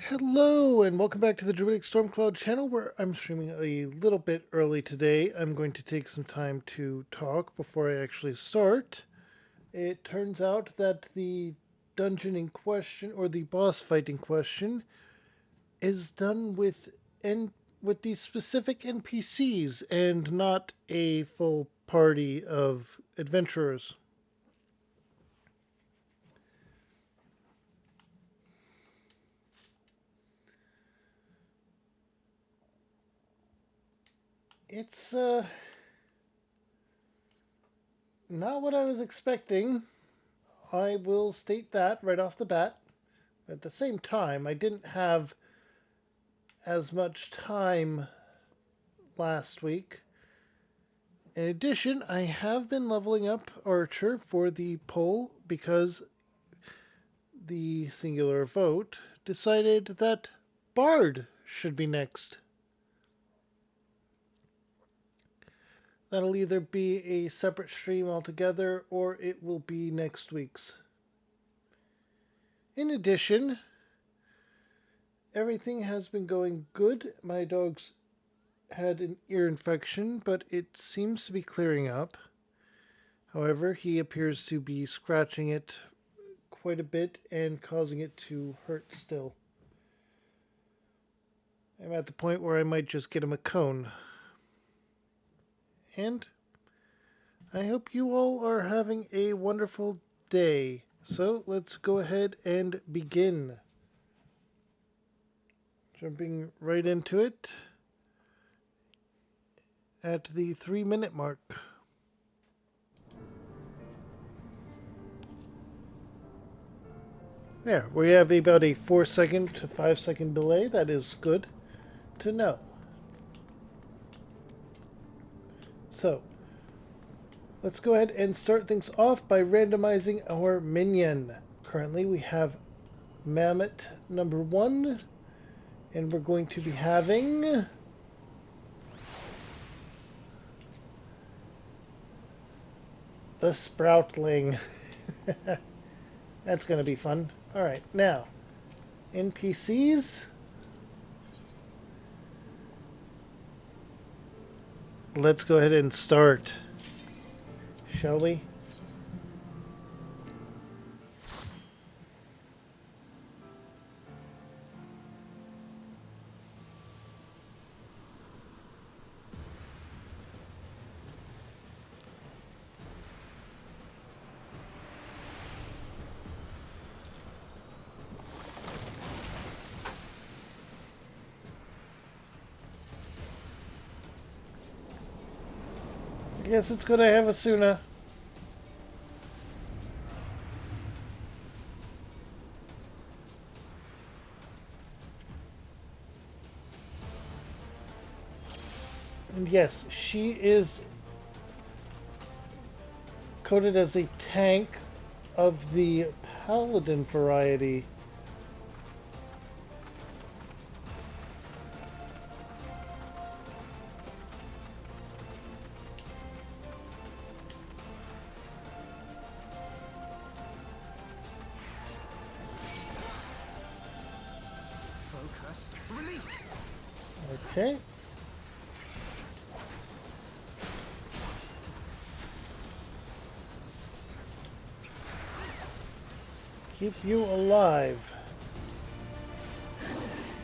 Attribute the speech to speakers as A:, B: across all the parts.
A: Hello, and welcome back to the Druidic Stormcloud channel where I'm streaming a little bit early today. I'm going to take some time to talk before I actually start. It turns out that the dungeon in question, or the boss fight in question, is done with these specific NPCs and not a full party of adventurers. It's not what I was expecting. I will state that right off the bat. At the same time, I didn't have as much time last week. In addition, I have been leveling up Archer for the poll because the singular vote decided that Bard should be next. That'll either be a separate stream altogether or it will be next week's. In addition, everything has been going good. My dog's had an ear infection, but it seems to be clearing up. However, he appears to be scratching it quite a bit and causing it to hurt still. I'm at the point where I might just get him a cone. And I hope you all are having a wonderful day. So let's go ahead and begin. Jumping right into it at the 3-minute mark. There, we have about a 4-second to 5-second delay. That is good to know. So, let's go ahead and start things off by randomizing our minion. Currently we have Mammoth number 1, and we're going to be having the Sproutling. That's going to be fun. Alright, now, NPCs. Let's go ahead and start, shall we? I guess it's going to have a Suna. And yes, she is coded as a tank of the Paladin variety.
B: Focus. Release.
A: Okay. Keep you alive.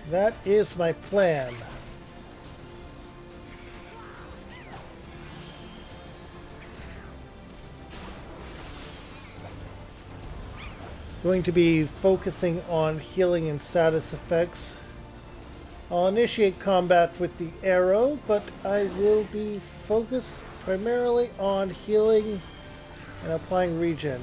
A: That is my plan. Going to be focusing on healing and status effects. I'll initiate combat with the arrow, but I will be focused primarily on healing and applying regen.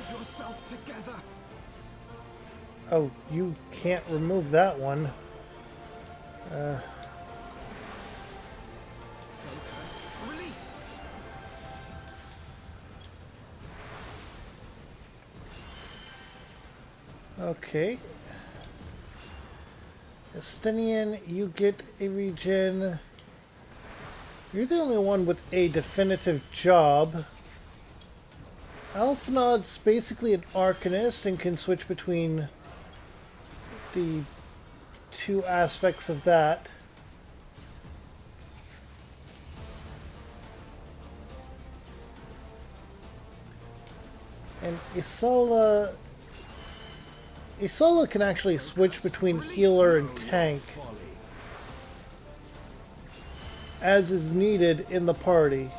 B: Pull yourself together.
A: Oh, you can't remove that one.
B: Focus. Release.
A: Okay. Estinian, you get a regen. You're the only one with a definitive job. Alphanod's basically an Arcanist and can switch between the two aspects of that. And Isola can actually switch between healer and tank as is needed in the party.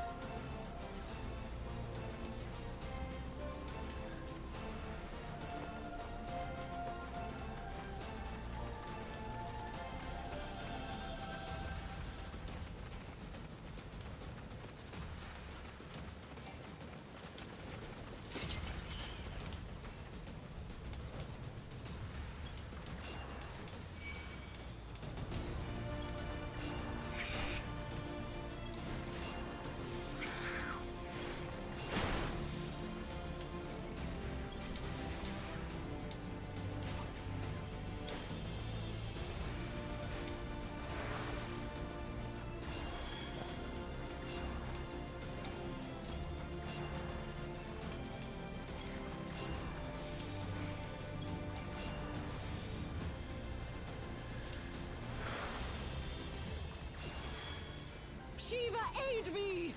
C: Shiva, aid me!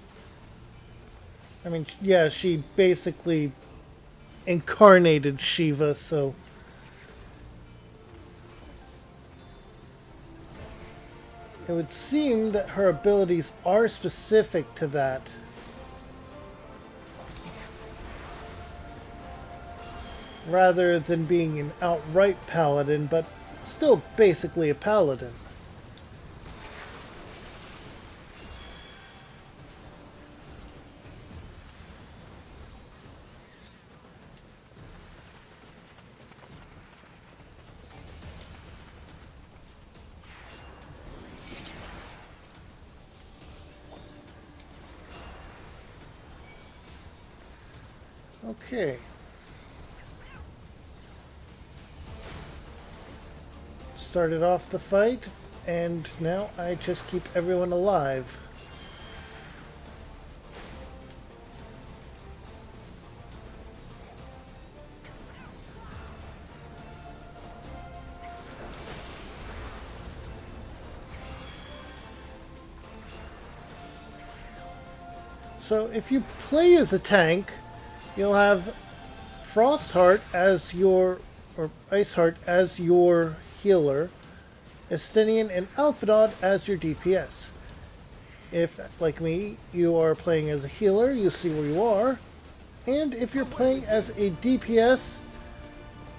A: I mean, yeah, she basically incarnated Shiva, so it would seem that her abilities are specific to that. Rather than being an outright paladin, but still basically a paladin. Okay. Started off the fight, and now I just keep everyone alive. So if you play as a tank, you'll have Frostheart as your, or Iceheart as your healer, Estinian and Alphanod as your DPS. If, like me, you are playing as a healer, you see where you are. And if you're playing as a DPS,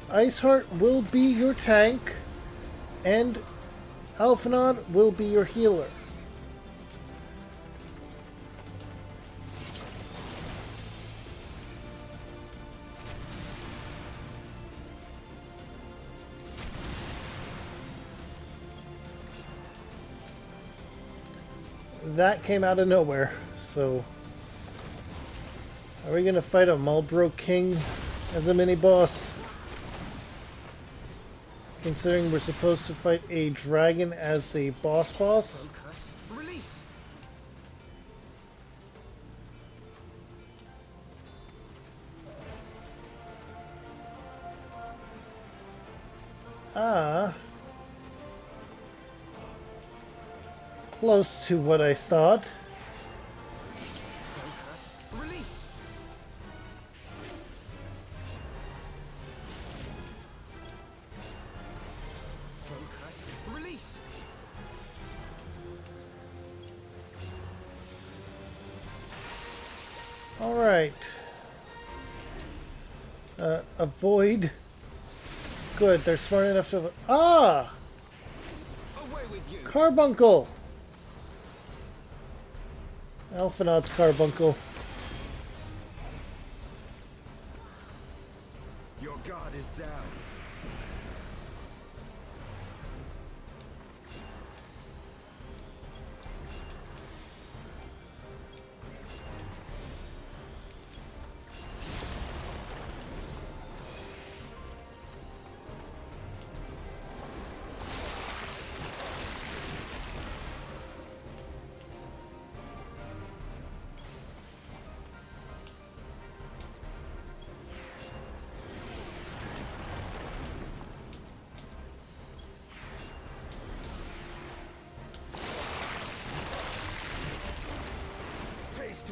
A: Iceheart will be your tank, and Alphanod will be your healer. That came out of nowhere, so are we gonna fight a Moogle King as a mini-boss? Considering we're supposed to fight a dragon as the boss.
B: Focus. Release.
A: Ah. Close to what I thought.
B: Focus. Release. Focus. Release.
A: Alright. Avoid. Good, they're smart enough to... Ah!
B: Away with you.
A: Carbuncle! Alphanod's Carbuncle.
B: Your guard is down.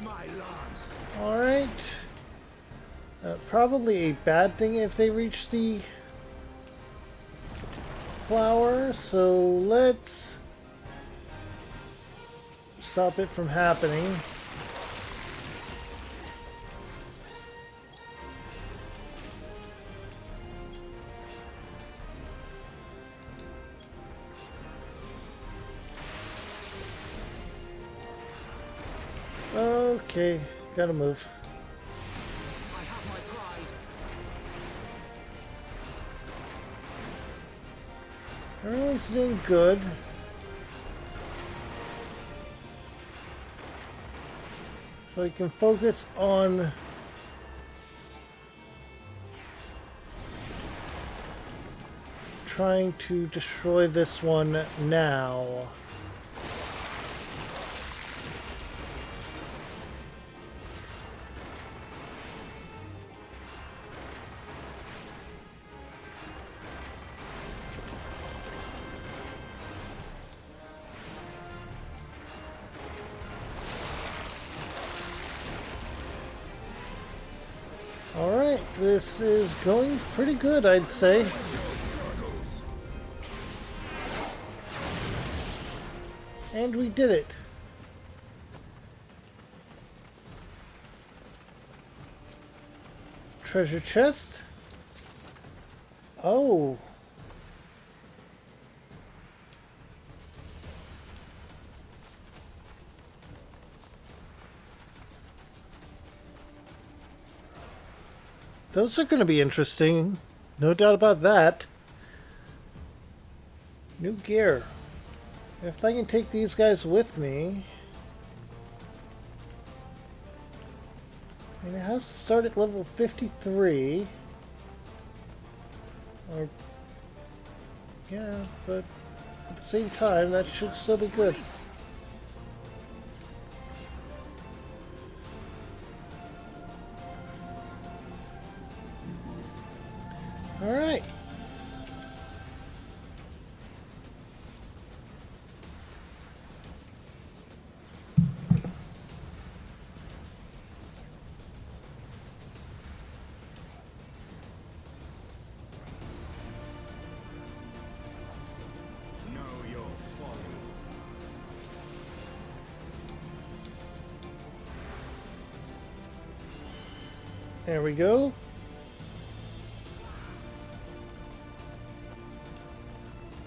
B: my lance.
A: Alright. Probably a bad thing if they reach the flower, so let's stop it from happening. Okay, gotta move.
B: I have my pride.
A: Everyone's doing good. So we can focus on trying to destroy this one now. Alright, this is going pretty good, I'd say. And we did it. Treasure chest. Oh. Those are going to be interesting. No doubt about that. New gear. If I can take these guys with me. And it has to start at level 53. Or, yeah, but at the same time, that should still be good. Alright.
B: Know your folly.
A: There we go.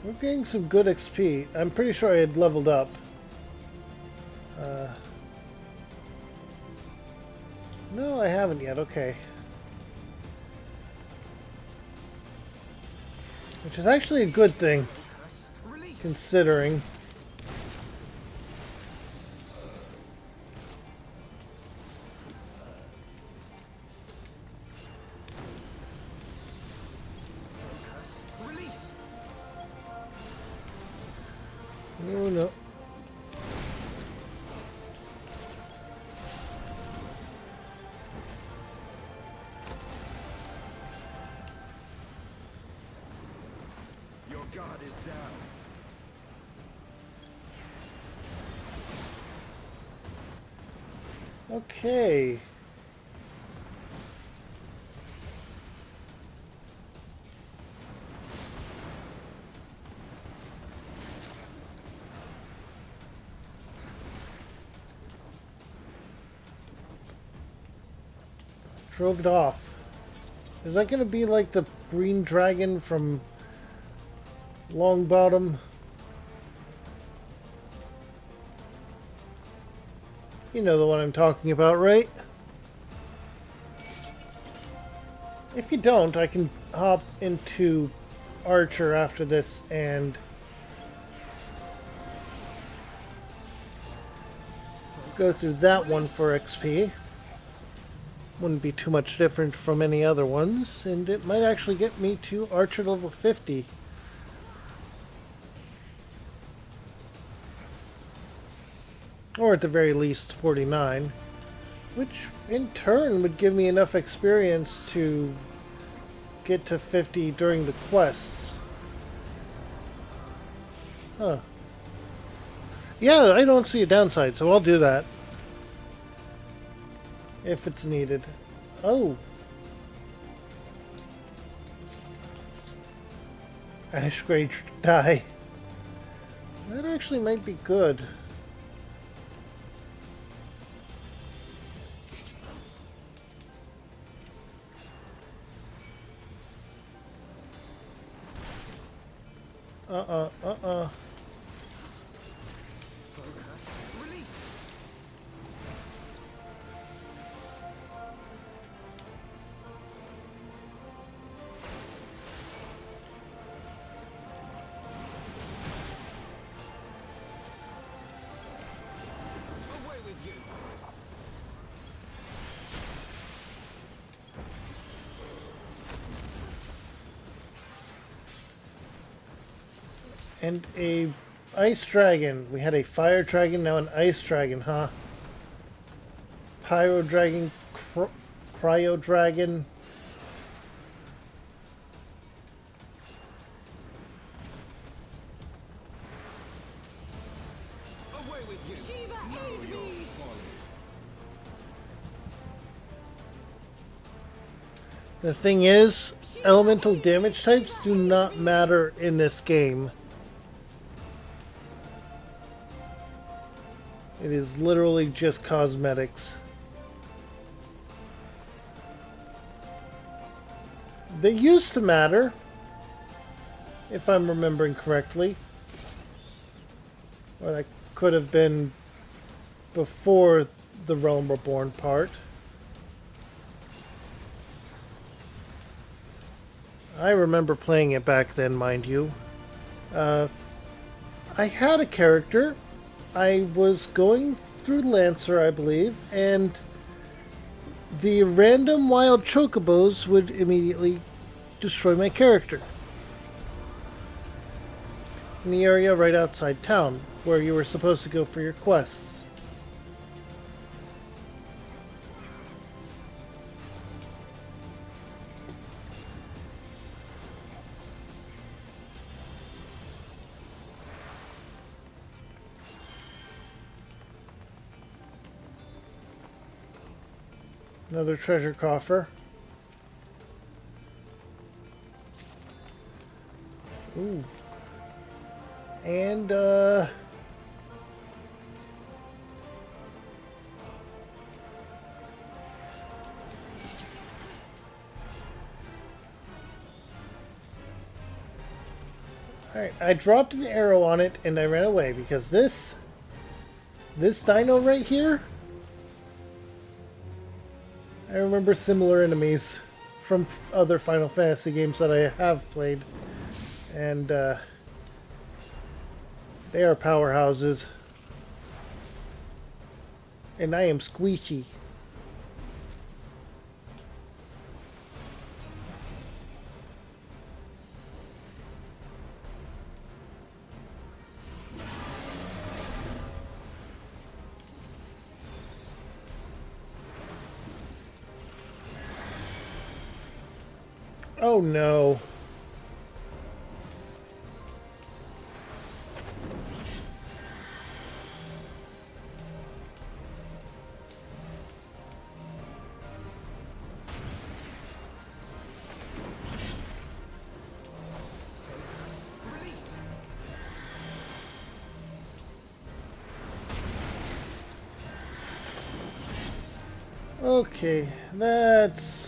A: We're getting some good XP. I'm pretty sure I had leveled up. No, I haven't yet. Okay. Which is actually a good thing,
B: Release.
A: considering.
B: Focus. Release.
A: Oh no.
B: Your guard is down.
A: Okay. Drove it off. Is that gonna be like the green dragon from Longbottom? You know the one I'm talking about, right? If you don't, I can hop into Archer after this and go through that one for XP. Wouldn't be too much different from any other ones, and it might actually get me to Archer level 50. Or at the very least 49, which in turn would give me enough experience to get to 50 during the quests. Huh. Yeah, I don't see a downside, so I'll do that. if it's needed. Oh, Ash Grade die. That actually might be good. Uh-uh.
B: Focus. Release. Away with you.
A: And a ice dragon. We had a fire dragon, now an ice dragon, huh? Pyro dragon, cryo dragon.
B: Away with you.
C: Shiva,
B: Know
C: aid
B: your
C: me!
B: folly.
A: The thing is, elemental damage types do not matter in this game. It is literally just cosmetics. They used to matter, if I'm remembering correctly. Or that could have been before the Realm Reborn part. I remember playing it back then, mind you. I had a character. I was going through Lancer, I believe, and the random wild chocobos would immediately destroy my character. In the area right outside town, where you were supposed to go for your quests. Another treasure coffer. Ooh. And, alright, I dropped an arrow on it and I ran away because this dino right here, I remember similar enemies from other Final Fantasy games that I have played. And, they are powerhouses. And I am squishy. Oh no.
B: Release.
A: Okay, that's...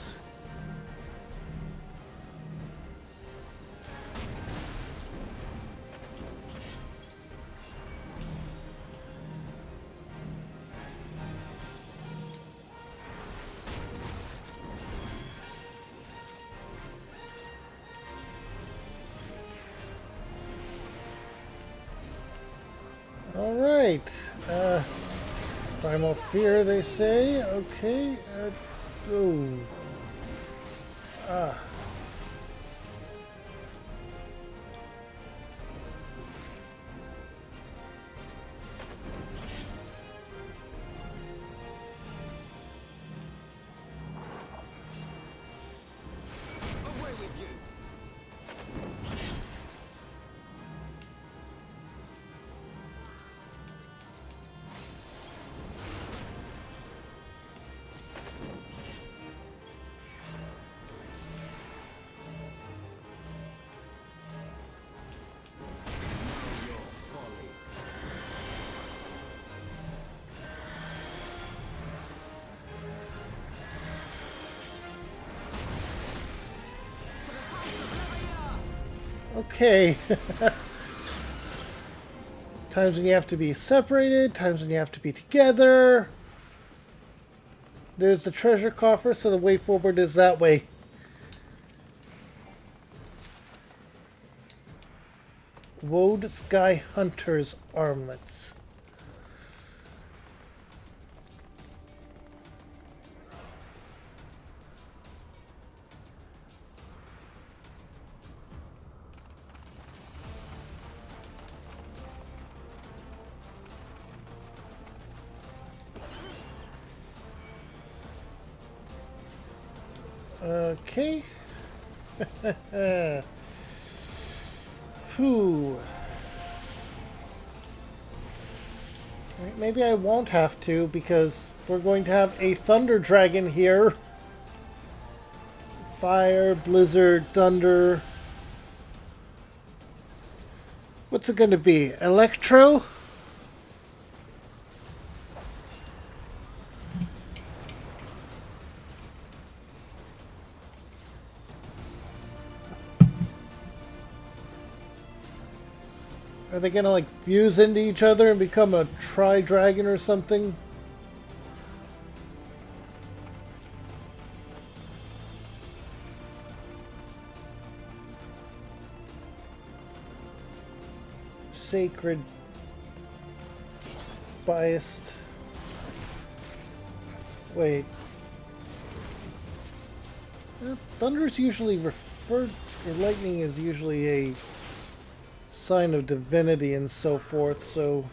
A: Alright. Primal Fear, they say. Okay. Oh. Ah.
B: Away with you.
A: Okay. Times when you have to be separated, times when you have to be together. There's the treasure coffer, so the way forward is that way. Woad Sky Hunter's armlets. Okay. Whew. Maybe I won't have to because we're going to have a thunder dragon here. Fire, blizzard, thunder. What's it going to be? Electro? Are they going to like fuse into each other and become a tri-dragon or something? Sacred. Biased. Wait. Thunder is usually referred, or lightning is usually a sign of divinity and so forth, so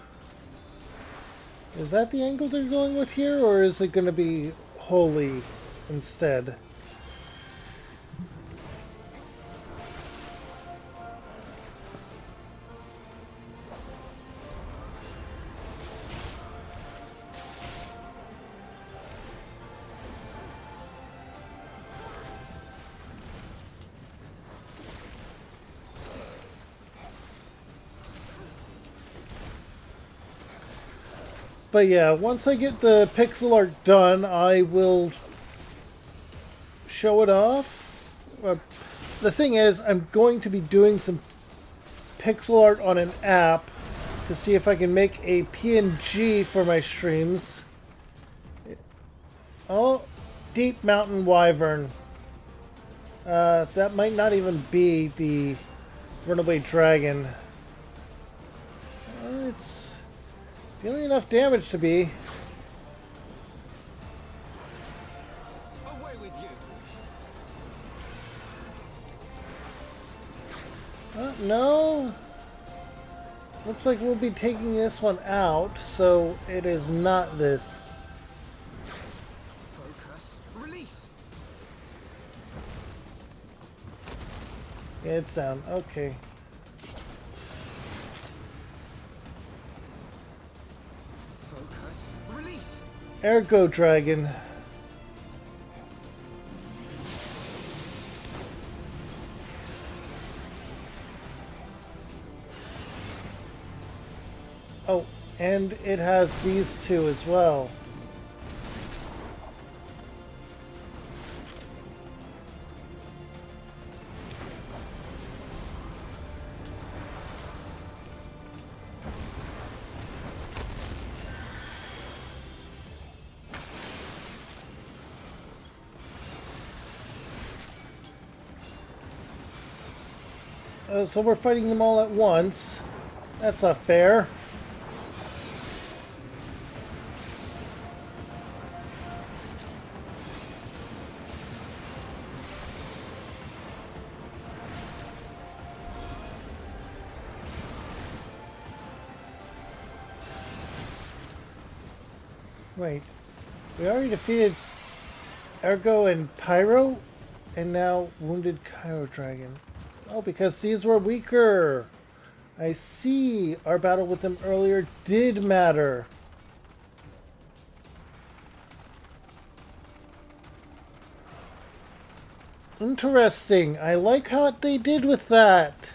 A: is that the angle they're going with here, or is it going to be holy instead? But yeah, once I get the pixel art done, I will show it off. The thing is, I'm going to be doing some pixel art on an app to see if I can make a PNG for my streams. Oh, Deep Mountain Wyvern. That might not even be the runaway dragon. It's dealing enough damage to be.
B: Away with you.
A: No. Looks like we'll be taking this one out, so it is not this.
B: Focus. Release.
A: Yeah, it's down. Okay.
B: Focus. Release.
A: Ergo Dragon. Oh, and it has these two as well. So we're fighting them all at once. That's not fair. Wait, we already defeated Ergo and Pyro, and now wounded Cairo Dragon. Oh, because these were weaker. I see. Our battle with them earlier did matter. Interesting. I like how they did with that.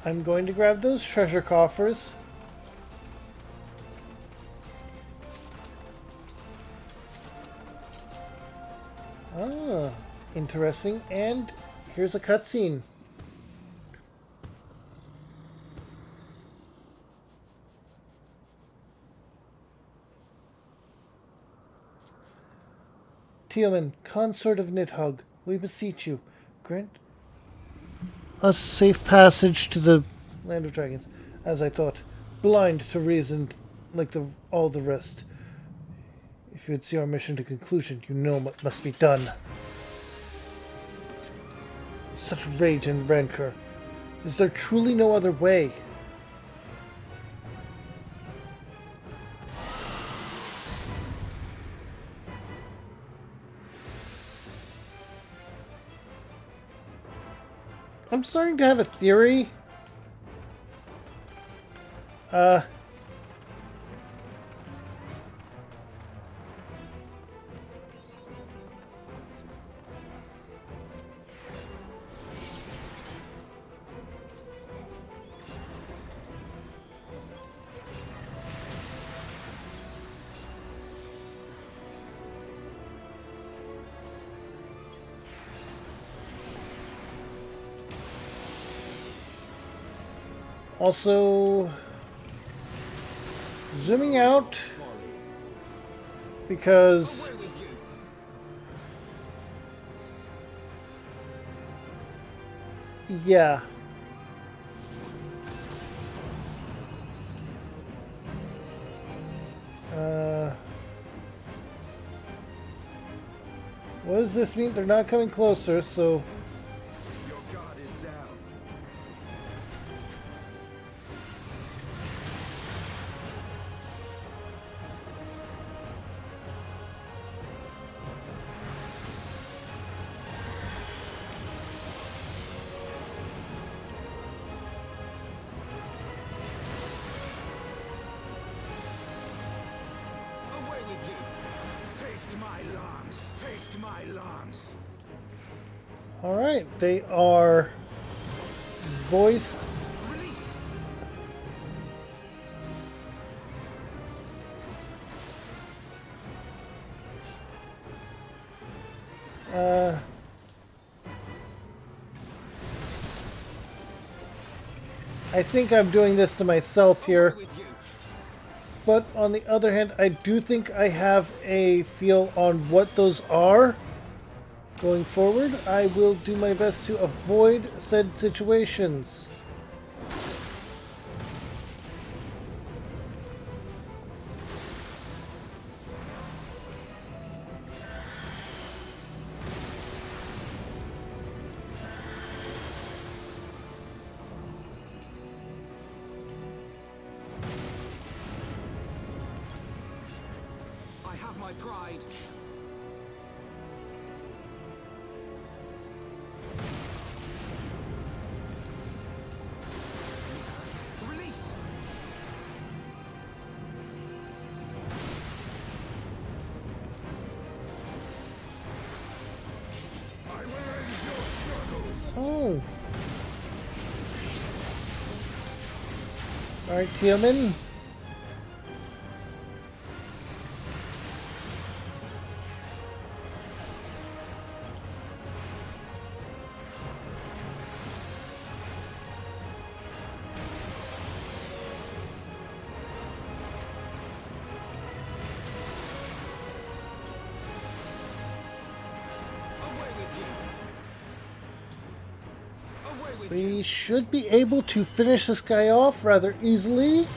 A: I'm going to grab those treasure coffers. Ah, interesting. And here's a cutscene. Tiaman, consort of Nidhogg, we beseech you, grant us safe passage to the land of dragons. As I thought, blind to reason like all the rest. If you would see our mission to conclusion, you know what must be done. Such rage and rancor. Is there truly no other way? I'm starting to have a theory. Uh... Also, zooming out because
B: Away with you.
A: yeah. What does this mean? They're not coming closer, so
B: Your guard is down. Away with you. Taste my lungs. Taste my lungs.
A: all right. They are voiced.
B: Release.
A: I think I'm doing this to myself
B: Away
A: here,
B: with you.
A: but on the other hand, I do think I have a feel on what those are. Going forward, I will do my best to avoid said situations.
B: I have my pride. Release. I will end your struggles.
A: Oh. All right, Tiaman.
B: Away with you. Away with
A: We
B: you.
A: should be able to finish this guy off rather easily.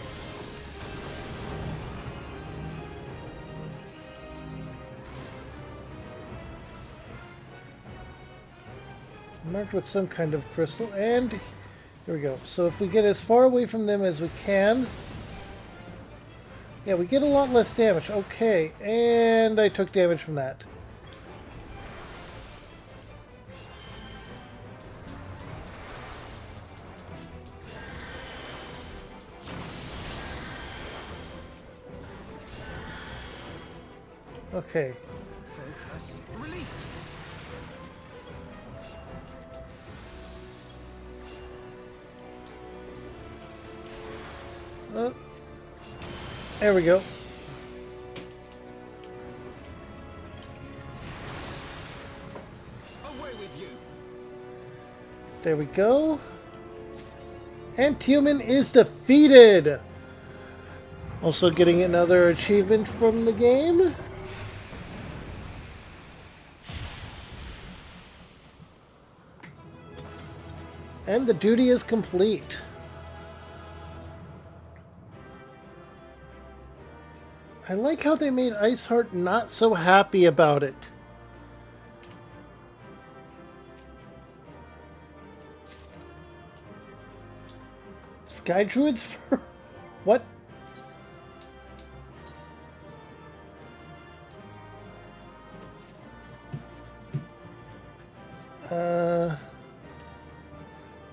A: Marked with some kind of crystal, and here we go. So if we get as far away from them as we can, yeah, we get a lot less damage. Okay, and I took damage from that. Okay.
B: Focus. Release.
A: There we go.
B: Away with you.
A: There we go. And human is defeated. Also getting another achievement from the game. And the duty is complete. I like how they made Iceheart not so happy about it. Sky Druids for... What?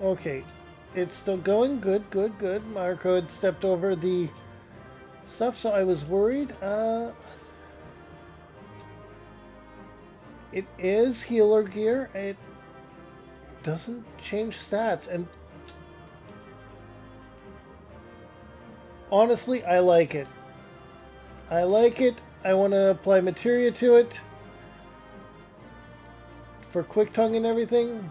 A: Okay. It's still going. Good, good, good. Marco had stepped over the stuff, so I was worried. It is healer gear. It doesn't change stats, and honestly, I like it. I like it. I want to apply materia to it for quick tongue and everything.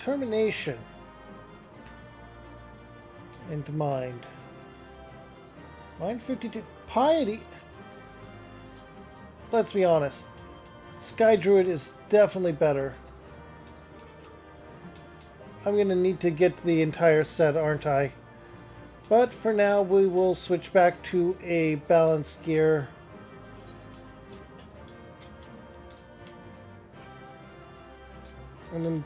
A: Determination and mind. Mind 52. Piety. Let's be honest. Sky Druid is definitely better. I'm going to need to get the entire set, aren't I? But for now, we will switch back to a balanced gear. And then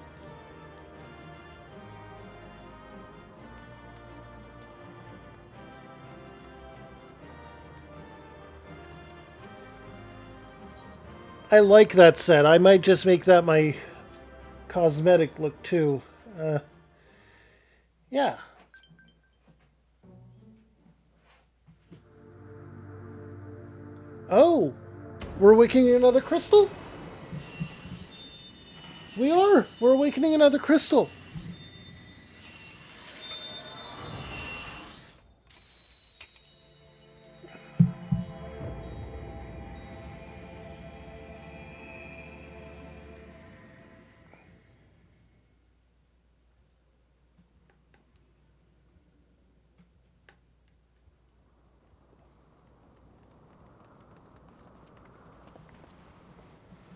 A: I like that set. I might just make that my cosmetic look too. Yeah. Oh, we're awakening another crystal? We are. We're awakening another crystal.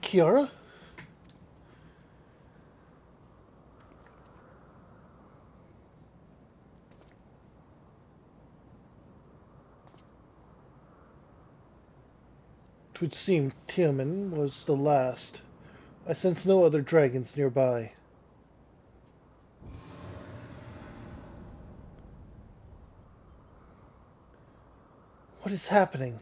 A: Kiara? It would seem Tillman was the last. I sense no other dragons nearby. What is happening?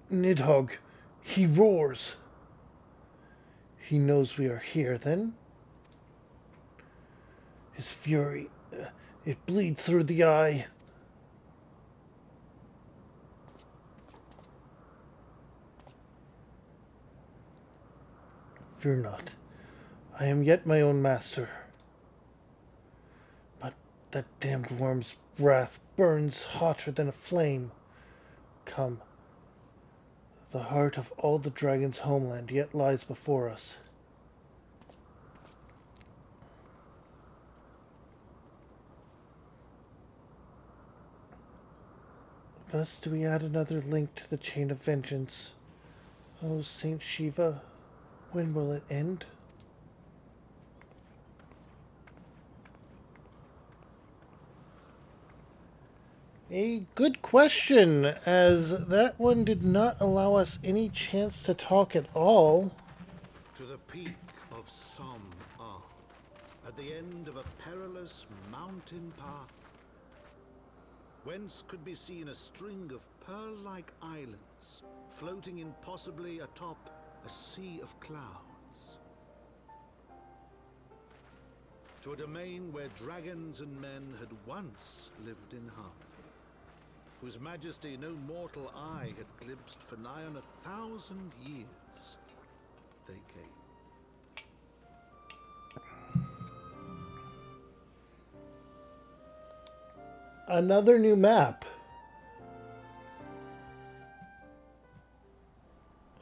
A: Nidhogg. He roars. He knows we are here, then? His fury. It bleeds through the eye. Fear not. I am yet my own master. But that damned worm's wrath burns hotter than a flame. Come. The heart of all the dragon's homeland yet lies before us. Thus do we add another link to the chain of vengeance. Oh, Saint Shiva, when will it end? A good question, as that one did not allow us any chance to talk at all.
B: To the peak of some art. at the end of a perilous mountain path, whence could be seen a string of pearl-like islands floating impossibly atop a sea of clouds. To a domain where dragons and men had once lived in harmony, whose majesty no mortal eye had glimpsed for nigh on 1,000 years, they came.
A: Another new map.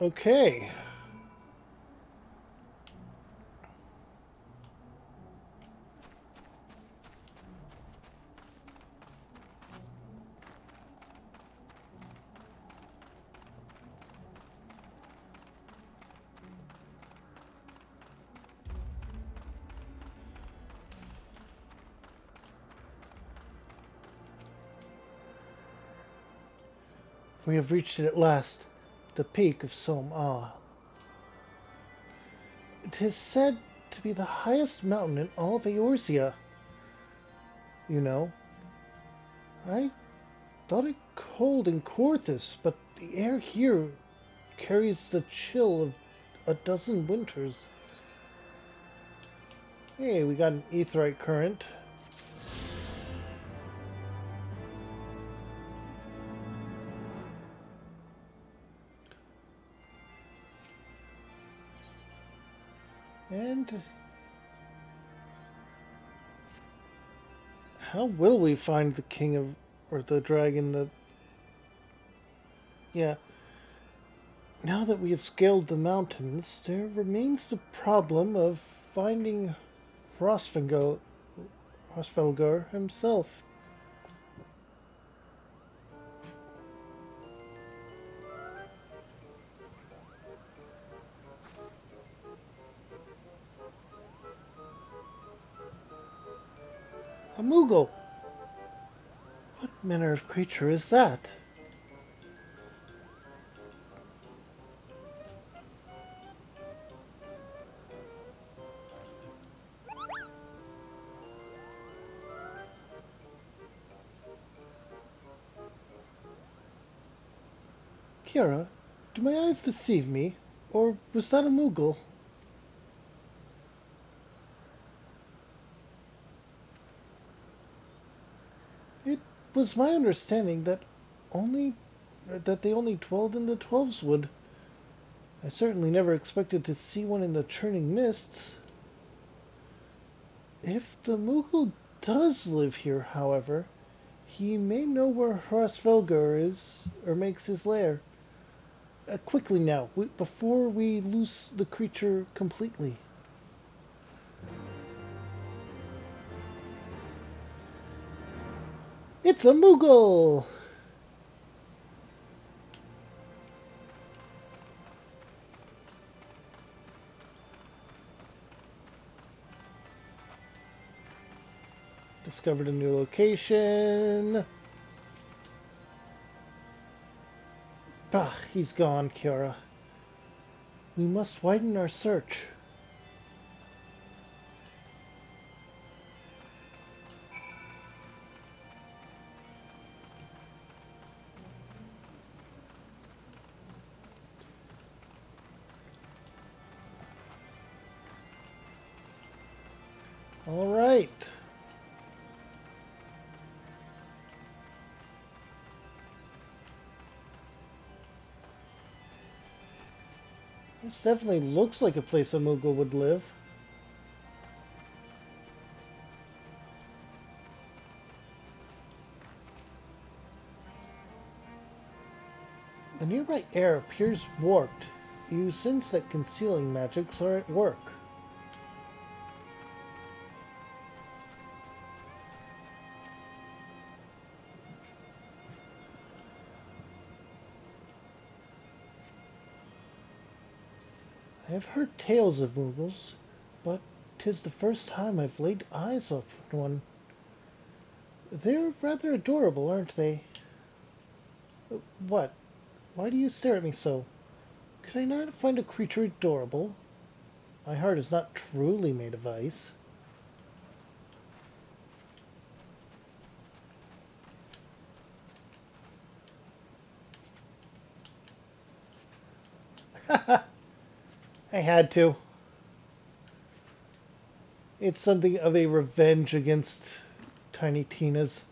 A: Okay. We have reached it at last, the peak of Som Ah. It is said to be the highest mountain in all of Eorzea. You know, I thought it cold in Corthus, but the air here carries the chill of a dozen winters. Hey, we got an aetheryte current. And how will we find the king of, or the dragon that... Yeah. Now that we have scaled the mountains, there remains the problem of finding Hrosvengar himself. A Moogle! What manner of creature is that? Kiara, do my eyes deceive me? Or was that a Moogle? It was my understanding that they only dwelled in the Twelveswood. I certainly never expected to see one in the churning mists. If the Moogle does live here, however, he may know where Hrosvelgar is, or makes his lair. Quickly now, before we lose the creature completely. It's a Moogle! Discovered a new location. Bah, he's gone, Kiara. We must widen our search. All right. This definitely looks like a place a Moogle would live. The nearby air appears warped. You sense that concealing magics are at work. I have heard tales of Moogles, but 'tis the first time I've laid eyes on one. They're rather adorable, aren't they? What? Why do you stare at me so? Could I not find a creature adorable? My heart is not truly made of ice. I had to. It's something of a revenge against Tiny Tina's.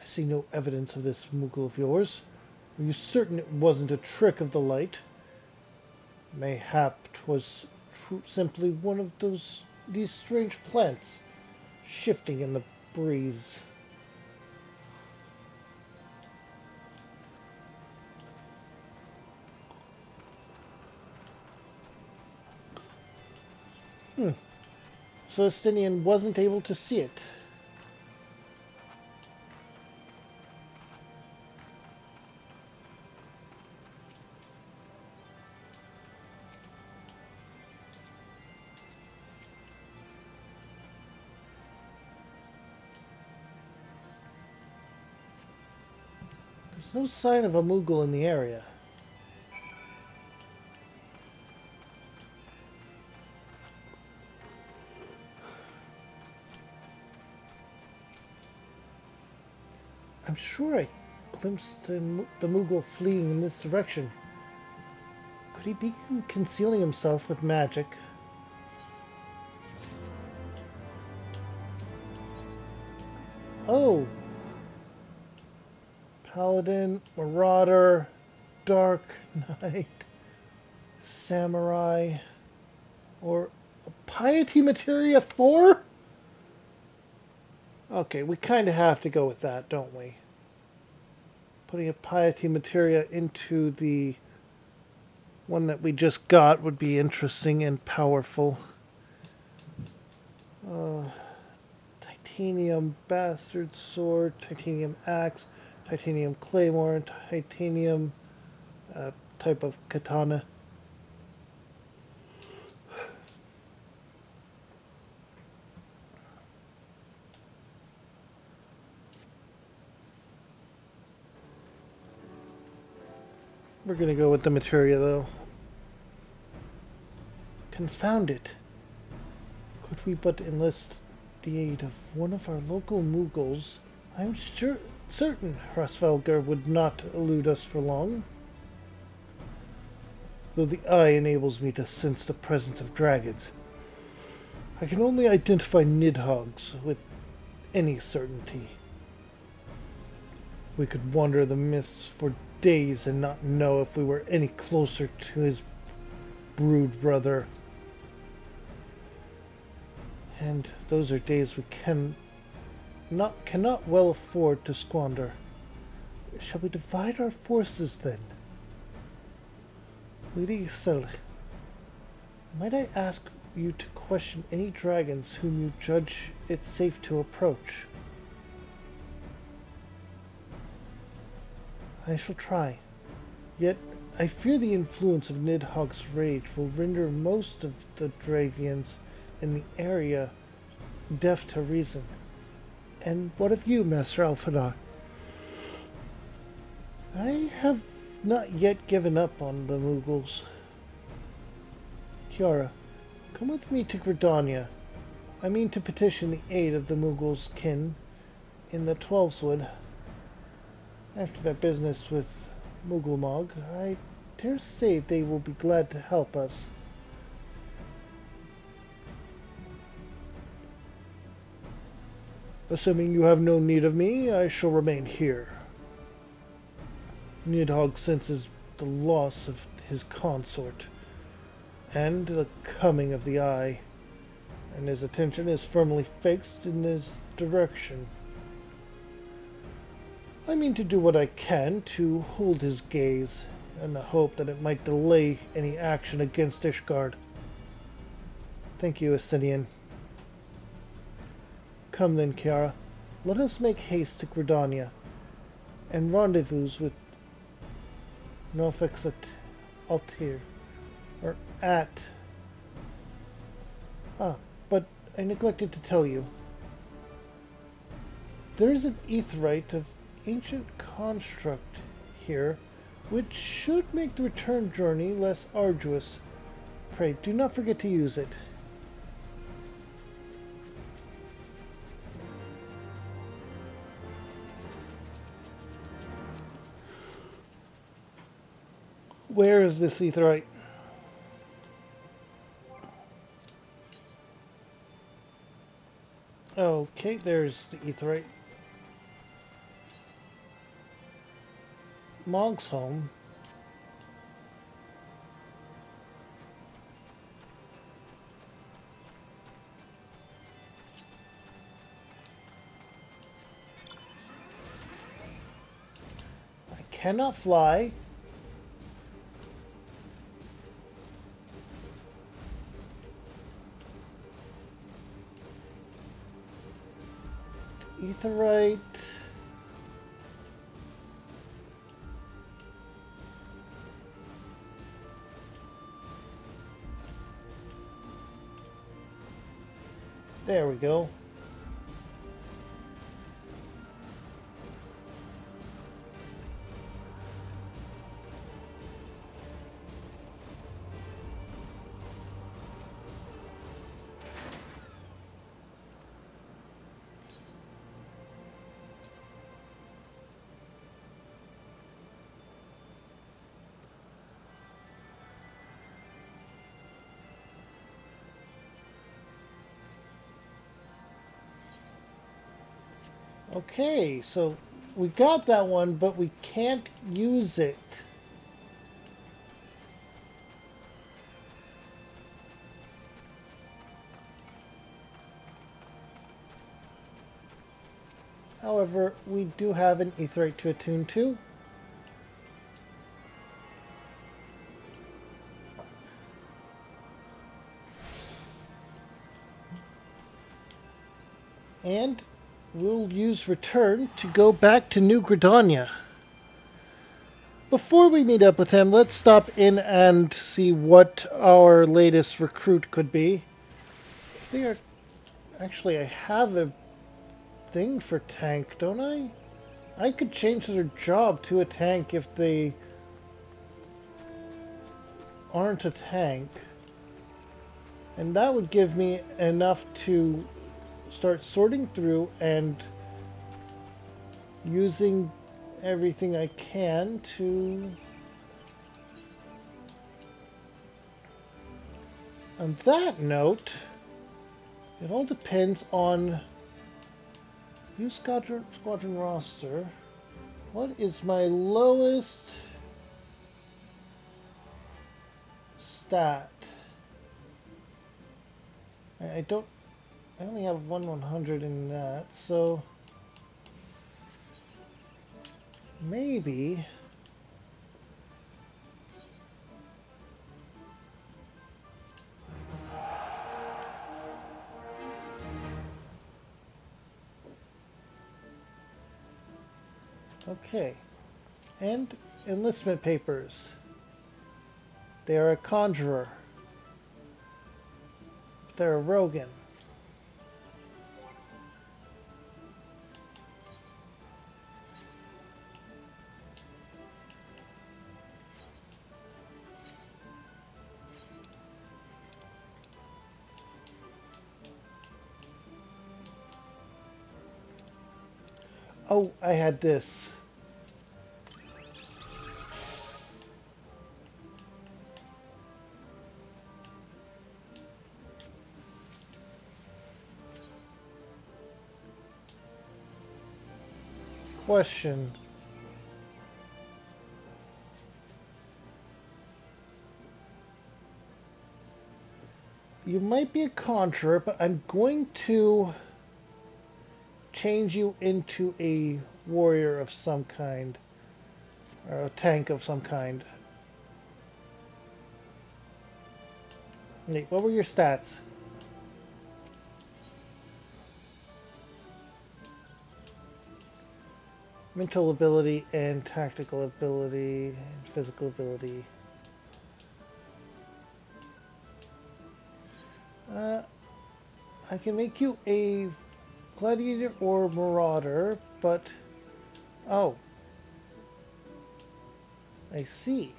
A: I see no evidence of this Moogle of yours. Are you certain it wasn't a trick of the light? Mayhap 'twas simply one of these strange plants shifting in the breeze. So Estinian wasn't able to see it. There's no sign of a Moogle in the area. I'm sure I glimpsed the Moogle fleeing in this direction. Could he be concealing himself with magic? Oh! Paladin, Marauder, Dark Knight, Samurai, or a Piety Materia 4? Okay, we kind of have to go with that, don't we? Putting a Piety Materia into the one that we just got would be interesting and powerful. Titanium Bastard Sword, Titanium Axe, Titanium Claymore, and Titanium type of katana. We're gonna go with the materia though. Confound it! Could we but enlist the aid of one of our local Moogles, I'm certain Hrasvelgar would not elude us for long. Though the eye enables me to sense the presence of dragons, I can only identify Nidhogg's with any certainty. We could wander the mists for days and not know if we were any closer to his brood brother. And those are days we cannot well afford to squander. Shall we divide our forces then? Lady Isel, might I ask you to question any dragons whom you judge it safe to approach? I shall try. Yet I fear the influence of Nidhogg's rage will render most of the Dravians in the area deaf to reason. And what of you, Master Alphadar? I have not yet given up on the Moogles. Kiara, come with me to Gridania. I mean to petition the aid of the Moogles' kin in the Twelveswood. After their business with Mooglemog, I dare say they will be glad to help us. Assuming you have no need of me, I shall remain here. Nidhogg senses the loss of his consort, and the coming of the Eye, and his attention is firmly fixed in this direction. I mean to do what I can to hold his gaze, in the hope that it might delay any action against Ishgard. Thank you, Asinian. Come then, Kiara. Let us make haste to Gridania, and rendezvous with Nofix at Altir, or at... but I neglected to tell you. There is an aetheryte of ancient construct here, which should make the return journey less arduous. Pray, do not forget to use it. Where is this etherite? Okay, there's the etherite. Mog's home. I cannot fly. Etherite. There we go. Okay, so we got that one, but we can't use it. However, we do have an etherite to attune to. And we'll use return to go back to New Gridania. Before we meet up with him, let's stop in and see what our latest recruit could be. They are... Actually, I have a thing for tank, don't I? I could change their job to a tank if they aren't a tank. And that would give me enough to start sorting through and using everything I can to... On that note, it all depends on new squadron roster. What is my lowest stat? I don't... I only have 1/100 in that, so... Maybe... Okay. And enlistment papers. They're a conjurer. They're a Rogan. Oh, I had this. Question. You might be a conjurer, but I'm going to change you into a warrior of some kind. Or a tank of some kind. Nate, what were your stats? Mental ability and tactical ability and physical ability. I can make you a gladiator or marauder, but... Oh. I see.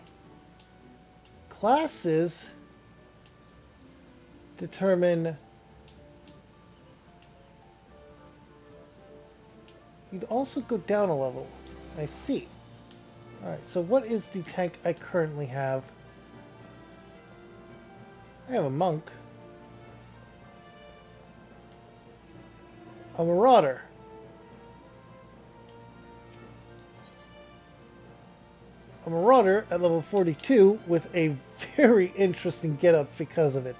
A: Classes determine... You'd also go down a level. I see. Alright, so what is the tank I currently have? I have a monk. A marauder. A marauder at level 42 with a very interesting getup because of it.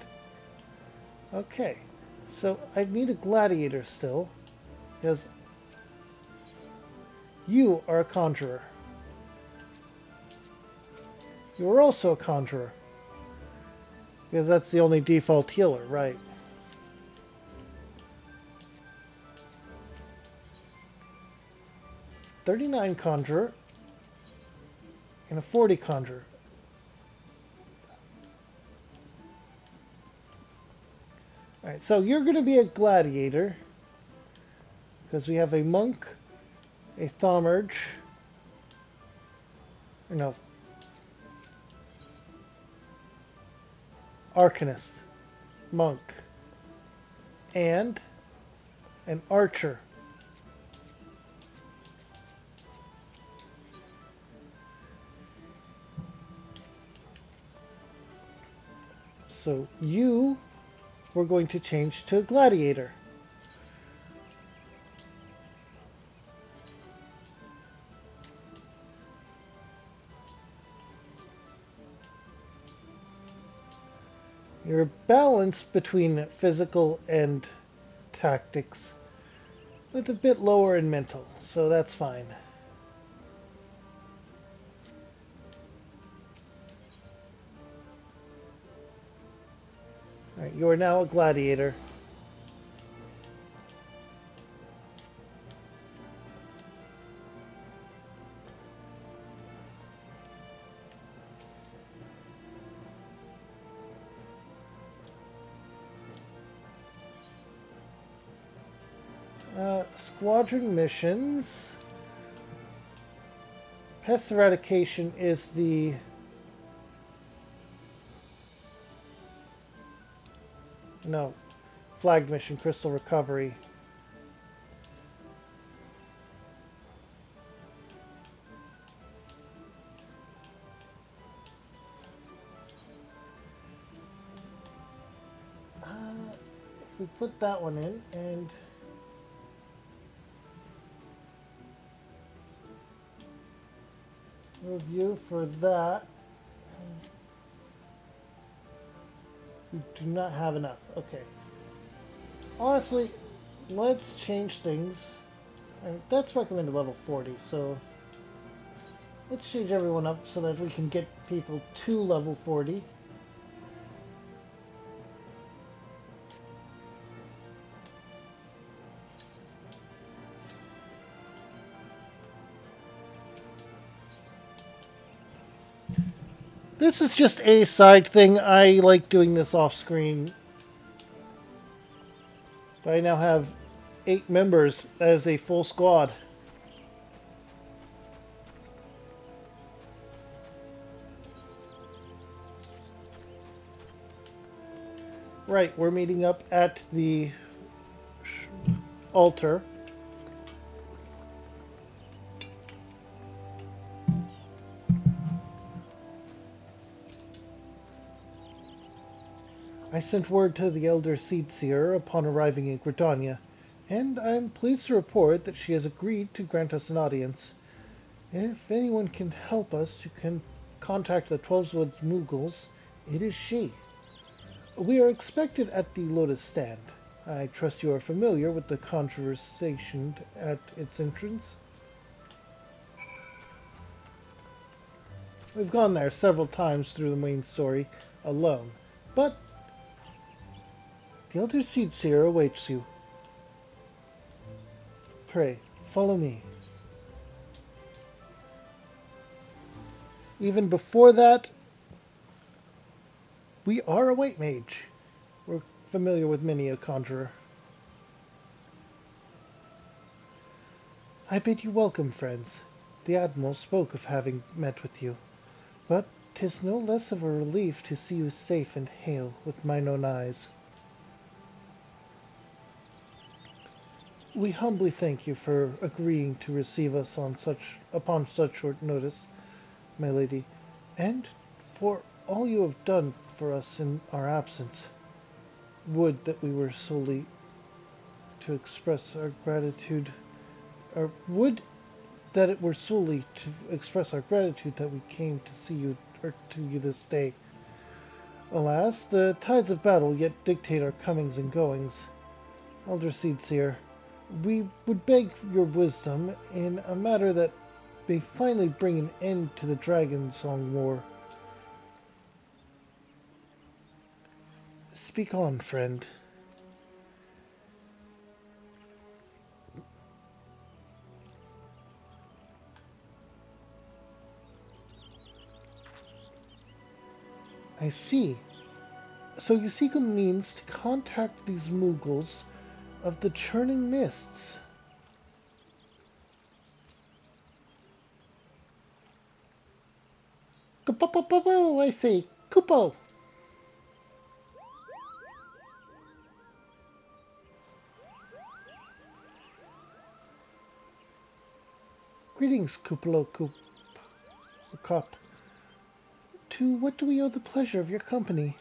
A: Okay, so I need a gladiator still, because you are a conjurer. You are also a conjurer, because that's the only default healer, right? "39 conjurer and a 40 conjurer." Alright, so you're going to be a gladiator, because we have a monk, a thaumaturge, no, arcanist, monk, and an archer. So you were going to change to a gladiator. You're balanced between physical and tactics, with a bit lower in mental, so that's fine. Alright, you are now a gladiator. Squadron missions. Pest eradication is the... No. Flagged mission, crystal recovery. If we put that one in and... review for that. We do not have enough. Okay. Honestly, let's change things. And that's recommended level 40, so let's change everyone up so that we can get people to level 40. This is just a side thing. I like doing this off screen. But I now have 8 members as a full squad. Right, we're meeting up at the altar. I sent word to the Elder Seedseer upon arriving in Gridania, and I am pleased to report that she has agreed to grant us an audience. If anyone can help us to contact the Twelveswood Moogles, it is she. We are expected at the Lotus Stand. I trust you are familiar with the conversation at its entrance. We've gone there several times through the main story alone, but the Elder Seedseer awaits you. Pray, follow me. Even before that, we are a white mage. We're familiar with many a conjurer. I bid you welcome, friends. The Admiral spoke of having met with you, but 'tis no less of a relief to see you safe and hale with mine own eyes. We humbly thank you for agreeing to receive us upon such short notice. my lady, and for all you have done for us in our absence. Would that we were solely to express our gratitude, or would that it were solely to express our gratitude that we came to see you, or to you this day. Alas, the tides of battle yet dictate our comings and goings. Elder Seedseer, we would beg your wisdom in a matter that may finally bring an end to the Dragon Song War. Speak on, friend. I see. So you seek a means to contact these Moogles of the churning mists. Kupo, I say, Kupo. Greetings, Kupalo Kup. To what do we owe the pleasure of your company?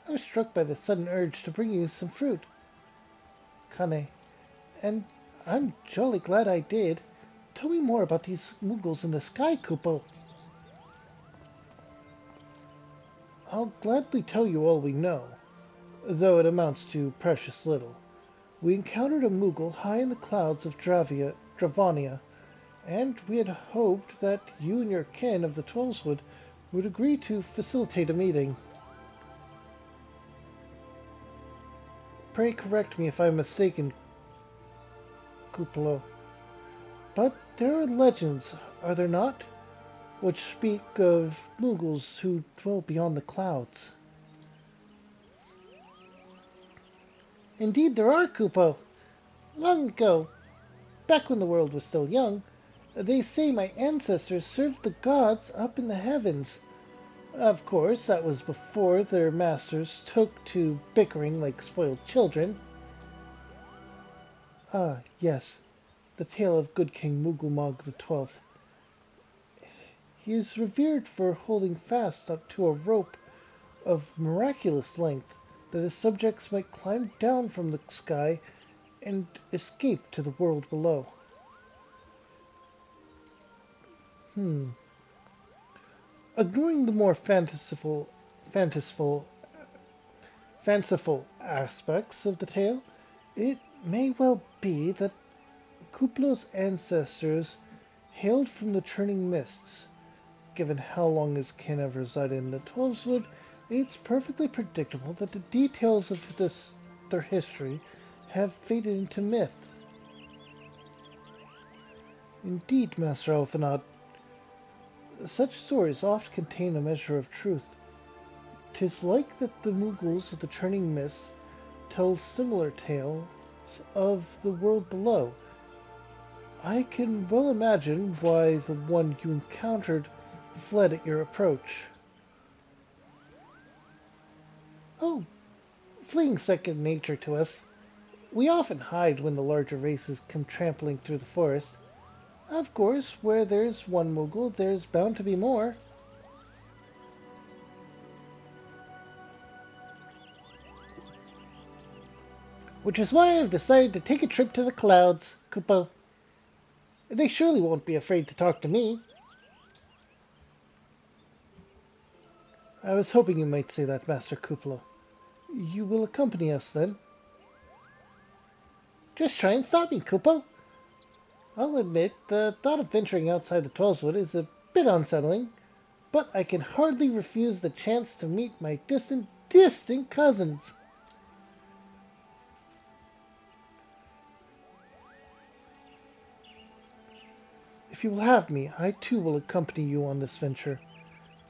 A: I was struck by the sudden urge to bring you some fruit, Kane, and I'm jolly glad I did. Tell me more about these Moogles in the sky, Kupo. I'll gladly tell you all we know, though it amounts to precious little. We encountered a Moogle high in the clouds of Dravania, and we had hoped that you and your kin of the Twelveswood would agree to facilitate a meeting. Pray correct me if I'm mistaken, Kupalo, but there are legends, are there not, which speak of Moogles who dwell beyond the clouds. Indeed there are, Kupo. Long ago, back when the world was still young, they say my ancestors served the gods up in the heavens. Of course, that was before their masters took to bickering like spoiled children. Ah, yes, the tale of good King Moogle the XII. He is revered for holding fast to a rope of miraculous length that his subjects might climb down from the sky and escape to the world below. Ignoring the more fanciful, fanciful aspects of the tale, it may well be that Kuplo's ancestors hailed from the churning mists. Given how long his kin have resided in the Twelveswood, it's perfectly predictable that the details of their history have faded into myth. Indeed, Master Elphanod, such stories oft contain a measure of truth. 'Tis like that the Moogles of the churning mists tell similar tales of the world below. I can well imagine why the one you encountered fled at your approach. Oh, fleeing second nature to us. We often hide when the larger races come trampling through the forest. Of course, where there's one Moogle, there's bound to be more. Which is why I've decided to take a trip to the clouds, Kupo. They surely won't be afraid to talk to me. I was hoping you might say that, Master Kuplo. You will accompany us, then? Just try and stop me, Kupo. I'll admit, the thought of venturing outside the Twelveswood is a bit unsettling, but I can hardly refuse the chance to meet my distant cousins. If you will have me, I too will accompany you on this venture,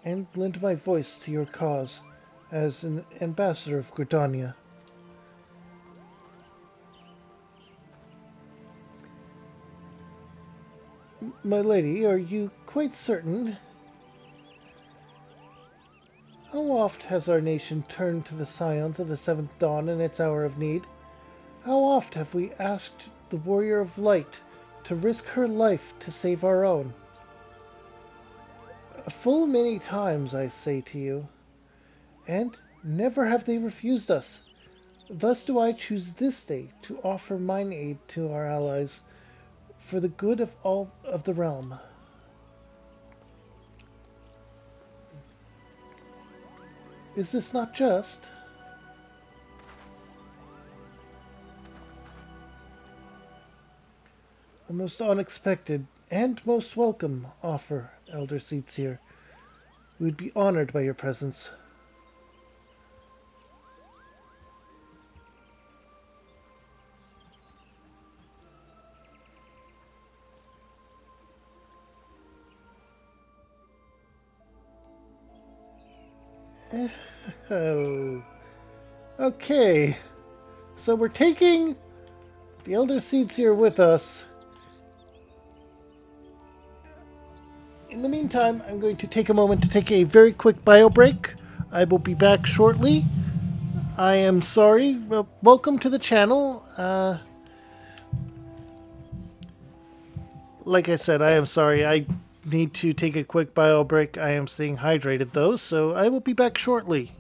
A: and lend my voice to your cause as an ambassador of Gridania. My lady, are you quite certain? How oft has our nation turned to the scions of the Seventh Dawn in its hour of need? How oft have we asked the Warrior of Light to risk her life to save our own? Full many times, I say to you, and never have they refused us. Thus do I choose this day to offer mine aid to our allies for the good of all of the realm. Is this not just? A most unexpected and most welcome offer, Elder Seatsier. We would be honored by your presence. Oh. Okay. So we're taking the Elder Seatsier with us. In the meantime, I'm going to take a moment to take a very quick bio break. I will be back shortly. I am sorry. Well, welcome to the channel. Like I said, I am sorry. I need to take a quick bio break. I am staying hydrated though, so I will be back shortly.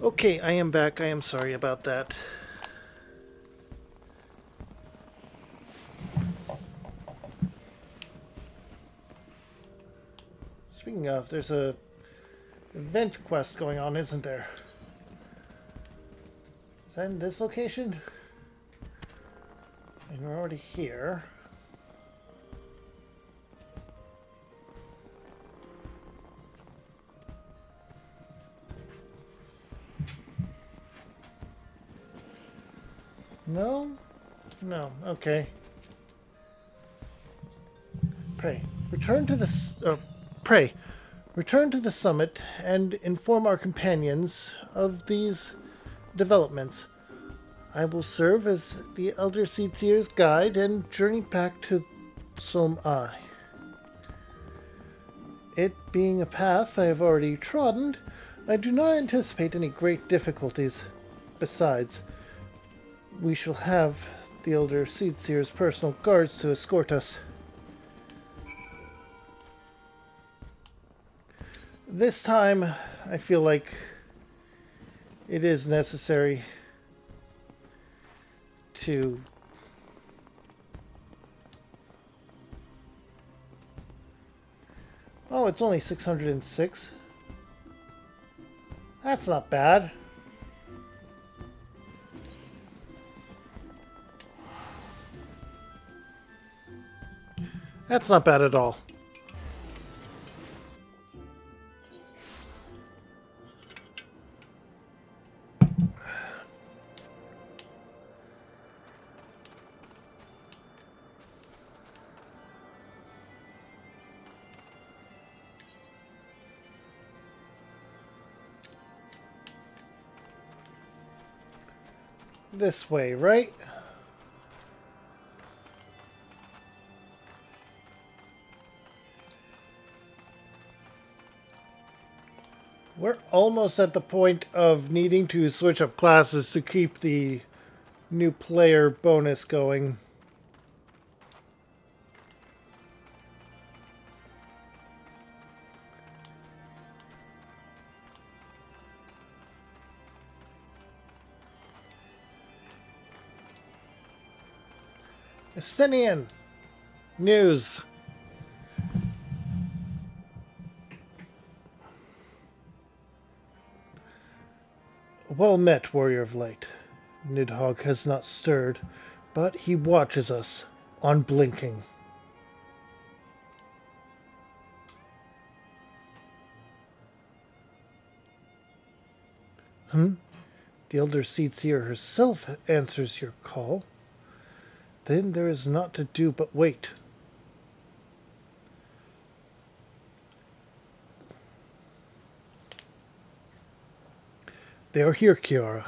A: Okay, I am back. I am sorry about that. Speaking of, there's a event quest going on, isn't there? Is that in this location? And we're already here. No? No. Okay. Pray. Return to the... Pray. Return to the summit and inform our companions of these developments. I will serve as the Elder Seedseer's guide and journey back to Som-Ai. It being a path I have already trodden, I do not anticipate any great difficulties. Besides, we shall have the Elder Seedseer's personal guards to escort us. This time, I feel like it is necessary to Oh, it's only 606. That's not bad. That's not bad at all. This way, right? We're almost at the point of needing to switch up classes to keep the new player bonus going. Estinian news. Well met, warrior of light. Nidhogg has not stirred, but he watches us, unblinking. The Elder Seedseer herself answers your call. Then there is naught to do but wait. They are here, Kiara.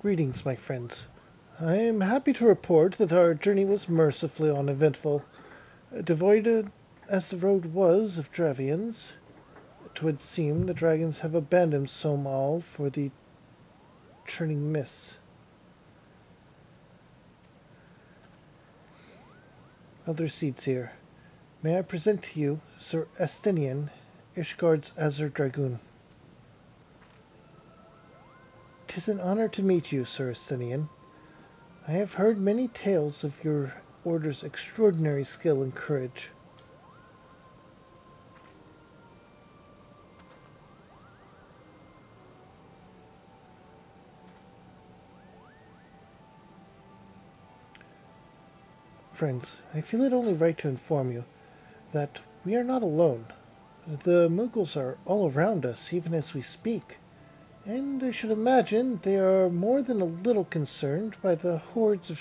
A: Greetings, my friends. I am happy to report that our journey was mercifully uneventful. Devoid as the road was of Dravians, 'twould seem the dragons have abandoned Somal for the churning mists. Elder Seedseer, may I present to you Sir Estinian, Ishgard's Azure Dragoon. 'Tis an honor to meet you, Sir Estinian. I have heard many tales of your order's extraordinary skill and courage. Friends, I feel it only right to inform you that we are not alone. The Moogles are all around us, even as we speak, and I should imagine they are more than a little concerned by the horde of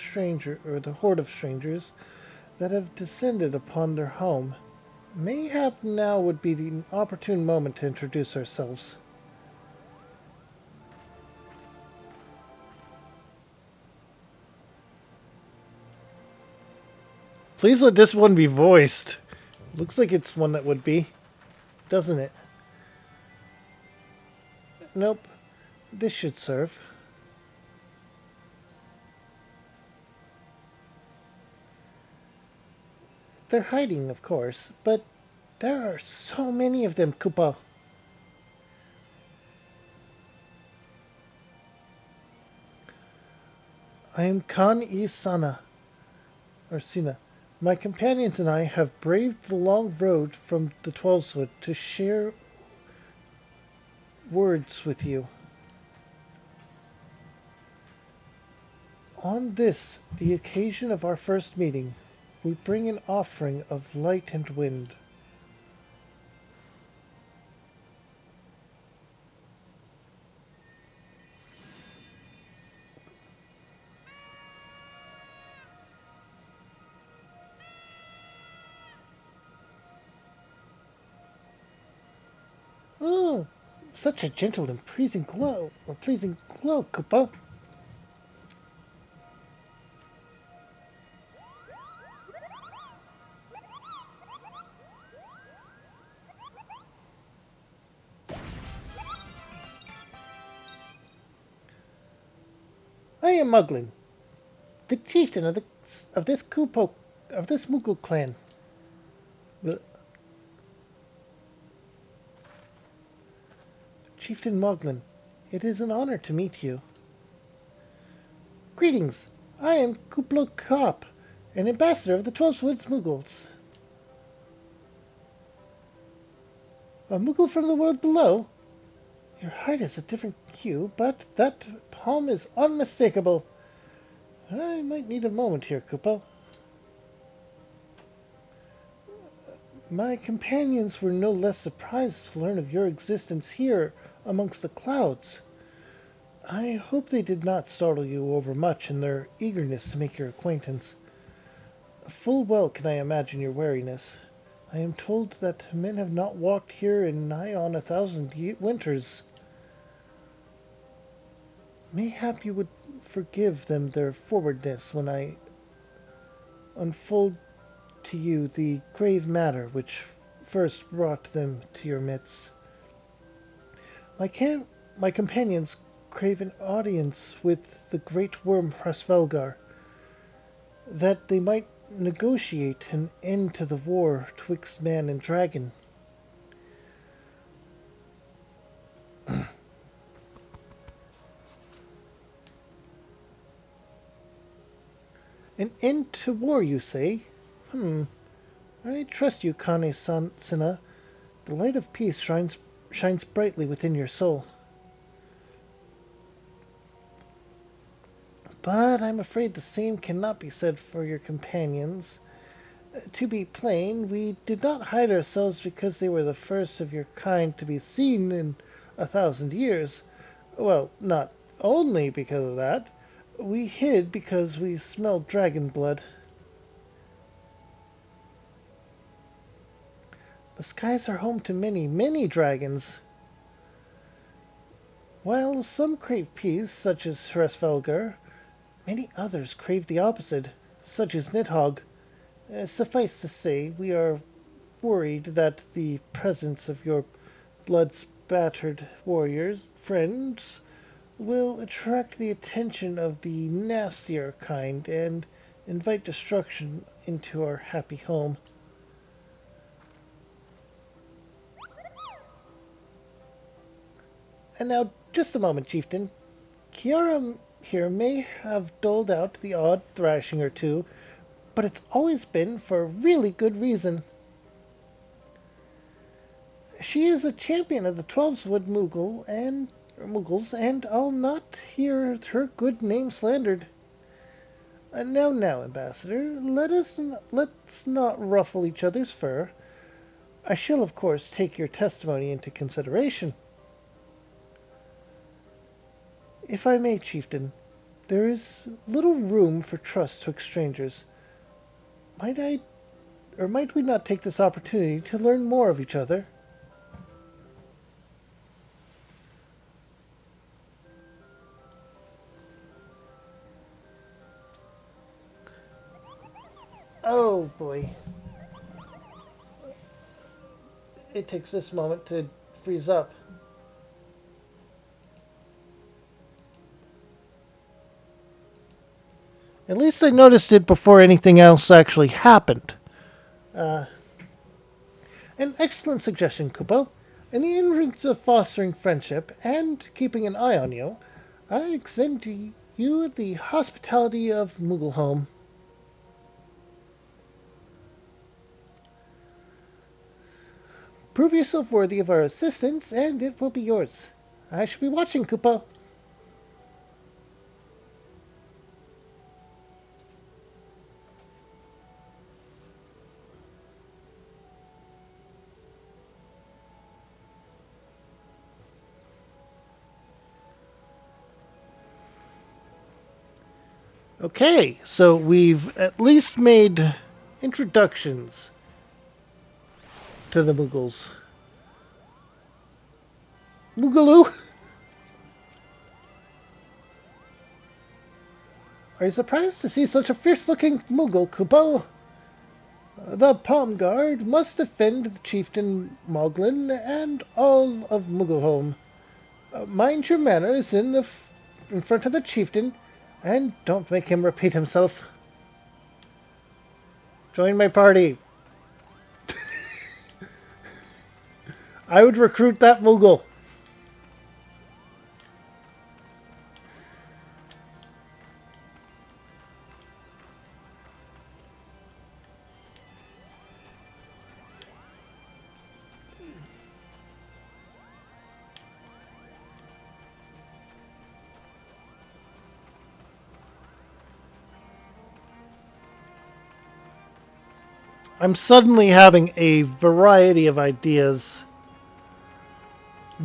A: strangers that have descended upon their home. Mayhap now would be the opportune moment to introduce ourselves. Please let this one be voiced. Looks like it's one that would be, doesn't it? Nope. This should serve. They're hiding, of course, but There are so many of them, Koopa. I am Kan-i-sana, or Sina. My companions and I have braved the long road from the Twelvewood to share words with you. On this, the occasion of our first meeting, we bring an offering of light and wind. Oh, such a gentle and pleasing glow, Koopa. I am Muglin, the chieftain of this Moogle clan. The Chieftain Muglin, it is an honor to meet you. Greetings. I am Kuplo Kop, an ambassador of the Twelvewoods Moogles. A Moogle from the world below? Your hide is a different hue, but that palm is unmistakable. I might need a moment here, Kupo. My companions were no less surprised to learn of your existence here amongst the clouds. I hope they did not startle you overmuch in their eagerness to make your acquaintance. Full well can I imagine your wariness. I am told that men have not walked here in nigh on 1,000 winters. Mayhap you would forgive them their forwardness when I unfold to you the grave matter which first brought them to your midst. My companions crave an audience with the great wyrm Hresvelgar, that they might negotiate an end to the war twixt man and dragon. An end to war, you say? I trust you, Kane-Sina. The light of peace shines brightly within your soul. But I'm afraid the same cannot be said for your companions. To be plain, we did not hide ourselves because they were the first of your kind to be seen in 1,000 years. Well, not only because of that. We hid because we smelled dragon blood. The skies are home to many, many dragons. While some crave peace, such as Hresvelgar, many others crave the opposite, such as Nidhogg. Suffice to say, we are worried that the presence of your blood-spattered warriors, friends, will attract the attention of the nastier kind and invite destruction into our happy home. And now, just a moment, Chieftain. Kiara here may have doled out the odd thrashing or two, but it's always been for a really good reason. She is a champion of the Twelveswood Moogles, and I'll not hear her good name slandered. Now, Ambassador, let's not ruffle each other's fur. I shall, of course, take your testimony into consideration. If I may, Chieftain, there is little room for trust twixt strangers. Might we not take this opportunity to learn more of each other? Oh boy. It takes this moment to freeze up. At least I noticed it before anything else actually happened. Uh, An excellent suggestion, Kupo. In the interest of fostering friendship and keeping an eye on you, I extend to you the hospitality of Moogle Home. Prove yourself worthy of our assistance, and it will be yours. I shall be watching, Kupo. Okay, so we've at least made introductions to the Moogles. Moogaloo! Are you surprised to see such a fierce-looking Moogle, Kupo? The Palm Guard must defend the chieftain Moglin and all of Moogleholm. Mind your manners in front of the chieftain, and don't make him repeat himself. Join my party. I would recruit that Moogle. I'm suddenly having a variety of ideas.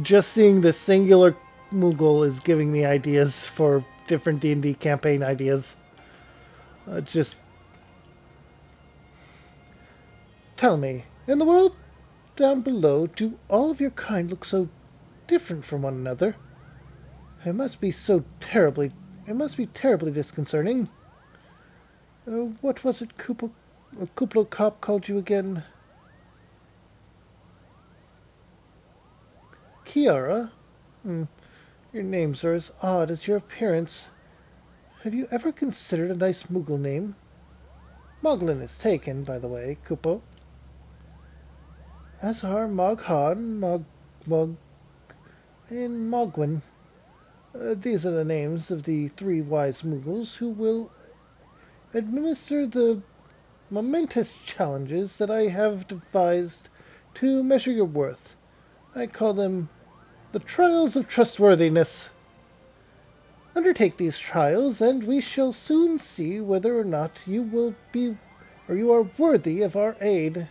A: Just seeing the singular Moogle is giving me ideas for different D&D campaign ideas. Just tell me, in the world down below, do all of your kind look so different from one another? It must be so terribly. It must be terribly disconcerting. What was it Kuplo Cop called you again? Kiara? Your names are as odd as your appearance. Have you ever considered a nice Moogle name? Moglin is taken, by the way, Kupo. As are Moghan, Mog, and Mogwin. These are the names of the three wise Moogles who will administer the momentous challenges that I have devised to measure your worth. I call them the trials of trustworthiness. Undertake these trials, and we shall soon see whether or not you are worthy of our aid.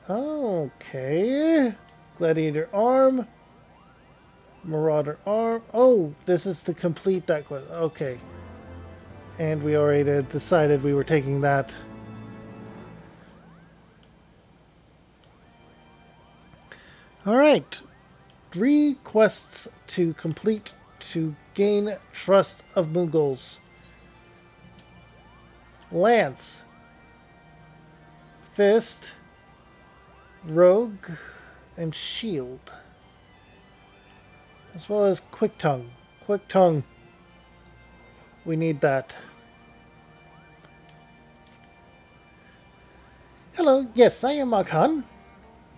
A: Okay. Gladiator arm. Marauder arm. Oh, this is to complete that quest. Okay. And we already decided we were taking that. Alright. 3 quests to complete to gain trust of Moogles. Lance. Fist. Rogue. And Shield. As well as Quick Tongue. Quick Tongue. We need that. Hello, yes, I am Moghan,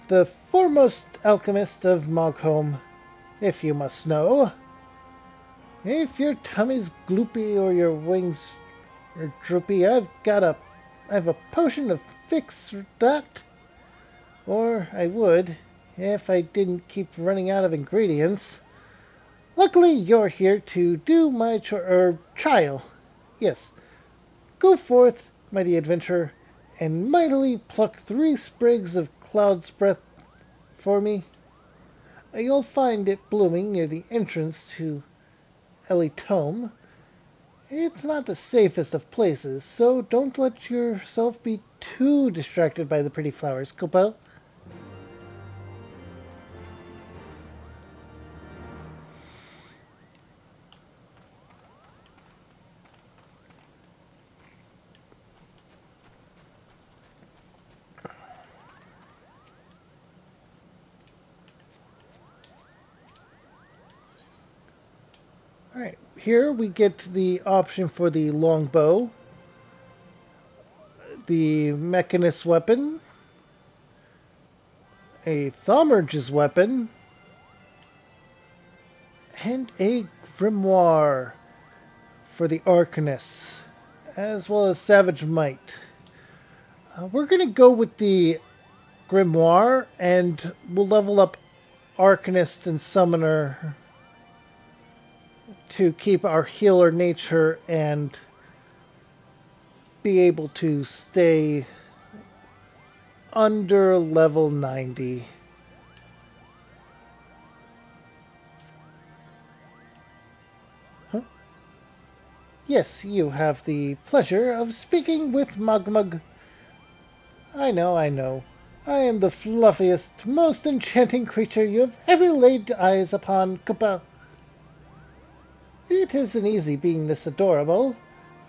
A: the foremost alchemist of Mogholm, if you must know. If your tummy's gloopy or your wings are droopy, I have a potion to fix that. Or I would, if I didn't keep running out of ingredients. Luckily, you're here to do my trial. Yes, go forth, mighty adventurer, and mightily pluck 3 sprigs of cloud's breath for me. You'll find it blooming near the entrance to Elitome. It's not the safest of places, so don't let yourself be too distracted by the pretty flowers, Kupo. Alright, here we get the option for the longbow. the Mechanist weapon, a Thaumaturge's weapon, and a Grimoire for the Arcanists, as well as Savage Might. We're going to go with the Grimoire, and we'll level up Arcanist and Summoner to keep our healer nature and be able to stay under level 90. Huh? Yes, you have the pleasure of speaking with Mugmug. I know, I know. I am the fluffiest, most enchanting creature you have ever laid eyes upon, Koopa. It isn't easy being this adorable.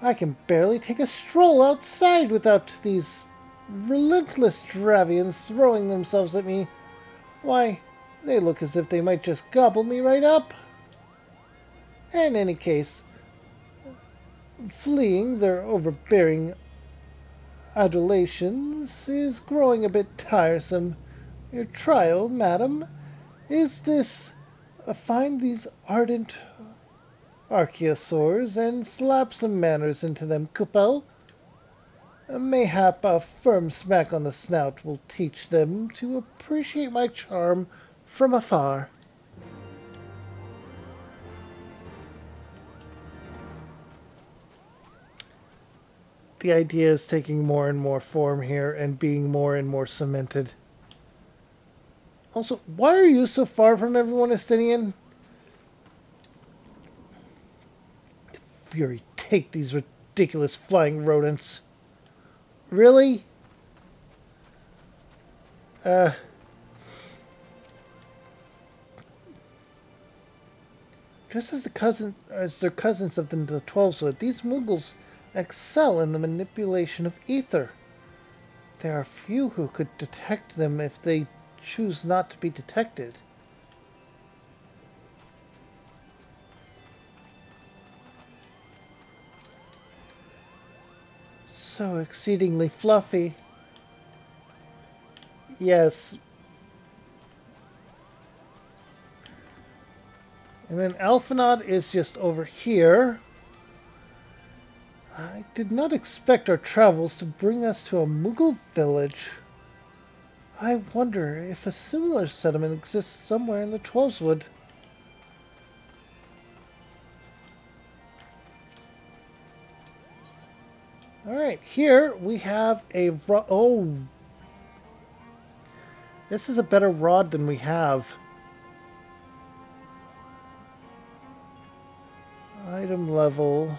A: I can barely take a stroll outside without these relentless Dravians throwing themselves at me. Why, they look as if they might just gobble me right up. In any case, fleeing their overbearing adulations is growing a bit tiresome. Your trial, madam, is this: find these ardent archosaurs and slap some manners into them, Kupo. Mayhap a firm smack on the snout will teach them to appreciate my charm from afar. The idea is taking more and more form here and being more and more cemented. Also, why are you so far from everyone, Estinian? Fury, take these ridiculous flying rodents. Really? Just as their cousins of the 12 these Moogles excel in the manipulation of ether. There are few who could detect them if they choose not to be detected. So exceedingly fluffy. Yes. And then Alphanod is just over here. I did not expect our travels to bring us to a Moogle village. I wonder if a similar settlement exists somewhere in the Twelveswood. Alright, here we have a rod. Oh! This is a better rod than we have. Item level.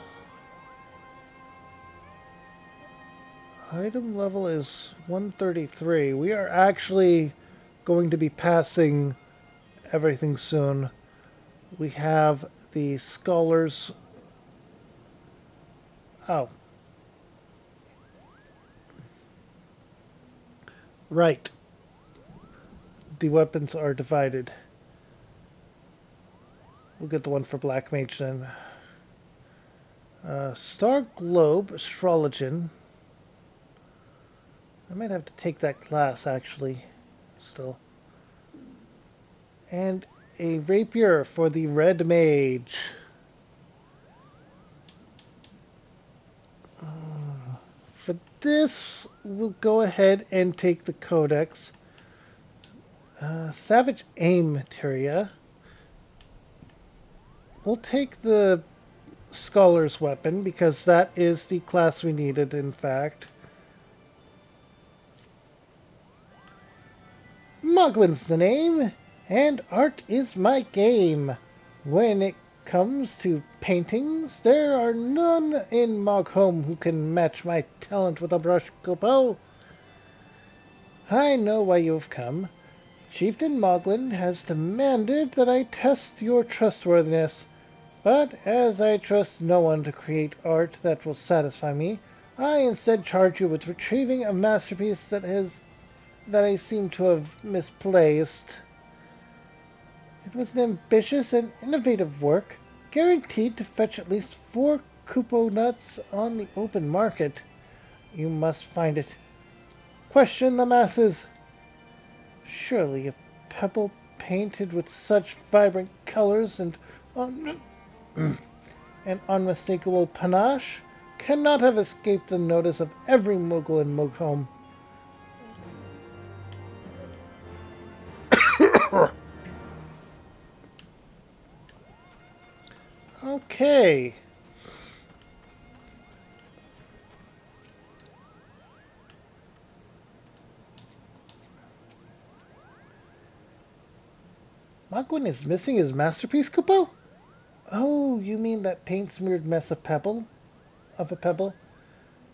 A: Item level is 133. We are actually going to be passing everything soon. We have the scholars. Oh. Right. The weapons are divided. We'll get the one for Black Mage then. Star Globe Astrologian. I might have to take that class actually. Still. And a rapier for the Red Mage. For this, we'll go ahead and take the Codex. Savage Aim Materia. We'll take the Scholar's Weapon because that is the class we needed, in fact. Mogwin's the name, and art is my game. When it comes to paintings, there are none in Mogholm who can match my talent with a brush, Kupo. I know why you have come. Chieftain Moglin has demanded that I test your trustworthiness, but as I trust no one to create art that will satisfy me, I instead charge you with retrieving a masterpiece that I seem to have misplaced. It was an ambitious and innovative work, guaranteed to fetch at least 4 Kupo nuts on the open market. You must find it. Question the masses. Surely a pebble painted with such vibrant colors and un- and unmistakable panache cannot have escaped the notice of every Moogle in Moogholm. Okay. Mogwin is missing his masterpiece, Kupo? Oh, you mean that paint-smeared mess of a pebble?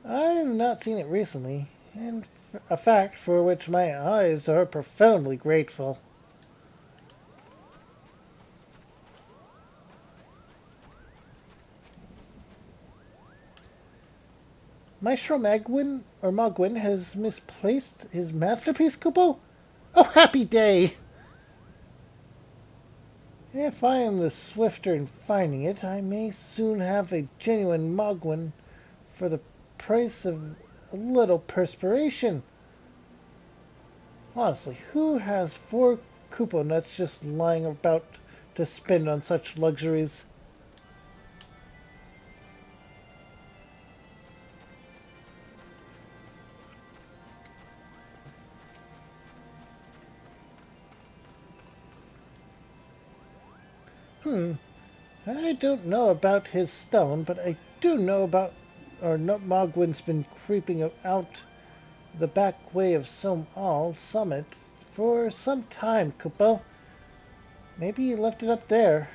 A: I've not seen it recently, and a fact for which my eyes are profoundly grateful. Maestro Mogwin has misplaced his masterpiece, Kupo? Oh, happy day! If I am the swifter in finding it, I may soon have a genuine Mogwin for the price of a little perspiration. Honestly, who has 4 nuts just lying about to spend on such luxuries? I don't know about his stone, but I do know about, or no, Mogwin's been creeping out the back way of All Summit for some time, Kupo. Maybe he left it up there.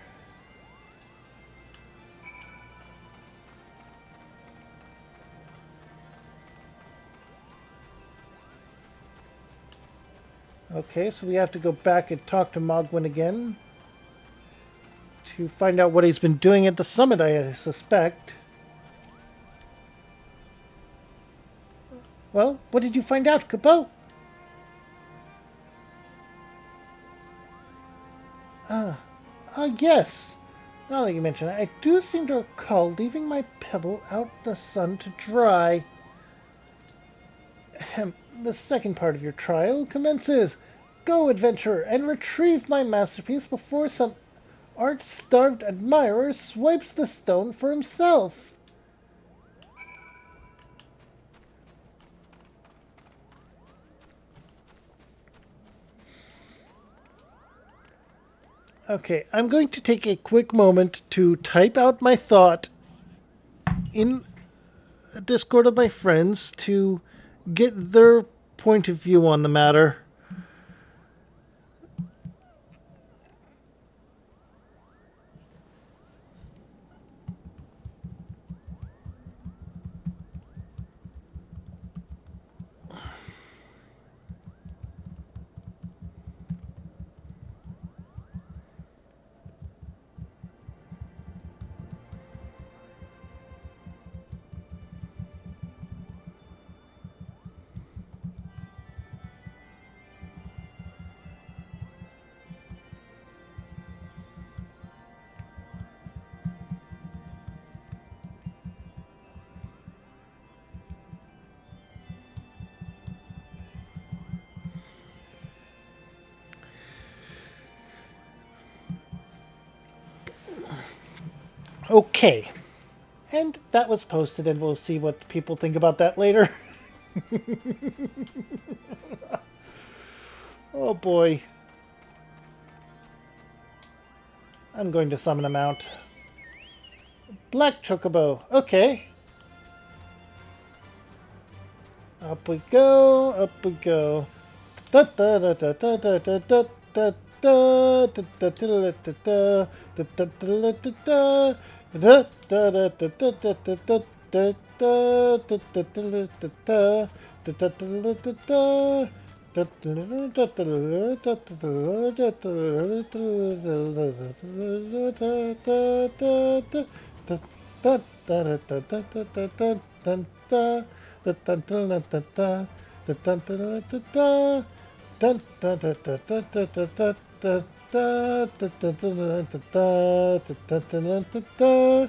A: Okay, so we have to go back and talk to Mogwin again to find out what he's been doing at the summit, I suspect. Well, what did you find out, Kupo? Ah, yes. Now that you mention it, I do seem to recall leaving my pebble out in the sun to dry. Ahem. The second part of your trial commences. Go, adventurer, and retrieve my masterpiece before some art-starved admirer swipes the stone for himself. Okay, I'm going to take a quick moment to type out my thought in a Discord of my friends to get their point of view on the matter. Okay, and that was posted, and we'll see what people think about that later. Oh boy. I'm going to summon a mount. Black Chocobo. Okay. Up we go, up we go. Da da da da da da da da da da da da da da Dun, dun, dun, dun, dun, dun, dun, dun, dun, dun, dun, dun, dun, dun, dun, dun, dun, dun, dun, dun.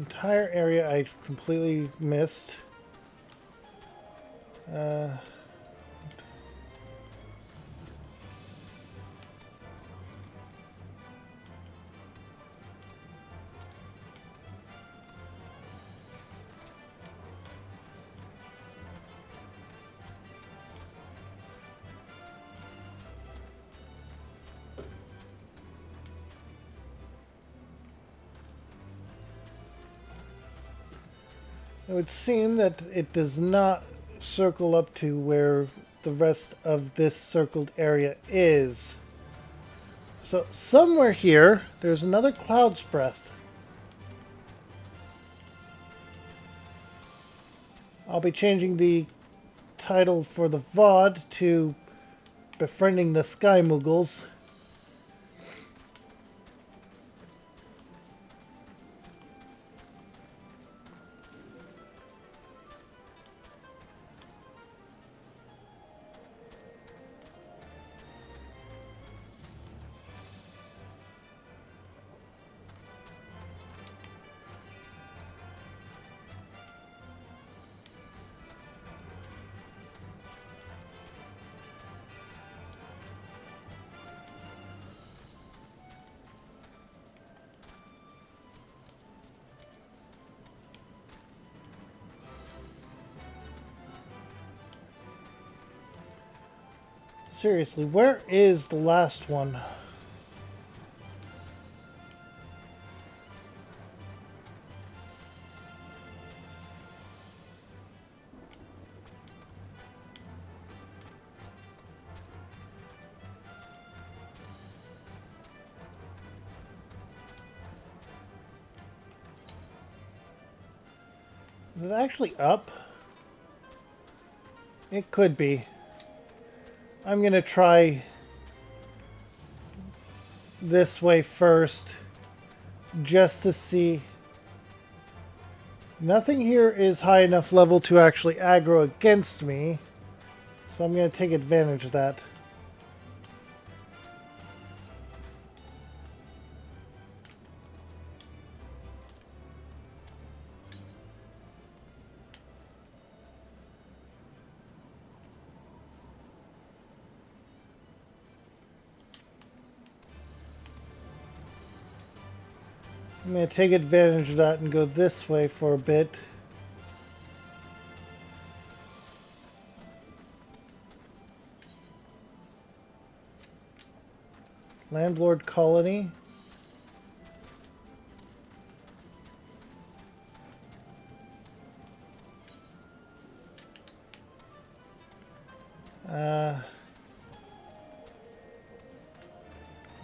A: entire area I completely missed. It would seem that it does not circle up to where the rest of this circled area is. So somewhere here, there's another Cloud's Breath. I'll be changing the title for the VOD to Befriending the Sky Moogles. Seriously, where is the last one? Is it actually up? It could be. I'm gonna try this way first, just to see. Nothing here is high enough level to actually aggro against me, so I'm gonna take advantage of that. I'm going to take advantage of that and go this way for a bit. Landlord Colony.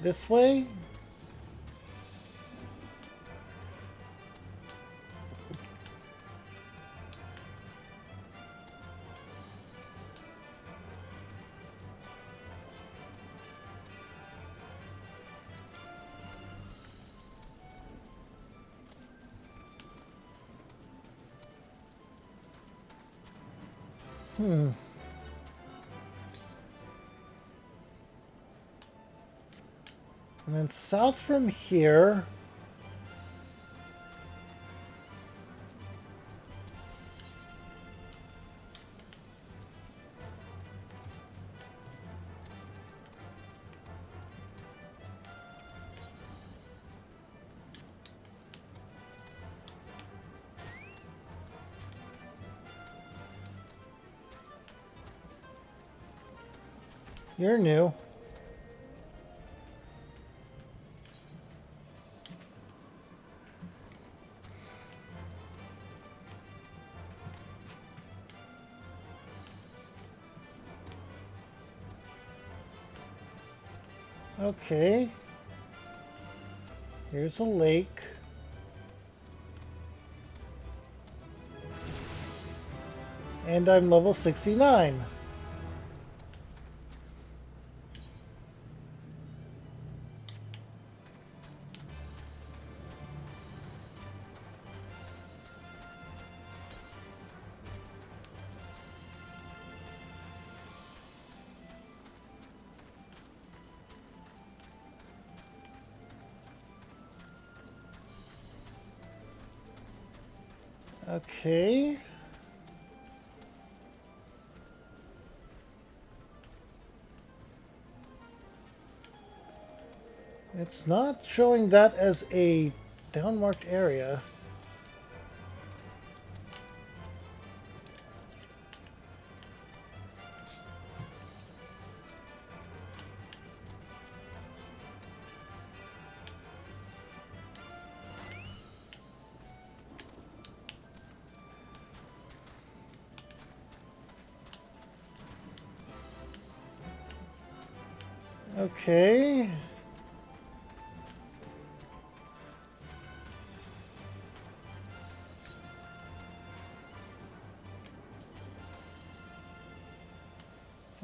A: This way? And then south from here... You're new. Okay. Here's a lake. And I'm level 69. Okay. It's not showing that as a downmarked area. Okay.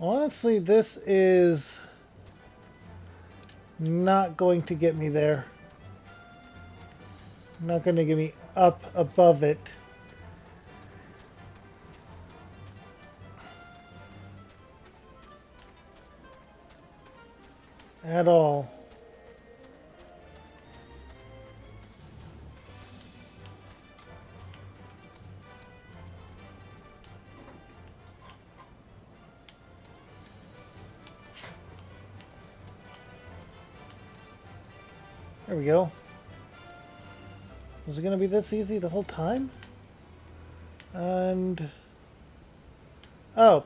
A: Honestly, this is not going to get me there. Not going to get me up above it. At all. There we go. Was it going to be this easy the whole time? And... oh.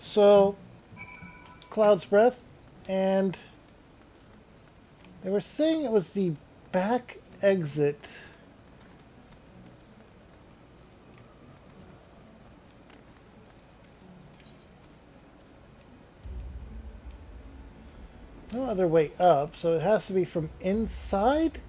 A: So, Cloud's Breath, and they were saying it was the back exit. No other way up, so it has to be from inside?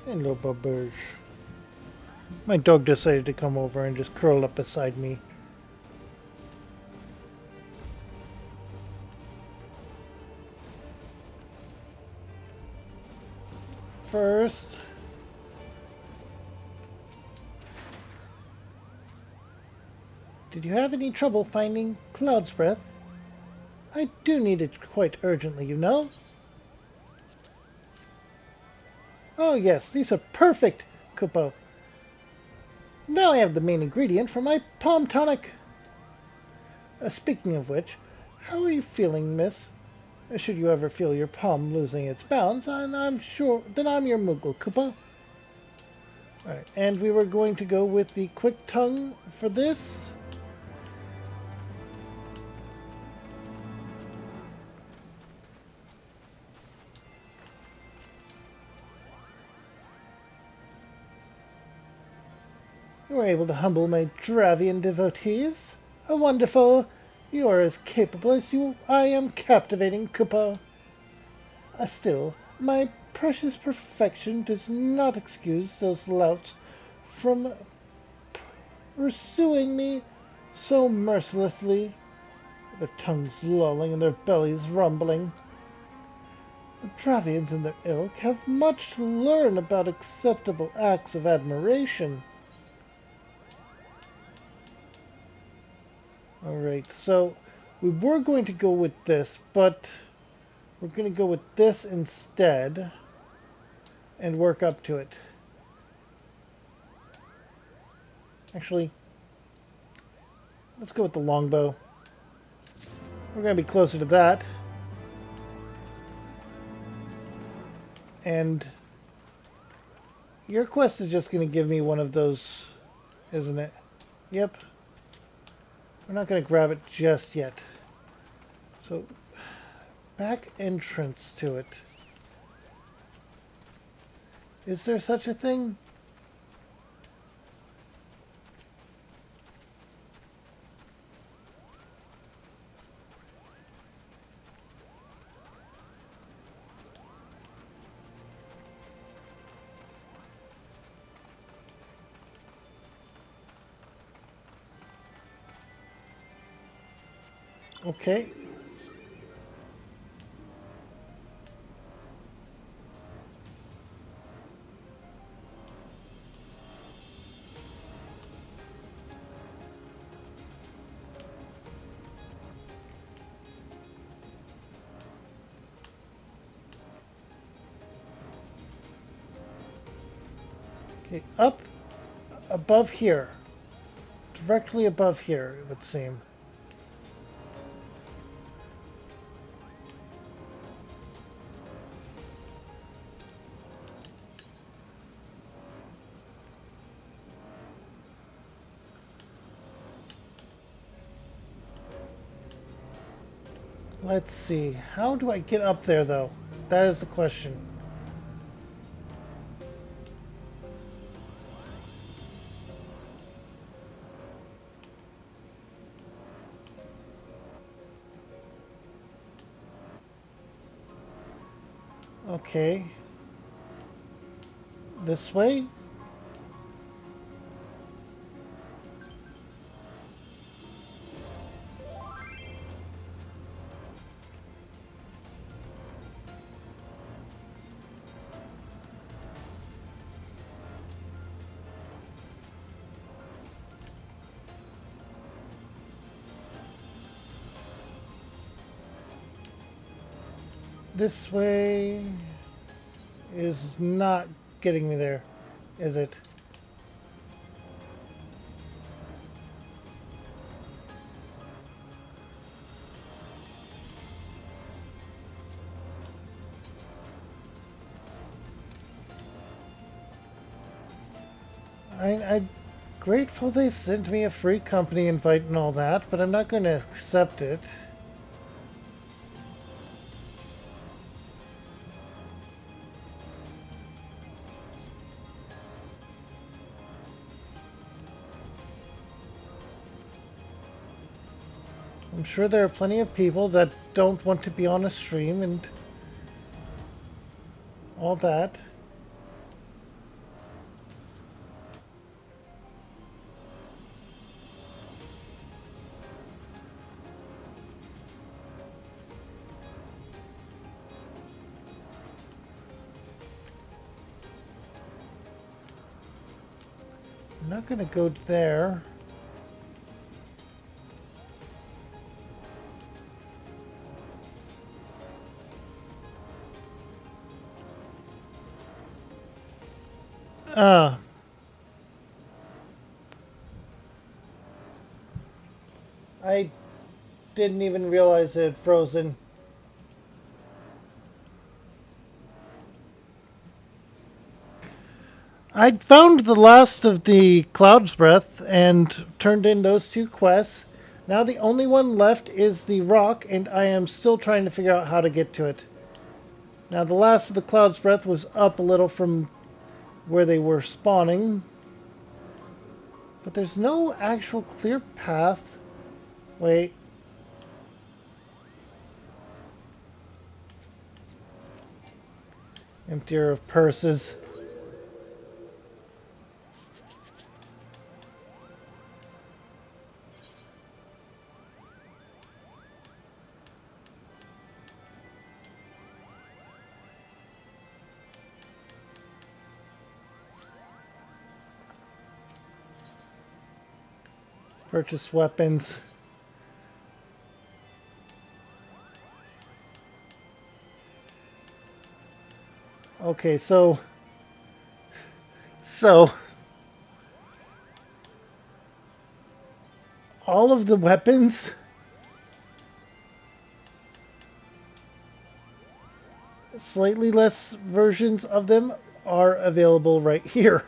A: Hello, Babush. My dog decided to come over and just curl up beside me. First, did you have any trouble finding Cloud's Breath? I do need it quite urgently, you know. Oh yes, these are perfect, Kupo. Now I have the main ingredient for my palm tonic. Speaking of which, how are you feeling, miss? Should you ever feel your palm losing its bounds, and I'm sure then I'm your Moogle, Kupo. Alright, and we were going to go with the quick tongue for this. You were able to humble my Dravian devotees. Wonderful! You are as capable as I am captivating, Kupo. Still, my precious perfection does not excuse those louts from pursuing me so mercilessly, their tongues lolling and their bellies rumbling. The Dravians and their ilk have much to learn about acceptable acts of admiration. Alright, so we were going to go with this, but we're going to go with this instead and work up to it. Actually, let's go with the longbow. We're going to be closer to that. And your quest is just going to give me one of those, isn't it? Yep. We're not going to grab it just yet. So, back entrance to it. Is there such a thing? Okay. Okay, up above here. Directly above here, it would seem. Let's see. How do I get up there, though? That is the question. Okay. This way? This way is not getting me there, is it? I'm grateful they sent me a free company invite and all that, but I'm not going to accept it. I'm sure there are plenty of people that don't want to be on a stream and all that. I'm not going to go there. Ah, I didn't even realize it had frozen. I'd found the last of the Cloud's Breath and turned in those two quests. Now the only one left is the rock, and I am still trying to figure out how to get to it. Now the last of the Cloud's Breath was up a little from where they were spawning, but there's no actual clear path. Wait. Emptier of purses. Purchase weapons. Okay, so all of the weapons, slightly less versions of them, are available right here.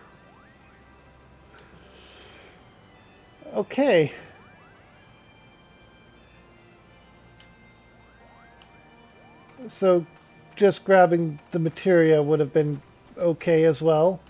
A: Okay. So just grabbing the materia would have been okay as well.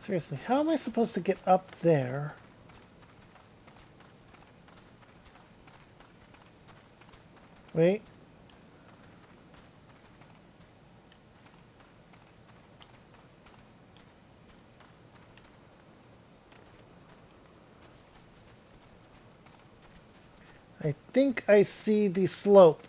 A: Seriously, how am I supposed to get up there? Wait. I think I see the slope.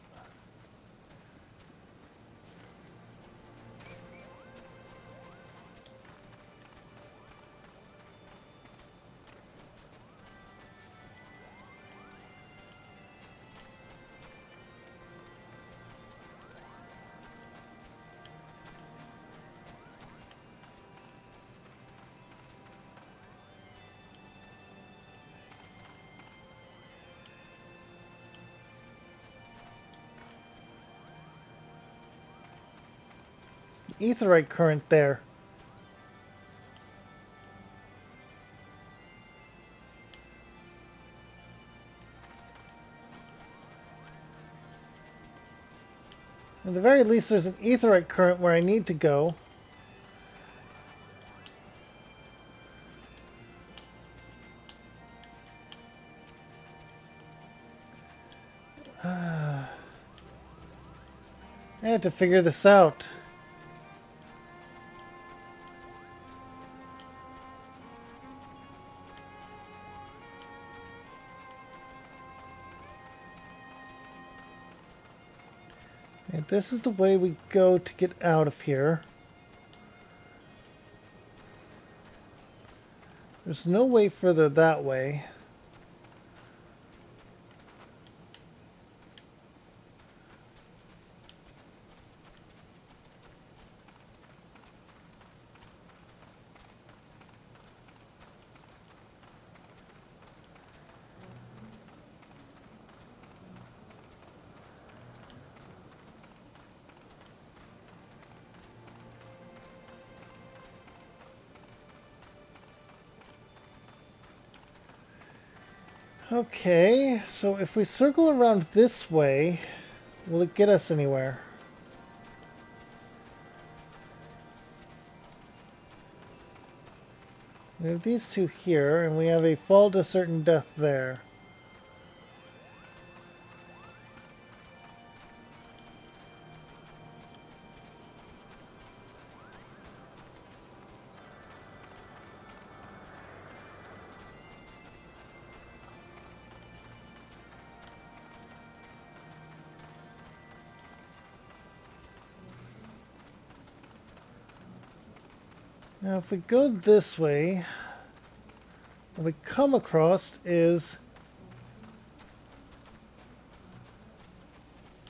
A: Etherite current there. At the very least, there's an etherite current where I need to go. I had to figure this out. And this is the way we go to get out of here. There's no way further that way. Okay, so if we circle around this way, will it get us anywhere? We have these two here, and we have a fall to certain death there. Now if we go this way, what we come across is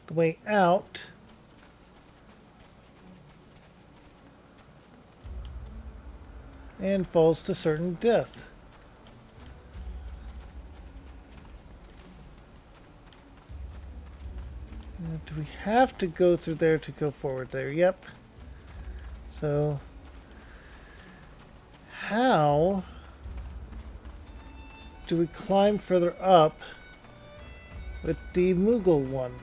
A: the way out. And falls to certain death. Do we have to go through there to go forward there? Yep. So, how do we climb further up with the Moogle one?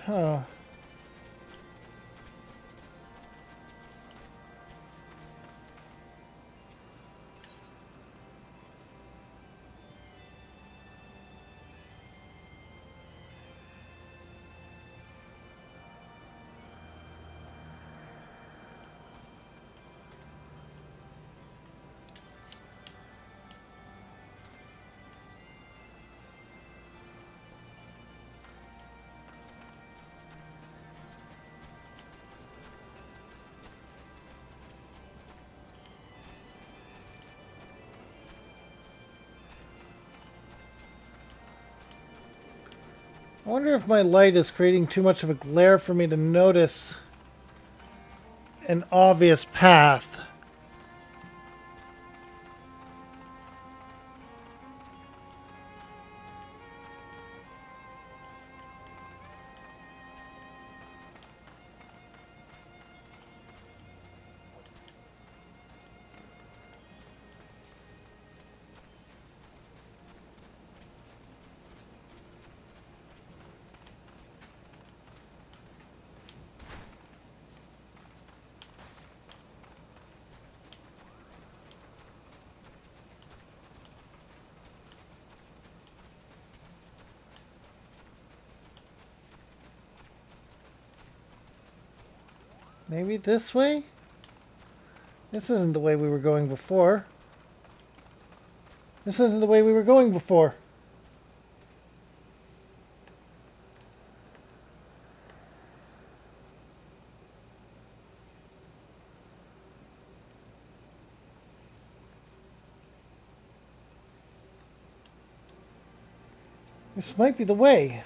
A: Huh. I wonder if my light is creating too much of a glare for me to notice an obvious path. Maybe this way? This isn't the way we were going before. This isn't the way we were going before. This might be the way.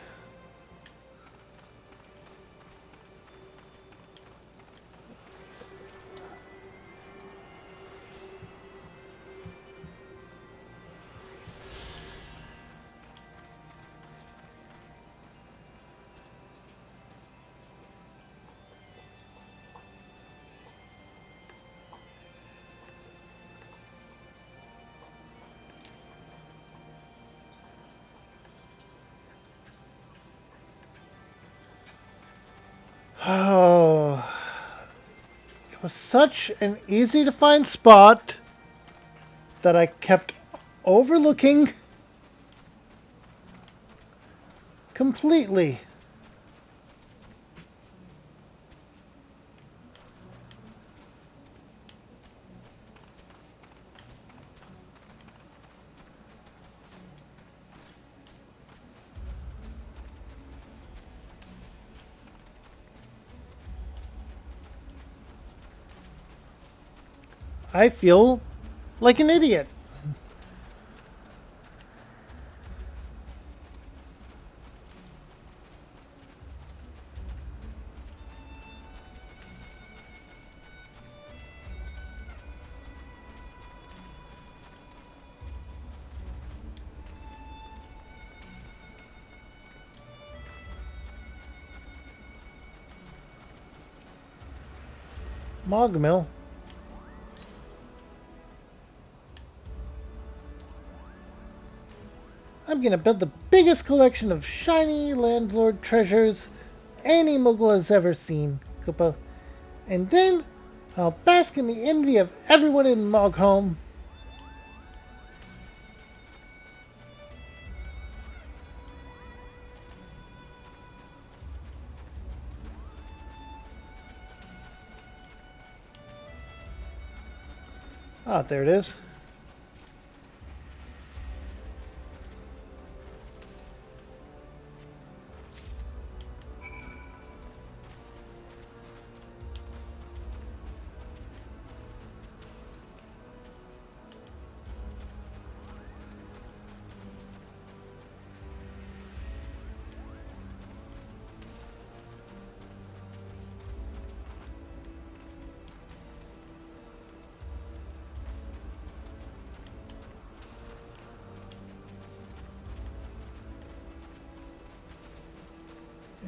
A: Oh, it was such an easy to find spot that I kept overlooking completely. I feel like an idiot. Mogmill. I'm gonna build the biggest collection of shiny landlord treasures any Moogle has ever seen, Koopa. And then I'll bask in the envy of everyone in Mogholm. Ah, there it is.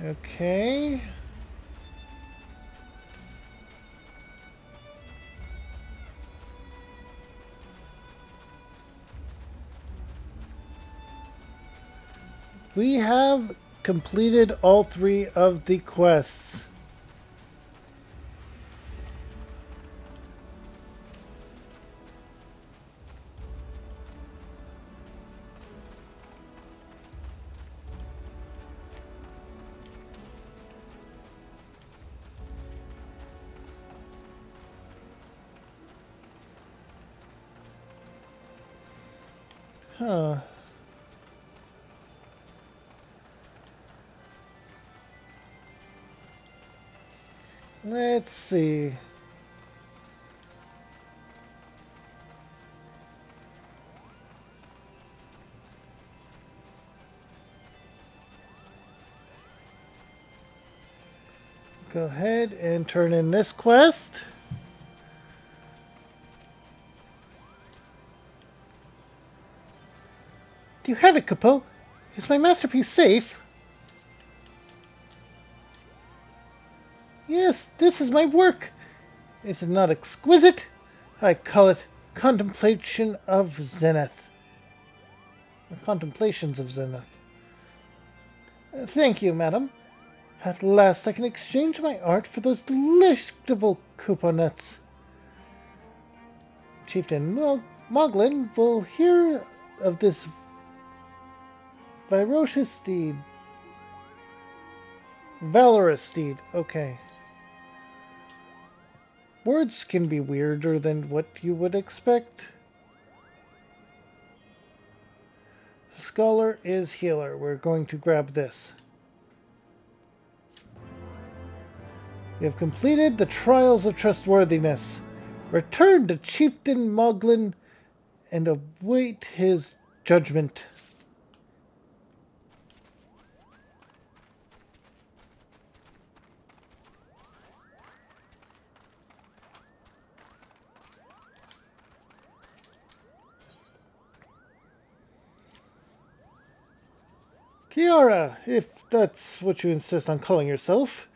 A: Okay. We have completed all 3 of the quests. Huh. Let's see. Go ahead and turn in this quest. Do you have it, Kapo? Is my masterpiece safe? Yes, this is my work. Is it not exquisite? I call it Contemplation of Zenith. Or Contemplations of Zenith. Thank you, madam. At last I can exchange my art for those delectable couponuts. Chieftain Moglin will hear of this ferocious steed. Valorous steed, okay. Words can be weirder than what you would expect. Scholar is healer. We're going to grab this. You have completed the trials of trustworthiness. Return to Chieftain Moglin and await his judgment. Kiara, if that's what you insist on calling yourself,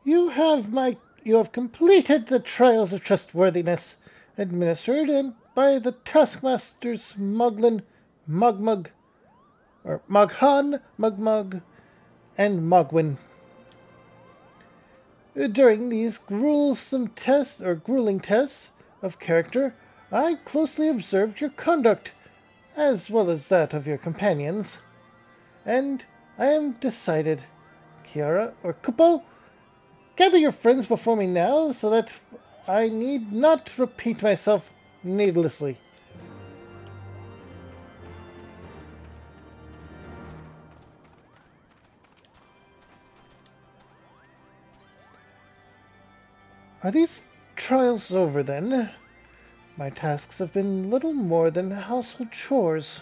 A: you have completed the trials of trustworthiness administered and by the taskmasters Moglin, Mogmug, or Moghan, Mugmug, and Mogwin. During these grueling tests of character, I closely observed your conduct, as well as that of your companions, and I am decided. Kiara, or Kupo, gather your friends before me now, so that I need not repeat myself needlessly. Are these trials over, then? My tasks have been little more than household chores.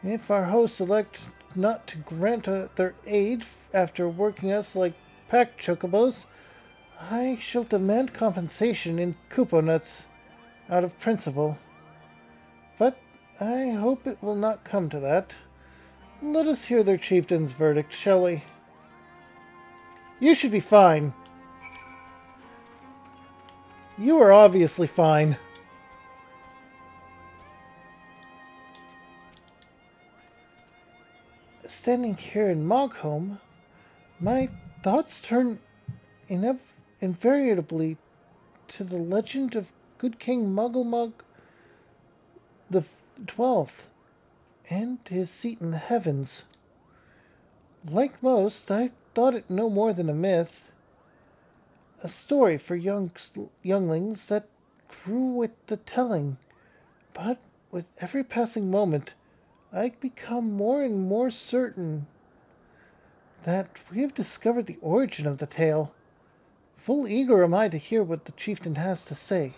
A: If our hosts elect not to grant their aid after working us like pack chocobos, I shall demand compensation in Kupo nuts, out of principle. But I hope it will not come to that. Let us hear their chieftain's verdict, shall we? You should be fine. You are obviously fine. Standing here in Mogholm, my thoughts turn invariably to the legend of good King Moogle the 12th and his seat in the heavens. Like most, I thought it no more than a myth, a story for younglings that grew with the telling. But with every passing moment, I become more and more certain that we have discovered the origin of the tale. Full eager am I to hear what the chieftain has to say.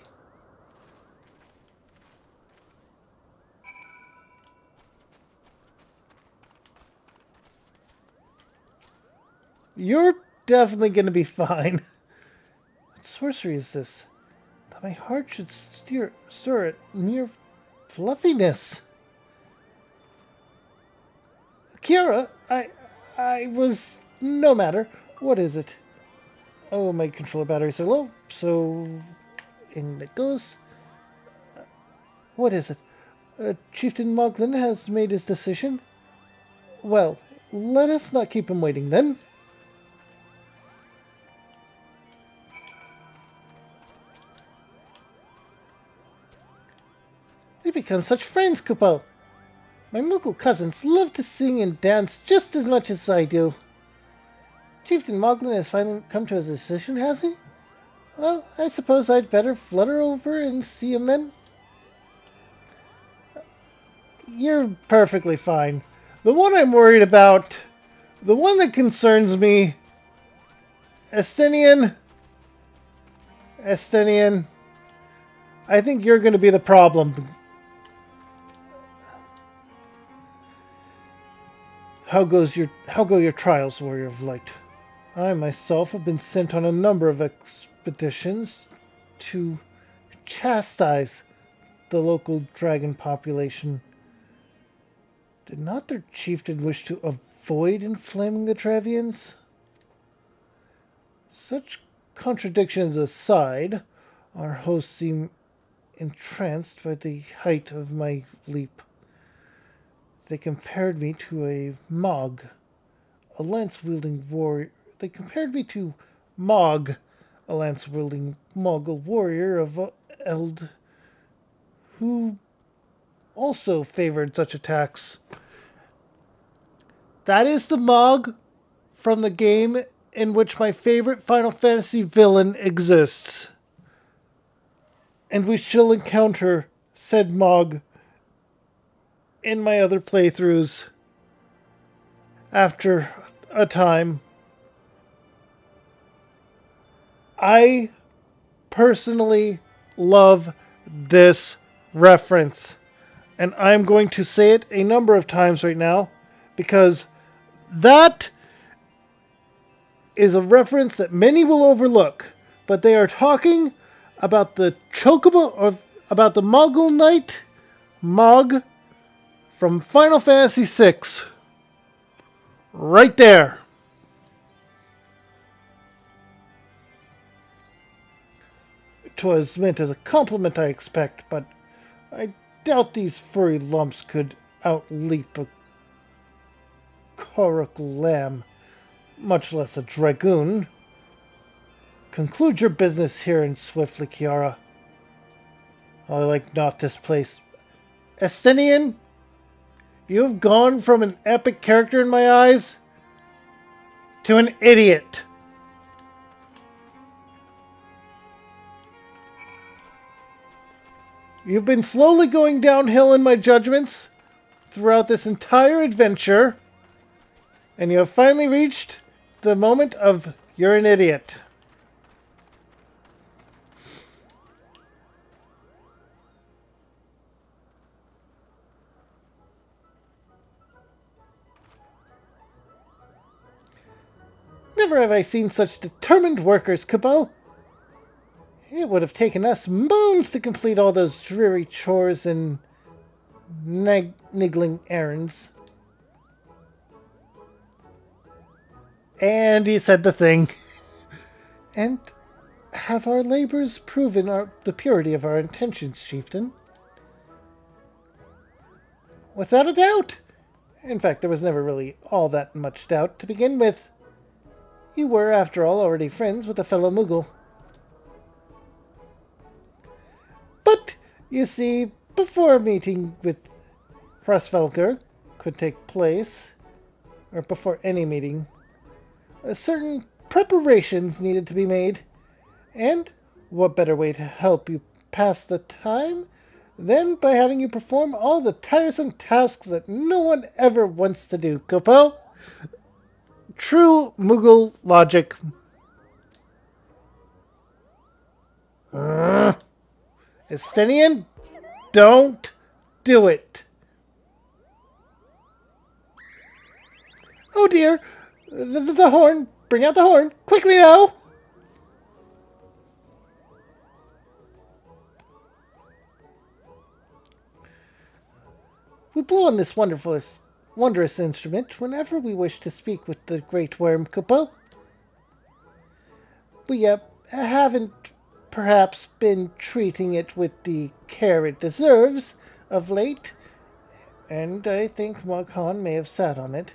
A: You're definitely going to be fine. What sorcery is this? That my heart should stir at mere fluffiness. Kiara, I was... No matter. What is it? Oh, my controller batteries are low, so... In it goes. What is it? Chieftain Moglin has made his decision. Well, let us not keep him waiting then. We become such friends, Kupo. My Moogle cousins love to sing and dance just as much as I do. Chieftain Moglin has finally come to his decision, has he? Well, I suppose I'd better flutter over and see him then. You're perfectly fine. The one I'm worried about, the one that concerns me, Estinian, I think you're going to be the problem. How go your trials, Warrior of Light? I myself have been sent on a number of expeditions to chastise the local dragon population. Did not their chieftain wish to avoid inflaming the Travians? Such contradictions aside, our hosts seem entranced by the height of my leap. They compared me to a Mog, a lance-wielding warrior. They compared me to Mog, a lance-wielding Muggle warrior of Eld, who also favored such attacks. That is the Mog from the game in which my favorite Final Fantasy villain exists. and we shall encounter said Mog in my other playthroughs after a time. I personally love this reference, and I'm going to say it a number of times right now because that is a reference that many will overlook, but they are talking about the chocobo or about the Moogle Knight Mog from Final Fantasy VI. Right there. 'Twas meant as a compliment, I expect, but I doubt these furry lumps could outleap a Korok lamb, much less a dragoon. Conclude your business here and swiftly, Kiara. I like not this place. Estinian, you have gone from an epic character in my eyes to an idiot. You've been slowly going downhill in my judgments throughout this entire adventure, and you have finally reached the moment of you're an idiot. Never have I seen such determined workers, Kupo. It would have taken us moons to complete all those dreary chores and niggling errands. And he said the thing. And have our labors proven the purity of our intentions, chieftain? Without a doubt. In fact, there was never really all that much doubt to begin with. You were, after all, already friends with a fellow Moogle. But, you see, before a meeting with Frasvelger could take place, or before any meeting, certain preparations needed to be made. And what better way to help you pass the time than by having you perform all the tiresome tasks that no one ever wants to do, Kupo? True Moogle logic. Estinian, don't do it. Oh dear, the horn. Bring out the horn. Quickly now. We blow on this wondrous instrument whenever we wish to speak with the great wyrm, Kupo. We haven't perhaps been treating it with the care it deserves of late, and I think Moghan may have sat on it.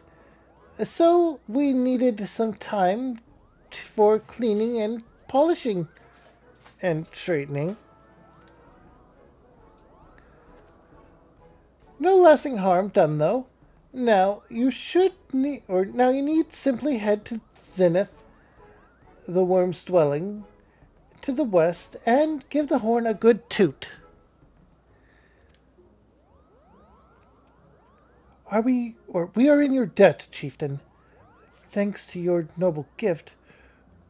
A: So we needed some time for cleaning and polishing and straightening. No lasting harm done though. Now you need simply head to Zenith, the worm's dwelling, to the west, and give the horn a good toot. We are in your debt, chieftain. Thanks to your noble gift,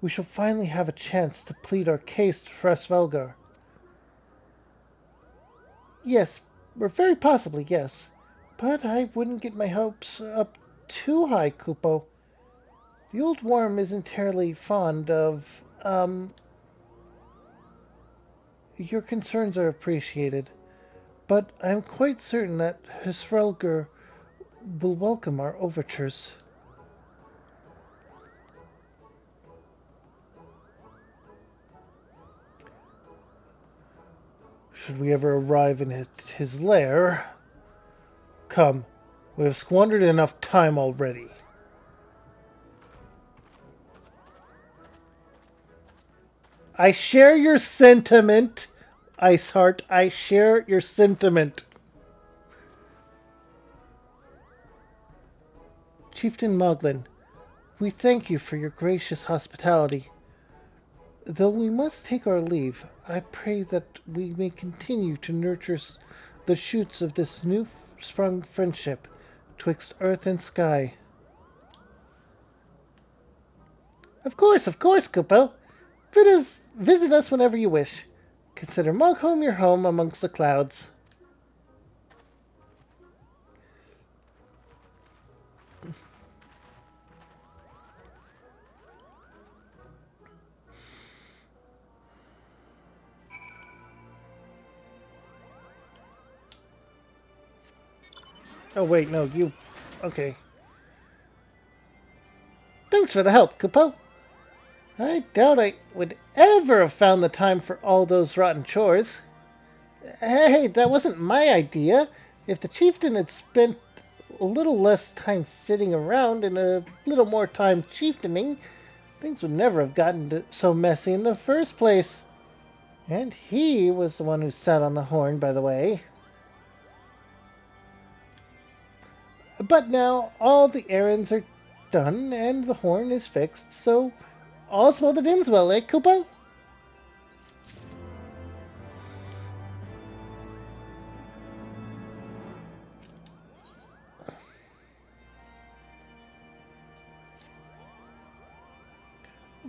A: we shall finally have a chance to plead our case to Frasvelgar. Yes, or very possibly, yes. But I wouldn't get my hopes up too high, Kupo. The old worm isn't terribly fond of, your concerns are appreciated, but I am quite certain that Hisrelger will welcome our overtures. Should we ever arrive in his lair? Come, we have squandered enough time already. I share your sentiment, Iceheart. I share your sentiment. Chieftain Moglin, we thank you for your gracious hospitality. Though we must take our leave, I pray that we may continue to nurture the shoots of this new sprung friendship twixt earth and sky. Of course, Kupo. Visit us whenever you wish. Consider Mogholm your home amongst the clouds. Oh, wait, no, you. Okay. Thanks for the help, Kupo. I doubt I would ever have found the time for all those rotten chores. Hey, that wasn't my idea. If the chieftain had spent a little less time sitting around and a little more time chieftaining, things would never have gotten so messy in the first place. And he was the one who sat on the horn, by the way. But now all the errands are done and the horn is fixed, so all's well that ends well, eh, Kupo?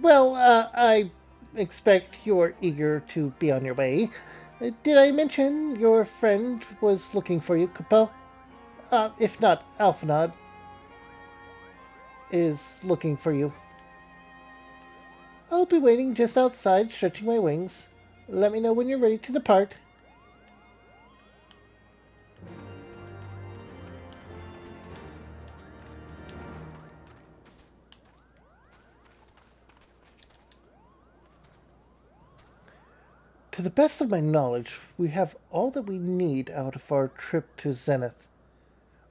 A: Well, I expect you're eager to be on your way. Did I mention your friend was looking for you, Kupo? If not, Alphanod is looking for you. I'll be waiting just outside, stretching my wings. Let me know when you're ready to depart. To the best of my knowledge, we have all that we need out of our trip to Zenith.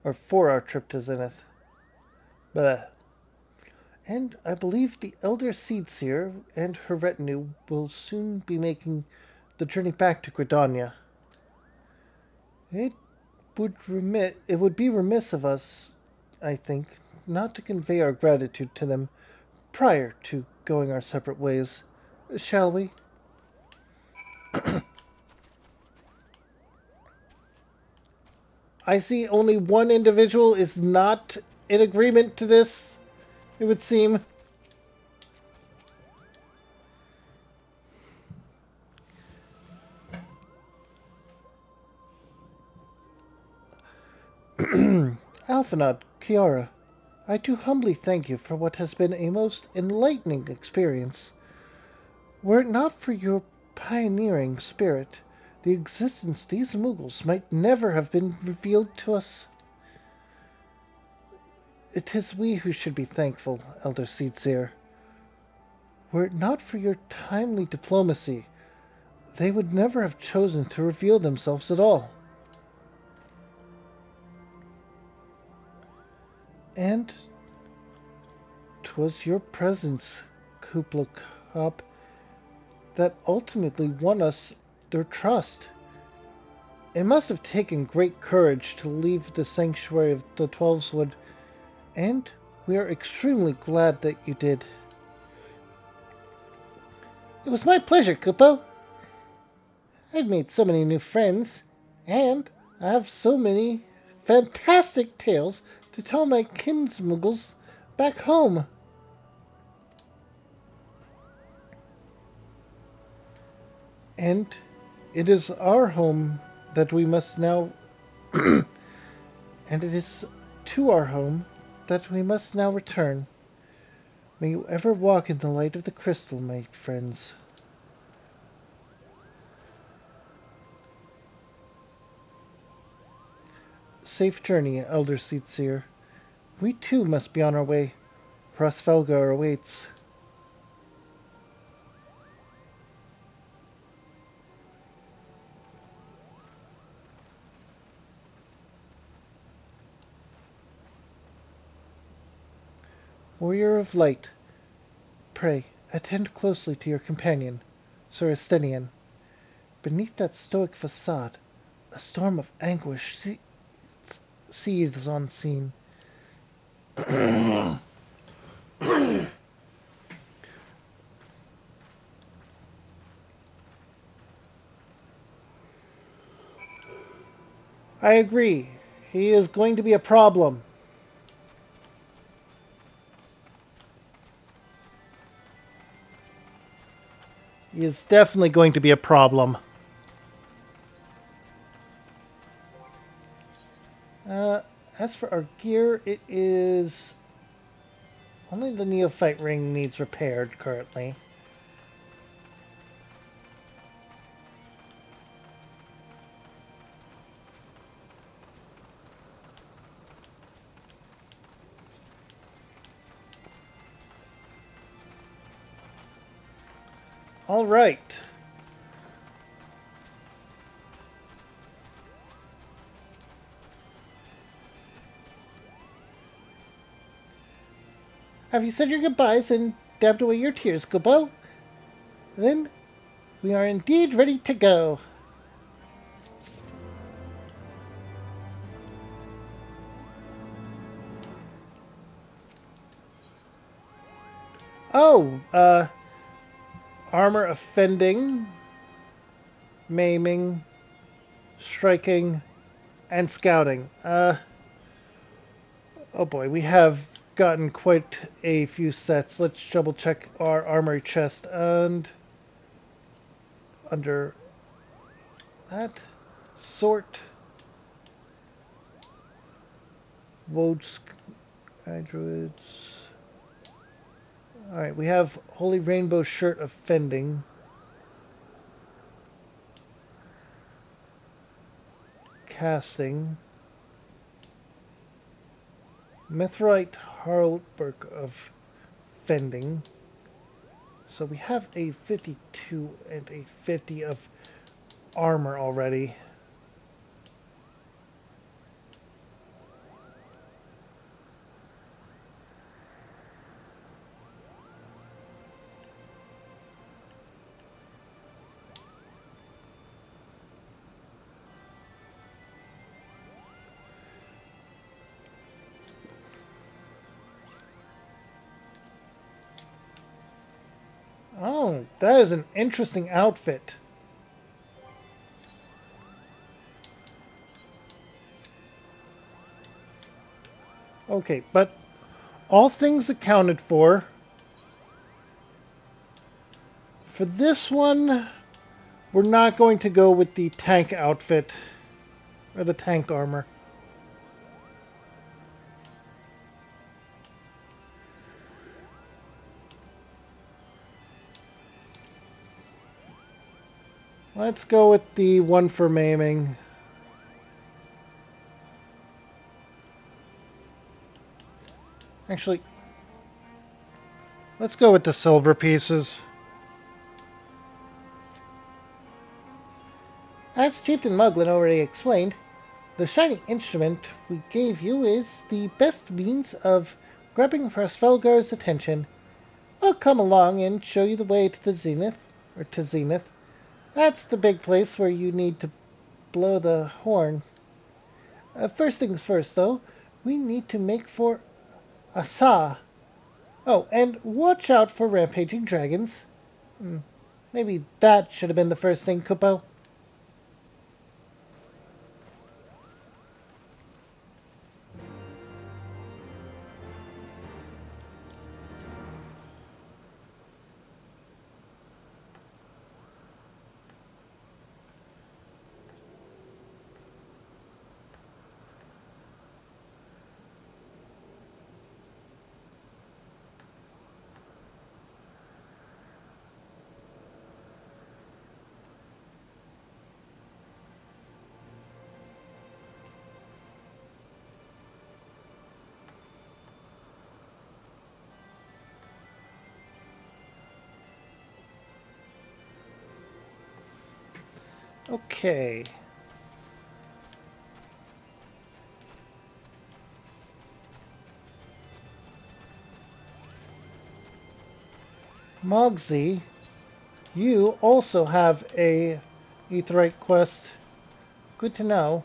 A: Or for our trip to Zenith. Blah. And I believe the Elder Seedseer and her retinue will soon be making the journey back to Gridania. It it would be remiss of us, I think, not to convey our gratitude to them prior to going our separate ways. Shall we? I see only one individual is not in agreement to this, it would seem. Alphanod, Kiara, I do humbly thank you for what has been a most enlightening experience. Were it not for your pioneering spirit, the existence of these Moogles might never have been revealed to us. It is we who should be thankful, Elder Seedseer. Were it not for your timely diplomacy, they would never have chosen to reveal themselves at all. And 'twas your presence, Kupla Kop, that ultimately won us their trust. It must have taken great courage to leave the sanctuary of the Twelveswood, and we are extremely glad that you did. It was my pleasure, Kupo. I've made so many new friends, and I have so many fantastic tales to tell my kinsmoogles back home. And it is our home that we must now and it is to our home that we must now return. May you ever walk in the light of the crystal, my friends. Safe journey, Elder Seedseer. We too must be on our way. Hrosvelgar awaits. Warrior of Light, pray, attend closely to your companion, Sir Estinian. Beneath that stoic facade, a storm of anguish seethes unseen. I agree. He is going to be a problem. He is definitely going to be a problem. Uh, as for our gear, it is only the neophyte ring needs repaired currently. All right. Have you said your goodbyes and dabbed away your tears, Kubo? Then we are indeed ready to go. Oh, armor offending, maiming, striking, and scouting. Oh boy, we have gotten quite a few sets. Let's double check our armory chest and under that sort Wodes Druids. Alright, we have Holy Rainbow Shirt offending. Casting. Mithrite Harlberg of Fending. So we have a 52 and a 50 of armor already. Oh, that is an interesting outfit. Okay, but all things accounted for this one, we're not going to go with the tank outfit or the tank armor. Let's go with the one for maiming. Actually, let's go with the silver pieces. As Chieftain Muglin already explained, the shiny instrument we gave you is the best means of grabbing Frostfelgar's attention. I'll come along and show you the way to the Zenith, or to Zenith. That's the big place where you need to blow the horn. First things first, though, we need to make for Asa. Oh, and watch out for rampaging dragons. Maybe that should have been the first thing, Kupo. Okay. Mogsy, you also have a Aetheryte quest. Good to know.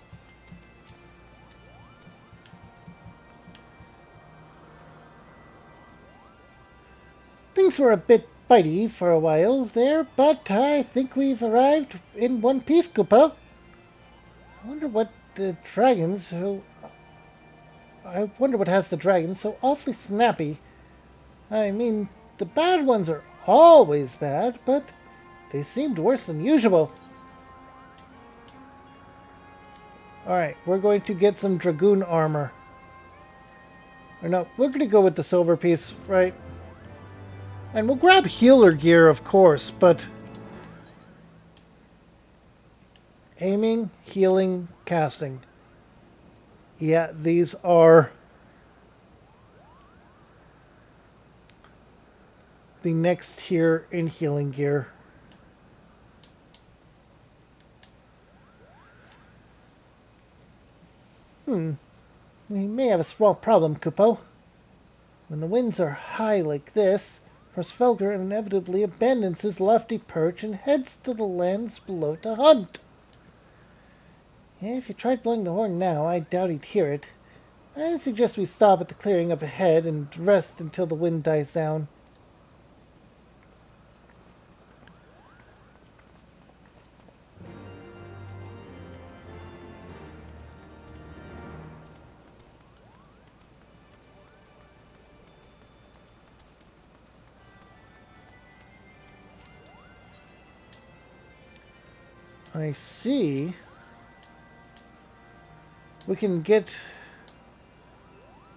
A: Things were a bit bitey for a while there, but I think we've arrived in one piece, Koopa. I wonder what the dragons who I wonder what has the dragons so awfully snappy. I mean, the bad ones are always bad, but they seemed worse than usual. Alright, we're going to get some dragoon armor. Or no, we're going to go with the silver piece, right? And we'll grab healer gear, of course, but aiming, healing, casting. Yeah, these are the next tier in healing gear. We may have a small problem, Kupo. When the winds are high like this, Prosfelger inevitably abandons his lofty perch and heads to the lands below to hunt. If you tried blowing the horn now, I doubt he'd hear it. I suggest we stop at the clearing up ahead and rest until the wind dies down. I see. We can get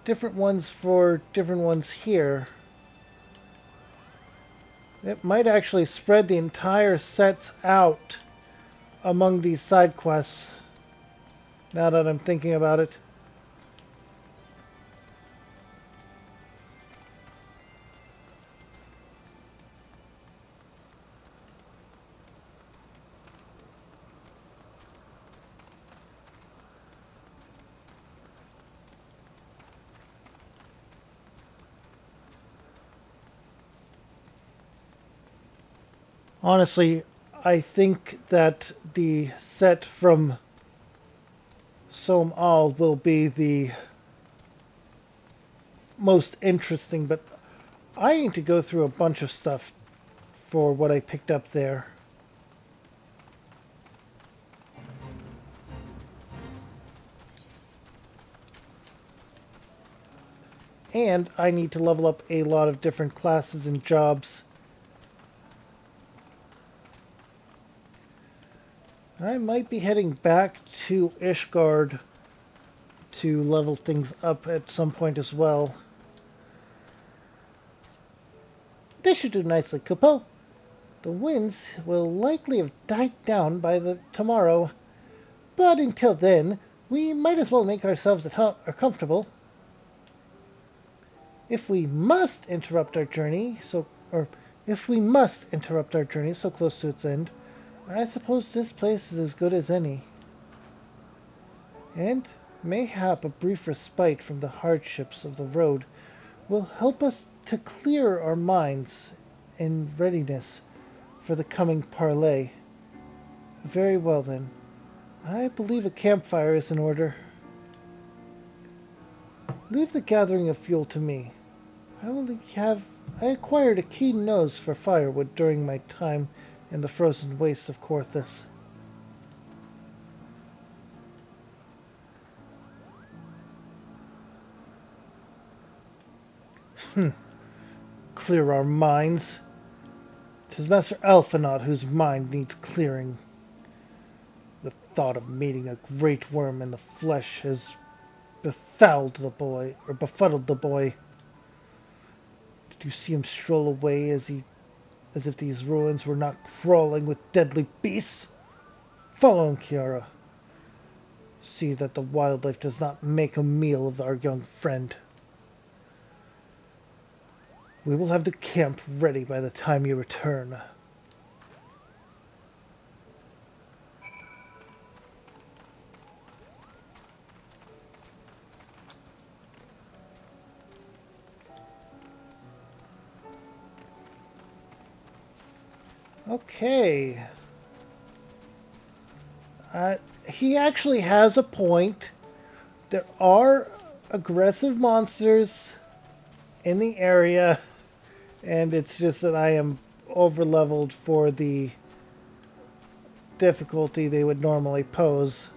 A: different ones for different ones here. It might actually spread the entire sets out among these side quests, now that I'm thinking about it. Honestly, I think that the set from Som Al will be the most interesting, but I need to go through a bunch of stuff for what I picked up there. And I need to level up a lot of different classes and jobs. I might be heading back to Ishgard to level things up at some point as well. This should do nicely, Kupo. The winds will likely have died down by tomorrow, but until then, we might as well make ourselves comfortable. If we must interrupt our journey so close to its end, I suppose this place is as good as any. And mayhap a brief respite from the hardships of the road will help us to clear our minds in readiness for the coming parley. Very well then. I believe a campfire is in order. Leave the gathering of fuel to me. I acquired a keen nose for firewood during my time in the frozen wastes of Korthus. Clear our minds. 'Tis Master Alphinaud whose mind needs clearing. The thought of meeting a great worm in the flesh has befuddled the boy. Did you see him stroll away as if these ruins were not crawling with deadly beasts? Follow him, Kiara. See that the wildlife does not make a meal of our young friend. We will have the camp ready by the time you return. Okay. He actually has a point. There are aggressive monsters in the area, And it's just that I am over leveled for the difficulty they would normally pose.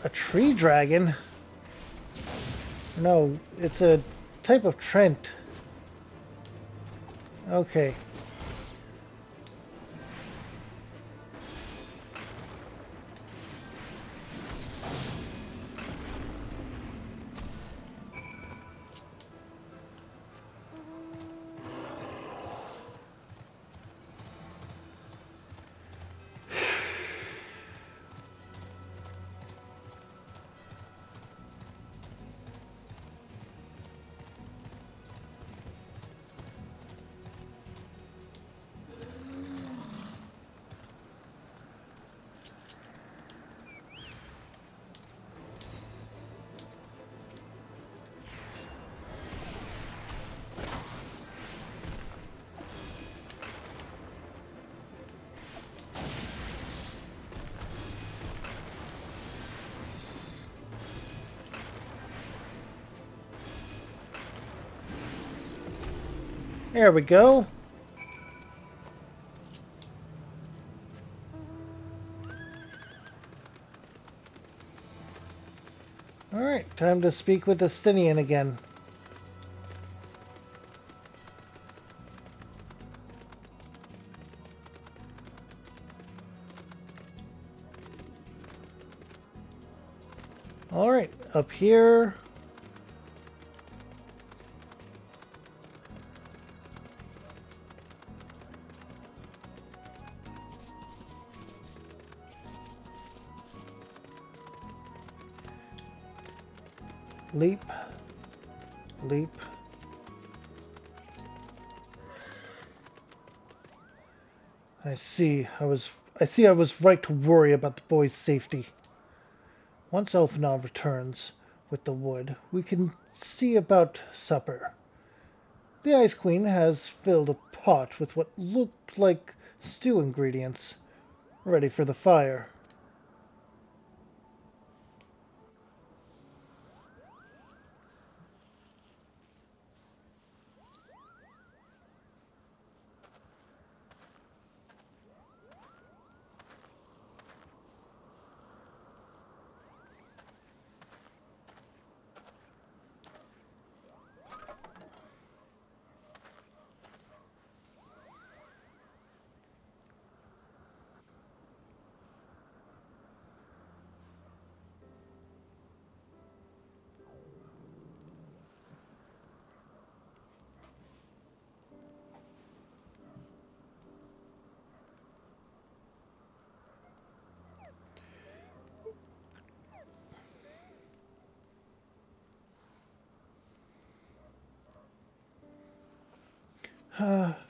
A: A tree dragon? No, it's a type of Trent. Okay. There we go. Alright, time to speak with the Stinian again. Alright, up here. Leap. Leap. I see. I was right to worry about the boy's safety. Once Elfenal returns with the wood, we can see about supper. The Ice Queen has filled a pot with what looked like stew ingredients, ready for the fire.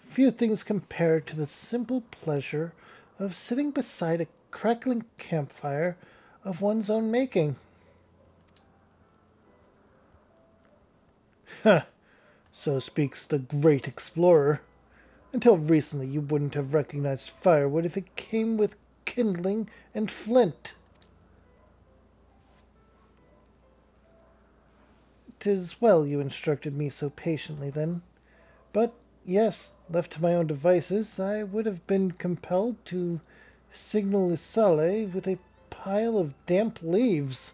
A: Few things compare to the simple pleasure of sitting beside a crackling campfire of one's own making. Ha! So speaks the great explorer. Until recently you wouldn't have recognized firewood if it came with kindling and flint. 'Tis well you instructed me so patiently then. But, yes, left to my own devices, I would have been compelled to signal Isale with a pile of damp leaves.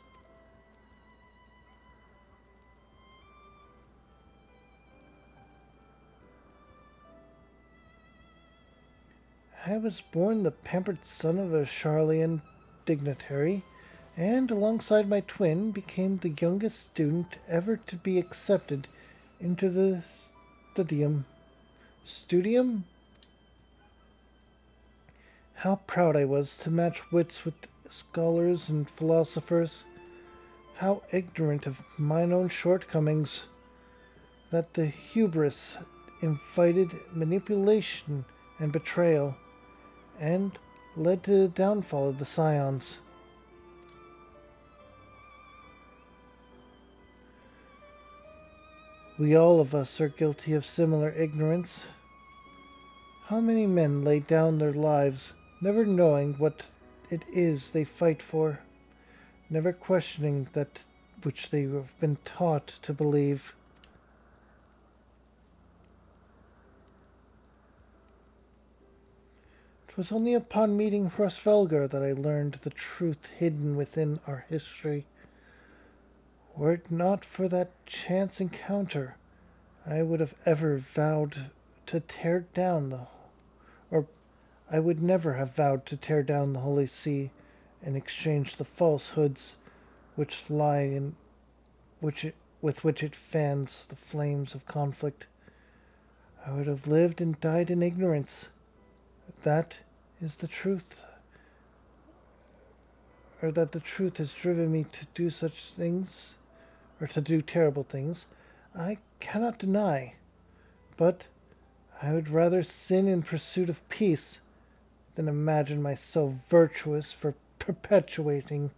A: I was born the pampered son of a Charlian dignitary, and alongside my twin became the youngest student ever to be accepted into the studium. Studium? How proud I was to match wits with scholars and philosophers, how ignorant of mine own shortcomings, that the hubris invited manipulation and betrayal, and led to the downfall of the Scions. We all of us are guilty of similar ignorance. How many men lay down their lives, never knowing what it is they fight for, never questioning that which they have been taught to believe. 'Twas only upon meeting Hrosvelgar that I learned the truth hidden within our history. Were it not for that chance encounter, I would have ever vowed to tear down the or I would never have vowed to tear down the Holy See and exchange the falsehoods which lie in with which it fans the flames of conflict. I would have lived and died in ignorance. That is the truth, or that the truth has driven me to do such things, or to do terrible things, I cannot deny. But I would rather sin in pursuit of peace than imagine myself virtuous for perpetuating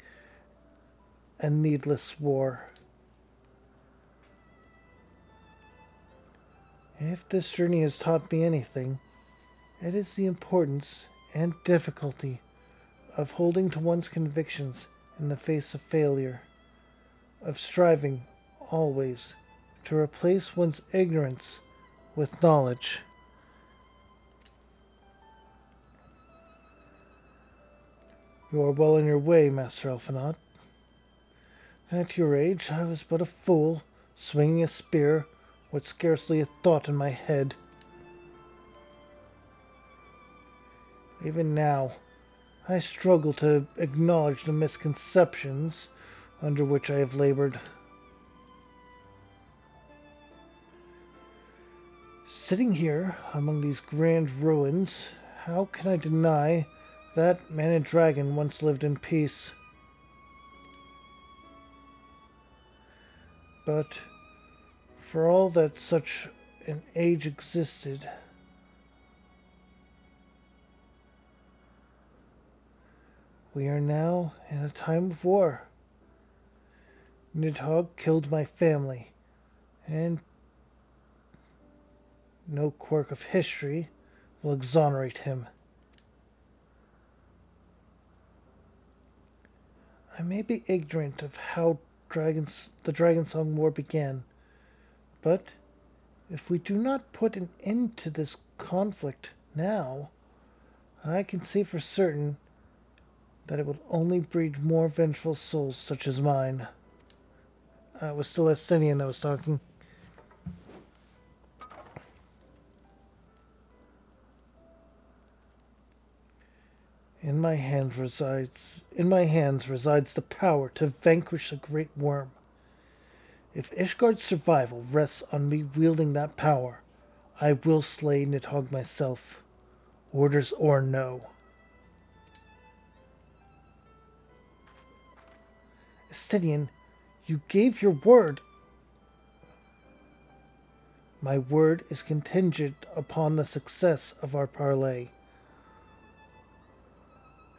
A: a needless war. If this journey has taught me anything, it is the importance and difficulty of holding to one's convictions in the face of failure, of striving always to replace one's ignorance with knowledge. You are well on your way, Master Elphanot. At your age, I was but a fool, swinging a spear with scarcely a thought in my head. Even now, I struggle to acknowledge the misconceptions under which I have labored. Sitting here among these grand ruins, how can I deny that man and dragon once lived in peace? But for all that such an age existed, we are now in a time of war. Nidhogg killed my family, and no quirk of history will exonerate him. I may be ignorant of how the Dragonsong War began, but if we do not put an end to this conflict now, I can say for certain that it will only breed more vengeful souls such as mine. It was still Estinian that was talking. In my hands resides the power to vanquish the great worm. If Ishgard's survival rests on me wielding that power, I will slay Nidhogg myself, orders or no. Estinian, you gave your word. My word is contingent upon the success of our parley.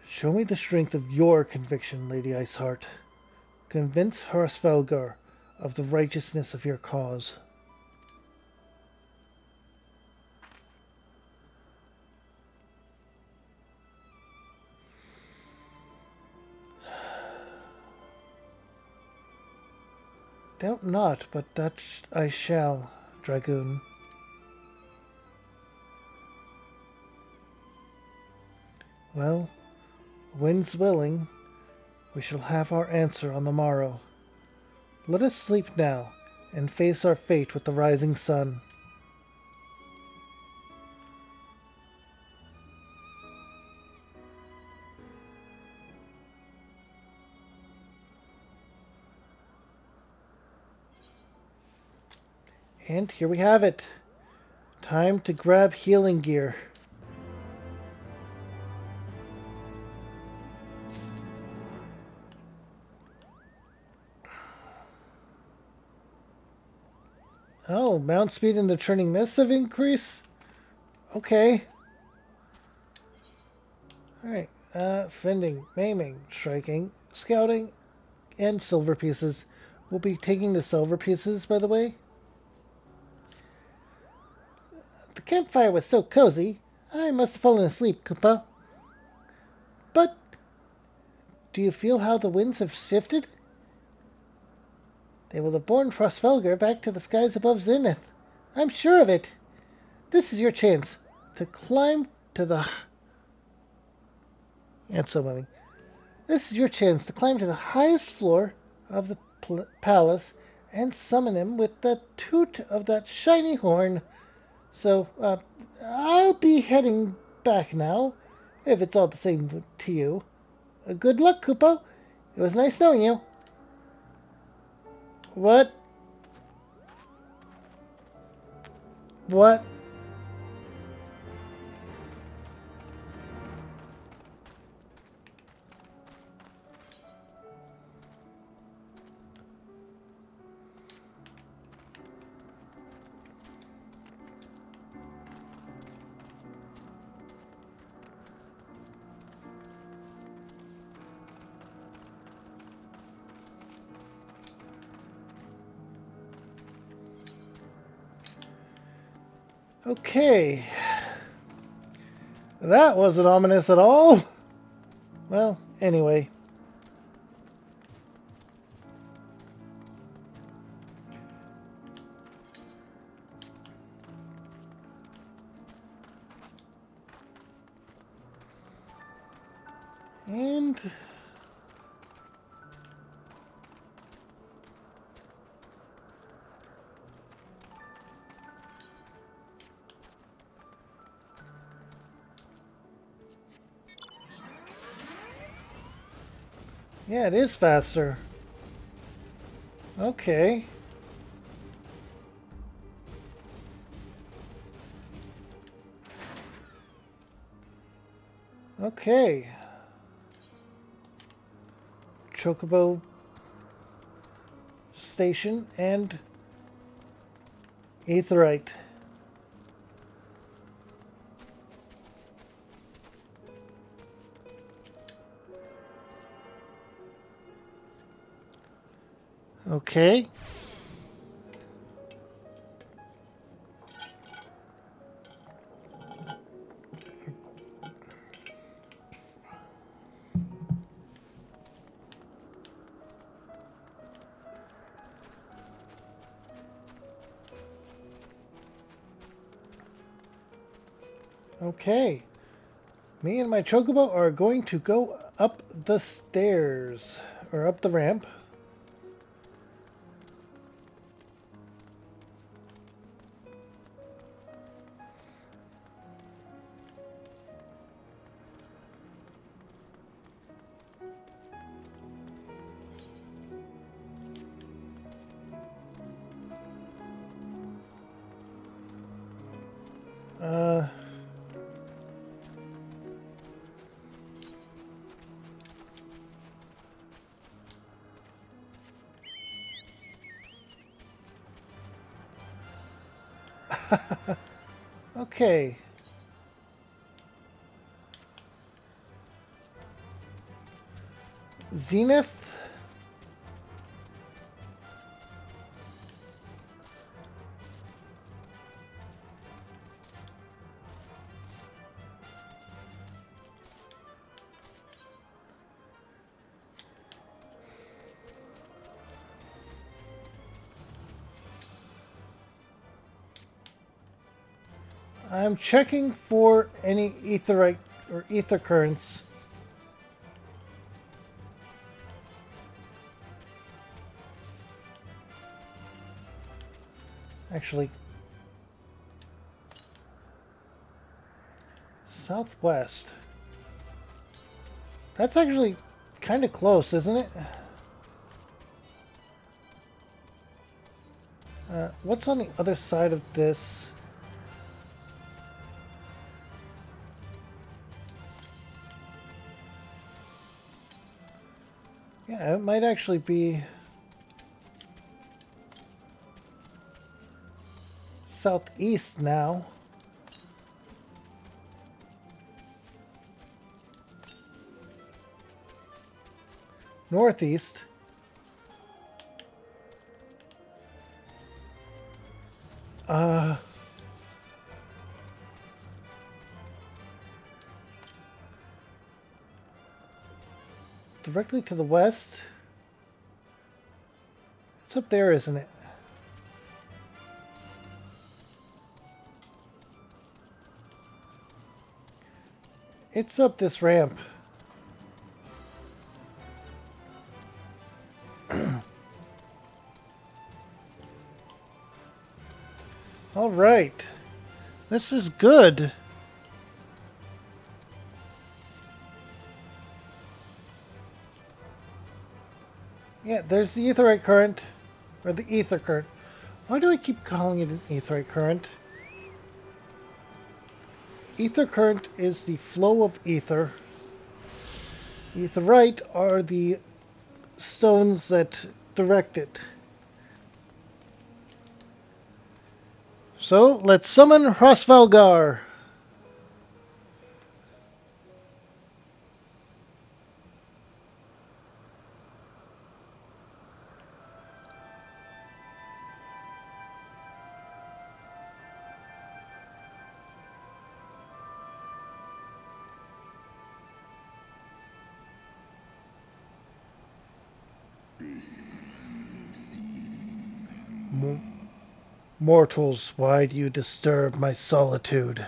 A: Show me the strength of your conviction, Lady Iceheart. Convince Hrosvelgar of the righteousness of your cause. Doubt not, but that I shall, Dragoon. Well, wind's willing, we shall have our answer on the morrow. Let us sleep now, and face our fate with the rising sun. And here we have it. Time to grab healing gear. Oh, mount speed and the turning mists have increased? Okay. Alright. Fending, maiming, striking, scouting, and silver pieces. We'll be taking the silver pieces, by the way. The campfire was so cozy, I must have fallen asleep, Koopa. But do you feel how the winds have shifted? They will have borne Frostfelger back to the skies above Zenith. I'm sure of it. This is your chance to climb to the... And so many. This is your chance to climb to the highest floor of the palace and summon him with the toot of that shiny horn. So, I'll be heading back now, if it's all the same to you. Good luck, Koopo. It was nice knowing you. What? What? Okay. That wasn't ominous at all. Well, anyway. And... yeah, it is faster. Okay. Okay. Chocobo Station and Aetherite. Okay. Okay. Me and my Chocobo are going to go up the stairs. Or up the ramp. Uh... okay. Zenith. I'm checking for any etherite or ether currents. Actually, southwest. That's actually kind of close, isn't it? What's on the other side of this? Yeah, it might actually be... southeast now. Northeast. Uh, Directly to the west. It's up there, isn't it? It's up this ramp. All right. This is good. Yeah, there's the aetheryte current. Or the ether current. Why do I keep calling it an aetheryte current? Ether current is the flow of ether. Aetheryte are the stones that direct it. So, let's summon Hrosvalgar. Mortals, why do you disturb my solitude?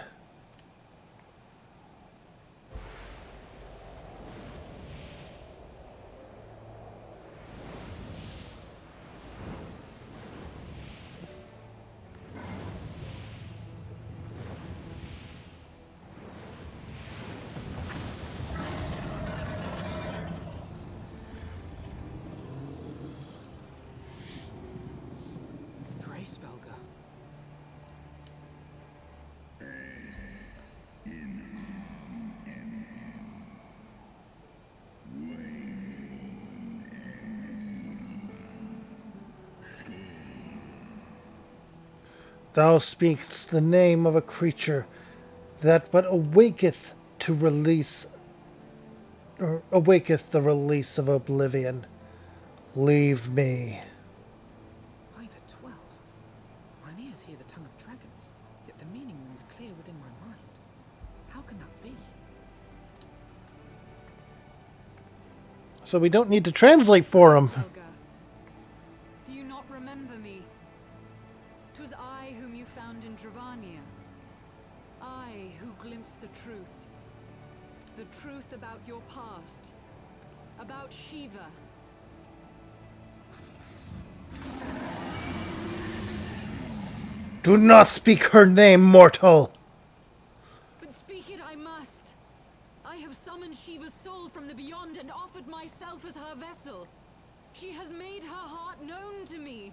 D: Grace Velga.
A: Thou speakest the name of a creature that but awaketh to release, or awaketh the release of oblivion. Leave me.
D: By the 12. Mine ears hear the tongue of dragons, yet the meaning rings clear within my mind. How can that be?
A: So we don't need to translate for him.
C: Helga, do you not remember me? 'Twas I whom you found in Dravania. I who glimpsed the truth. The truth about your past. About Shiva.
A: Do not speak her name, mortal.
C: But speak it I must. I have summoned Shiva's soul from the beyond and offered myself as her vessel. She has made her heart known to me.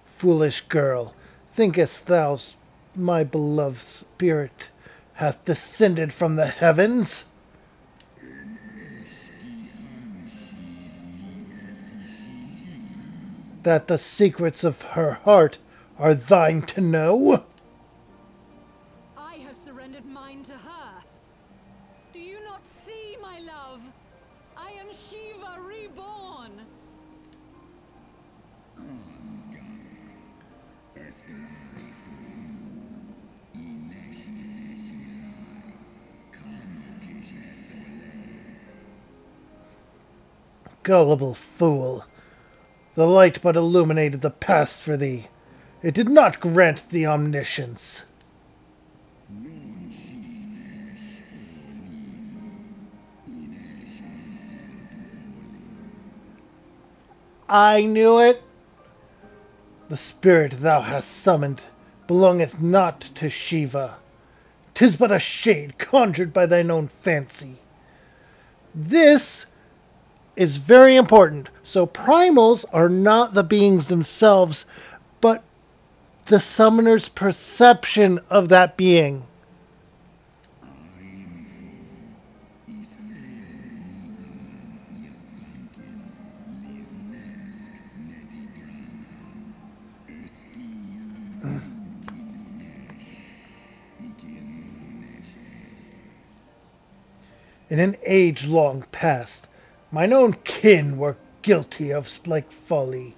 A: Foolish girl, thinkest thou my beloved spirit hath descended from the heavens? That the secrets of her heart are thine to know?
C: I have surrendered mine to her. Do you not see, my love? I am Shiva reborn.
A: Gullible fool. The light but illuminated the past for thee. It did not grant thee omniscience. I knew it. The spirit thou hast summoned belongeth not to Shiva. 'Tis but a shade conjured by thine own fancy. This is very important. So primals are not the beings themselves, but the summoner's perception of that being. In an age long past, mine own kin were guilty of like folly.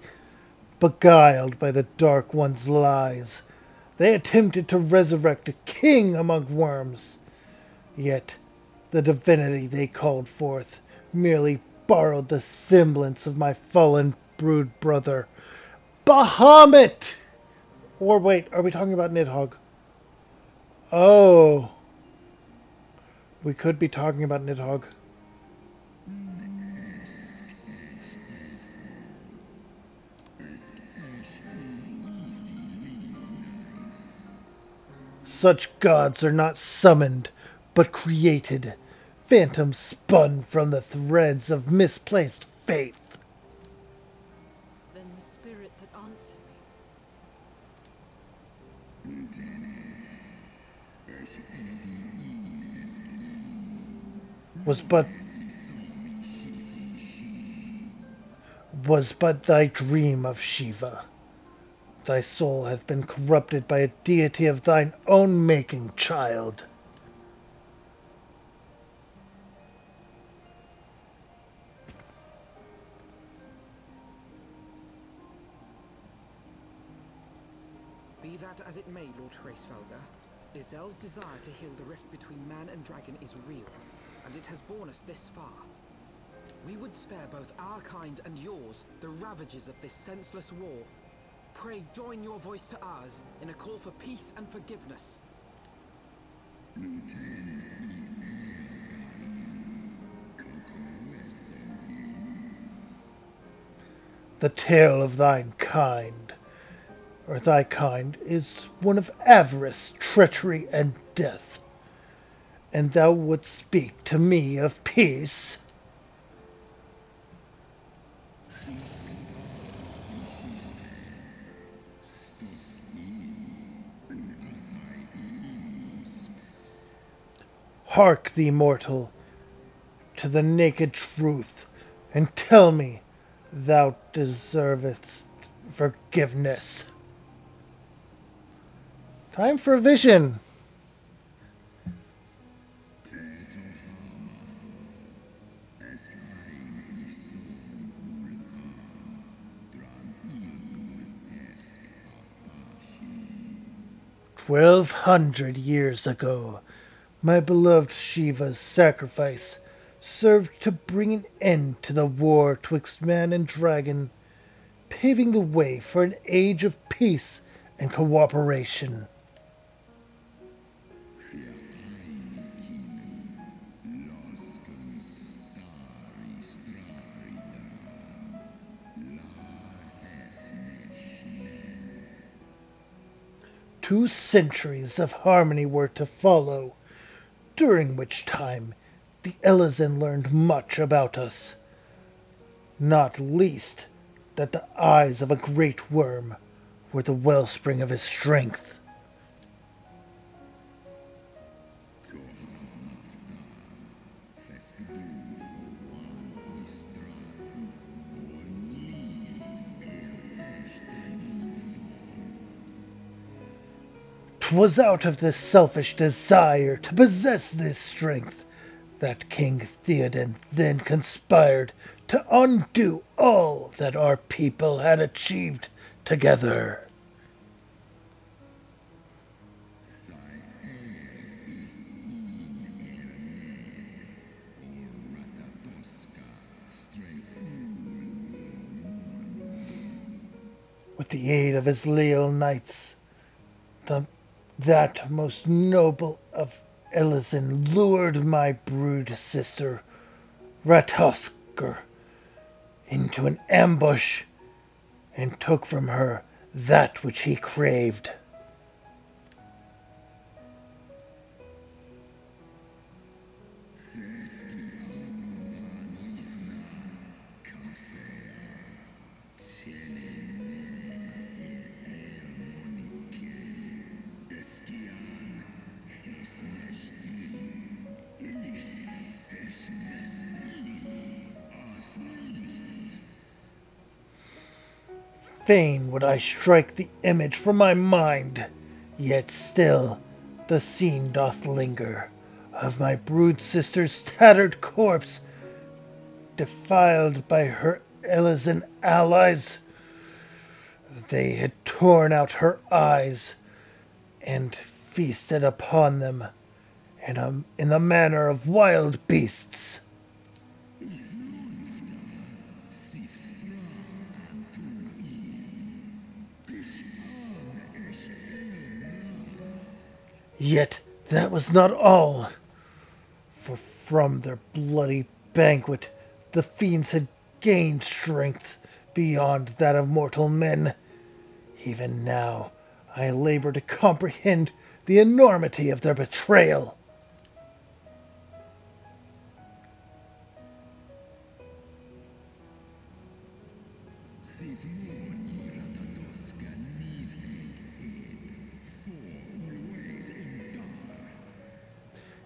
A: Beguiled by the Dark One's lies, they attempted to resurrect a king among worms. Yet the divinity they called forth merely borrowed the semblance of my fallen brood brother, Bahamut! Or wait, are we talking about Nidhogg? Oh, we could be talking about Nidhogg. Such gods are not summoned, but created, phantoms spun from the threads of misplaced faith.
C: Then the spirit that answered me.
A: Was but thy dream of Shiva. Thy soul hath been corrupted by a deity of thine own making, child.
D: Be that as it may, Lord Hraesvelga, Izel's desire to heal the rift between man and dragon is real, and it has borne us this far. We would spare both our kind and yours the ravages of this senseless war. Pray join your voice to ours in a call for peace and forgiveness.
A: The tale of thine kind, or thy kind, is one of avarice, treachery, and death. And thou wouldst speak to me of peace? Hark thee, mortal, to the naked truth, and tell me thou deservest forgiveness. Time for a vision. "1,200 years ago, my beloved Shiva's sacrifice served to bring an end to the war twixt man and dragon, paving the way for an age of peace and cooperation. Two centuries of harmony were to follow, during which time the Elezen learned much about us, not least that the eyes of a great worm were the wellspring of his strength. "'Twas out of this selfish desire to possess this strength that King Theoden then conspired to undo all that our people had achieved together. With the aid of his leal knights, that most noble of Elezen lured my brood sister, Ratosker, into an ambush and took from her that which he craved. Fain would I strike the image from my mind, yet still the scene doth linger, of my brood sister's tattered corpse, defiled by her Elysian allies. They had torn out her eyes and feasted upon them in the manner of wild beasts. Yet that was not all, for from their bloody banquet the fiends had gained strength beyond that of mortal men. Even now I labor to comprehend the enormity of their betrayal.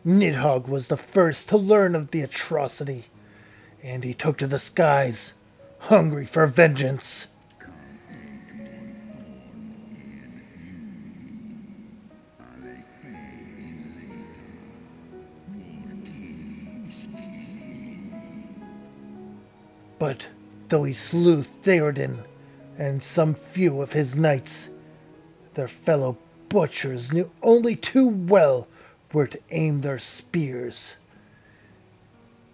A: Nidhogg was the first to learn of the atrocity, and he took to the skies, hungry for vengeance. But though he slew Theoden and some few of his knights, their fellow butchers knew only too well where to aim their spears.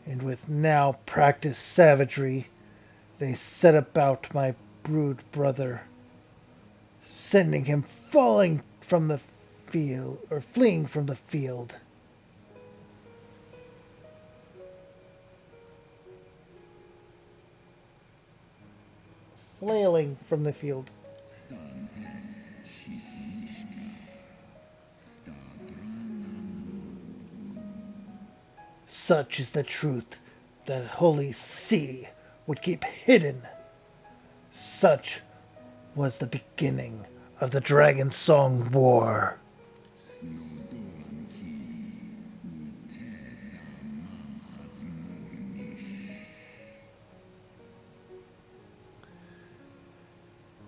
A: And with now practiced savagery, they set about my brood brother, sending him falling from the field, or fleeing from the field. Flailing from the field. Such is the truth that Holy Sea would keep hidden. Such was the beginning of the Dragon Song War.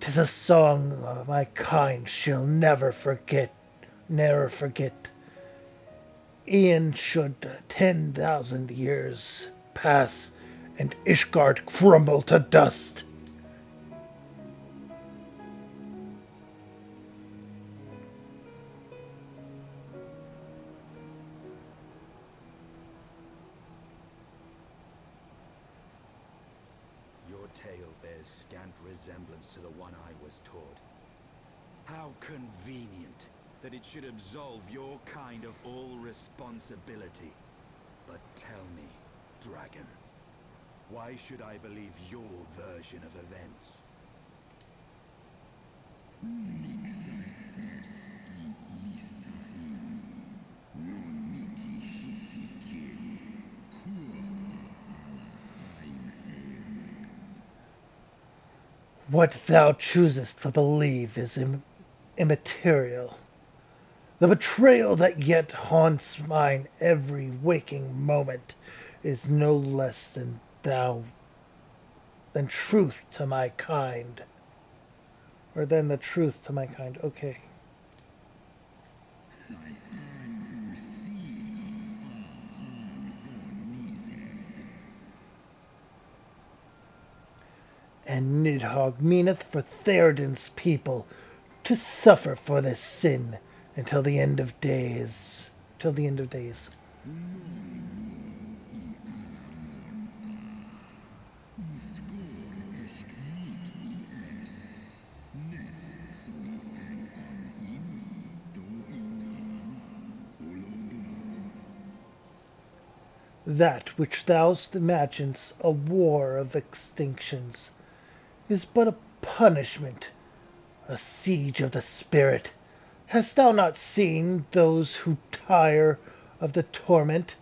A: Tis a song my kind shall never forget, ne'er forget. E'en should 10,000 years pass and Ishgard crumble to dust.
E: Your tale bears scant resemblance to the one I was taught. How convenient that it should absolve your kind of all responsibility. But tell me, dragon, why should I believe your version of events?
A: What thou choosest to believe is immaterial. The betrayal that yet haunts mine every waking moment is no less than truth to my kind. Or than the truth to my kind. Okay. And Nidhogg meaneth for Theoden's people to suffer for this sin until the end of days. Till the end of days. That which thou imaginest a war of extinctions is but a punishment, a siege of the spirit. Hast thou not seen those who tire of the torment,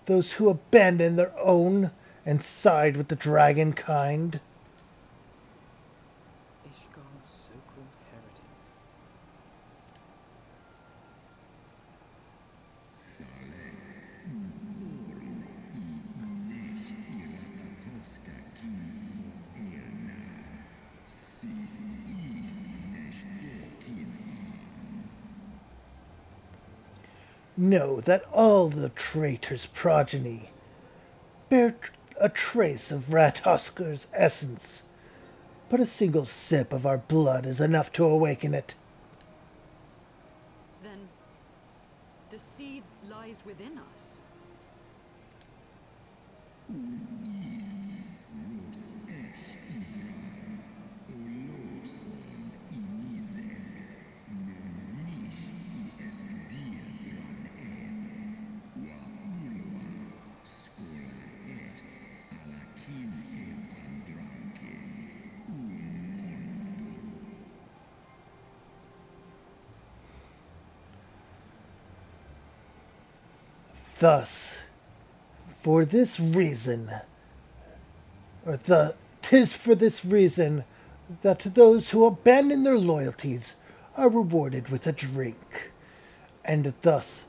A: those who abandon their own and side with the dragon kind?
D: Ishgard's so-called heretics.
A: Know that all the traitor's progeny bear a trace of Rathosker's essence, but a single sip of our blood is enough to awaken it.
C: Then the seed lies within us.
A: Thus, for this reason, or the 'tis for this reason that those who abandon their loyalties are rewarded with a drink, and thus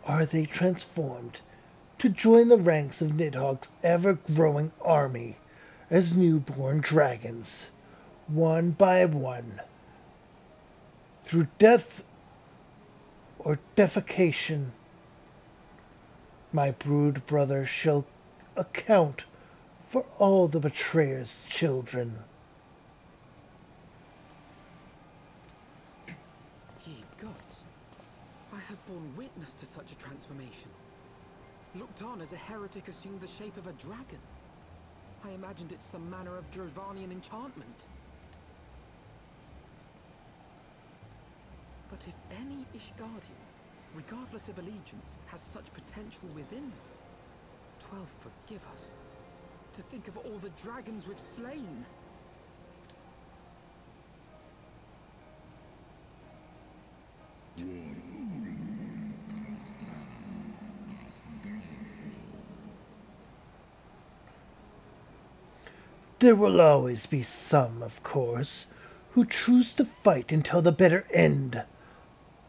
A: are they transformed to join the ranks of Nidhogg's ever-growing army as newborn dragons, one by one, through death or defecation. My brood brother shall account for all the betrayer's children.
D: Ye gods, I have borne witness to such a transformation. Looked on as a heretic assumed the shape of a dragon. I imagined it some manner of Dravanian enchantment. But if any Ishgardian, regardless of allegiance, has such potential within them, 12 forgive us. To think of all the dragons we've slain.
A: There will always be some, of course, who choose to fight until the bitter end,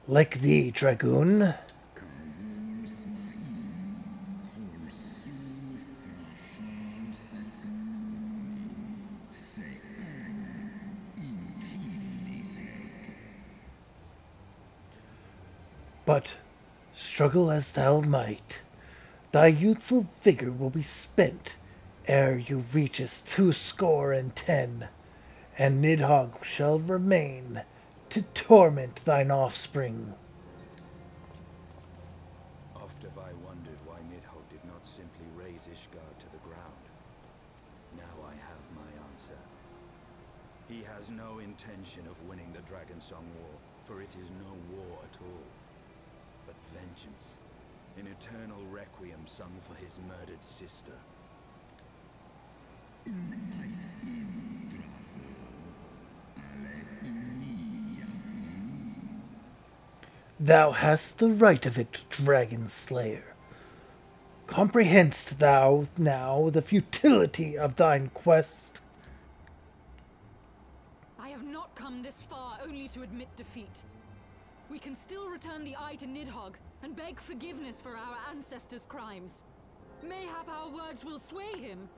A: like thee, Dragoon. But, struggle as thou might, thy youthful vigor will be spent ere you reachest 210, and Nidhogg shall remain to torment thine offspring.
E: Oft have I wondered why Nidhogg did not simply raze Ishgard to the ground. Now I have my answer. He has no intention of winning the Dragonsong War, for it is no war at all, but vengeance, an eternal requiem sung for his murdered sister.
A: Thou hast the right of it, Dragon Slayer. Comprehendst thou now the futility of thine quest?
C: I have not come this far only to admit defeat. We can still return the eye to Nidhogg and beg forgiveness for our ancestors' crimes. Mayhap our words will sway him.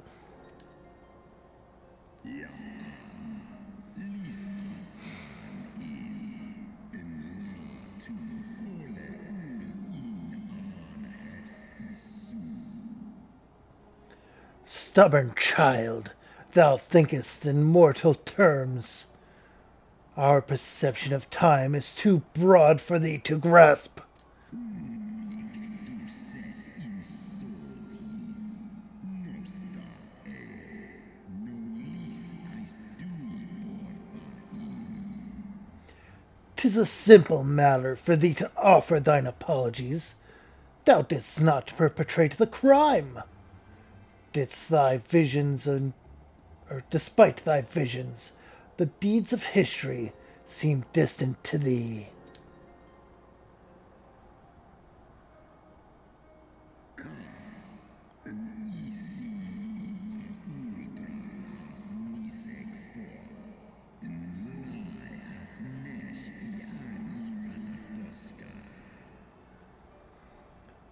A: Stubborn child, thou thinkest in mortal terms. Our perception of time is too broad for thee to grasp. "'Tis a simple matter for thee to offer thine apologies. Thou didst not perpetrate the crime. Didst thy visions or despite thy visions, the deeds of history seem distant to thee.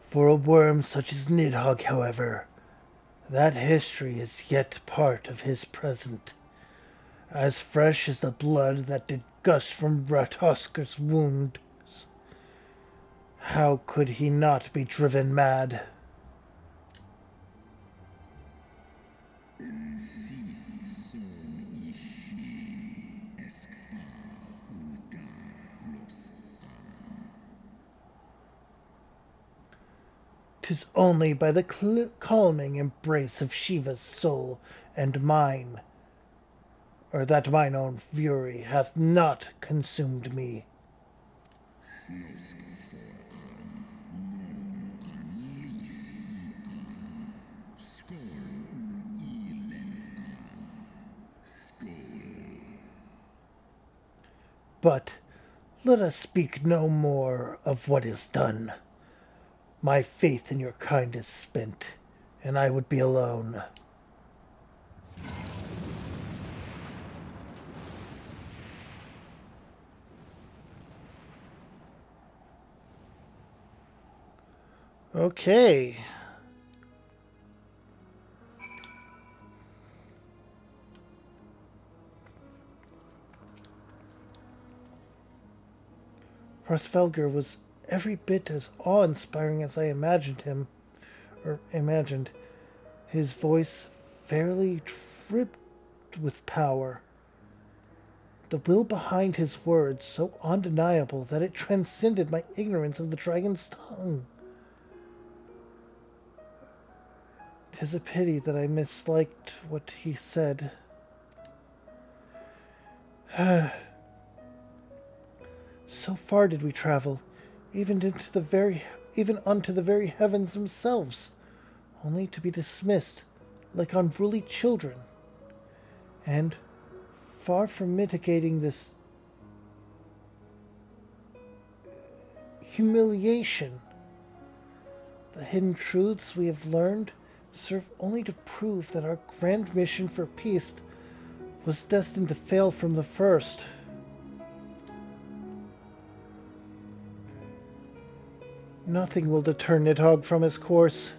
A: For a worm such as Nidhogg, however, that history is yet part of his present, as fresh as the blood that did gush from Rathosker's wounds. How could he not be driven mad? "'Tis only by the calming embrace of Shiva's soul and mine, or that mine own fury hath not consumed me." But let us speak no more of what is done. My faith in your kind is spent, and I would be alone. Okay. Horsfelger was every bit as awe-inspiring as I imagined him, or imagined. His voice fairly dripped with power. The will behind his words so undeniable that it transcended my ignorance of the dragon's tongue. 'Tis a pity that I misliked what he said. So far did we travel, even unto the very heavens themselves, only to be dismissed like unruly children. And far from mitigating this humiliation, the hidden truths we have learned serve only to prove that our grand mission for peace was destined to fail from the first. Nothing will deter Nidhogg from his course.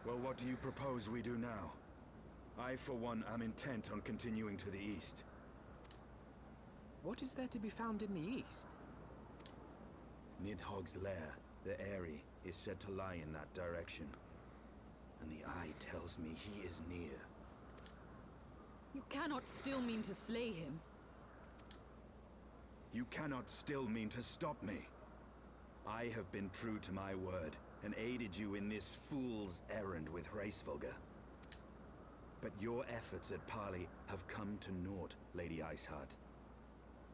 E: Well, what do you propose we do now? I, for one, am intent on continuing to the east.
D: What is there to be found in the east?
E: Nidhogg's lair, the Eyrie, is said to lie in that direction. And the eye tells me he is near.
C: You cannot still mean to slay him.
E: You cannot still mean to stop me. I have been true to my word, and aided you in this fool's errand with Hraesvelgr. But your efforts at parley have come to naught, Lady Iceheart.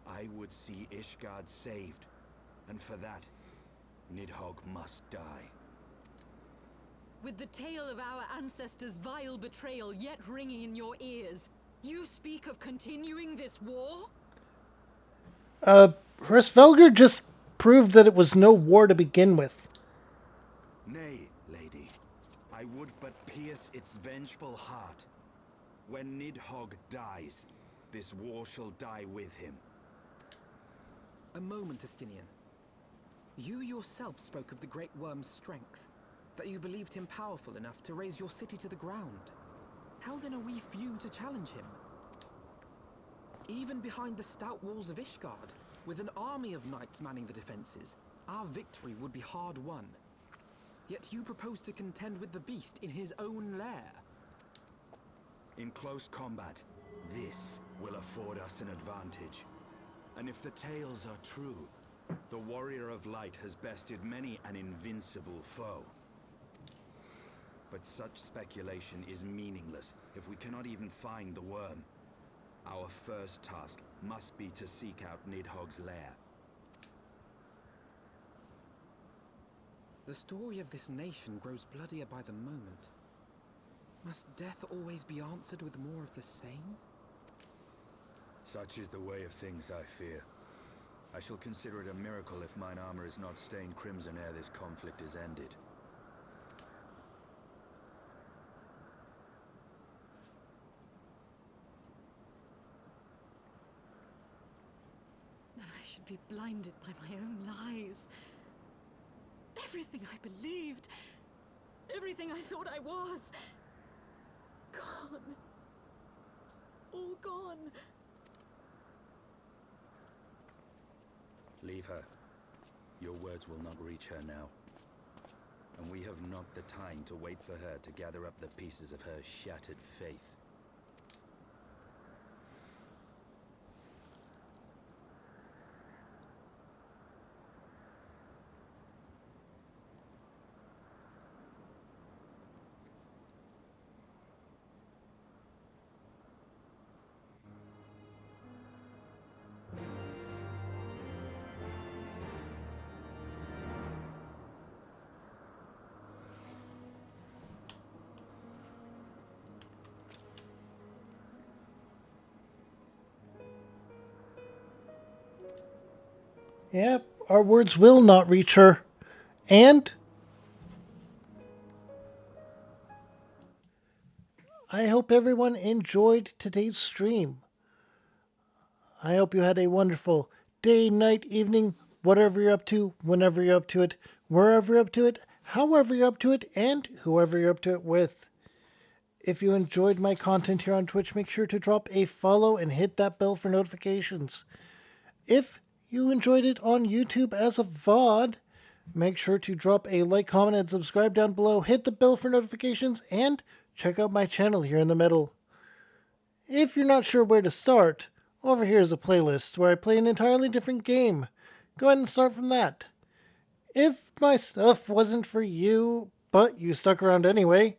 E: I would see Ishgard saved, and for that, Nidhogg must die.
C: With the tale of our ancestors' vile betrayal yet ringing in your ears, you speak of continuing this war?
A: Hraesvelgr just proved that it was no war to begin with.
E: Nay, lady. I would but pierce its vengeful heart. When Nidhogg dies, this war shall die with him.
D: A moment, Estinian. You yourself spoke of the Great Wyrm's strength, that you believed him powerful enough to raise your city to the ground. How then are we few to challenge him? Even behind the stout walls of Ishgard, with an army of knights manning the defenses, our victory would be hard won. Yet you propose to contend with the beast in his own lair.
E: In close combat, this will afford us an advantage. And if the tales are true, the Warrior of Light has bested many an invincible foe. But such speculation is meaningless if we cannot even find the worm. Our first task must be to seek out Nidhogg's lair.
D: The story of this nation grows bloodier by the moment. Must death always be answered with more of the same?
E: Such is the way of things, I fear. I shall consider it a miracle if mine armor is not stained crimson ere this conflict is ended.
C: I should be blinded by my own lies. Everything I believed, everything I thought I was, gone. All gone.
E: Leave her. Your words will not reach her now. And we have not the time to wait for her to gather up the pieces of her shattered faith.
A: Yep, our words will not reach her. And I hope everyone enjoyed today's stream. I hope you had a wonderful day, night, evening, whatever you're up to, whenever you're up to it, wherever you're up to it, however you're up to it, and whoever you're up to it with. If you enjoyed my content here on Twitch, make sure to drop a follow and hit that bell for notifications. If you enjoyed it on YouTube as a VOD, make sure to drop a like, comment, and subscribe down below. Hit the bell for notifications, and check out my channel here in the middle. If you're not sure where to start, over here is a playlist where I play an entirely different game. Go ahead and start from that. If my stuff wasn't for you, but you stuck around anyway,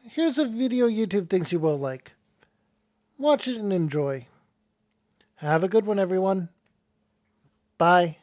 A: here's a video YouTube thinks you will like. Watch it and enjoy. Have a good one, everyone. Bye.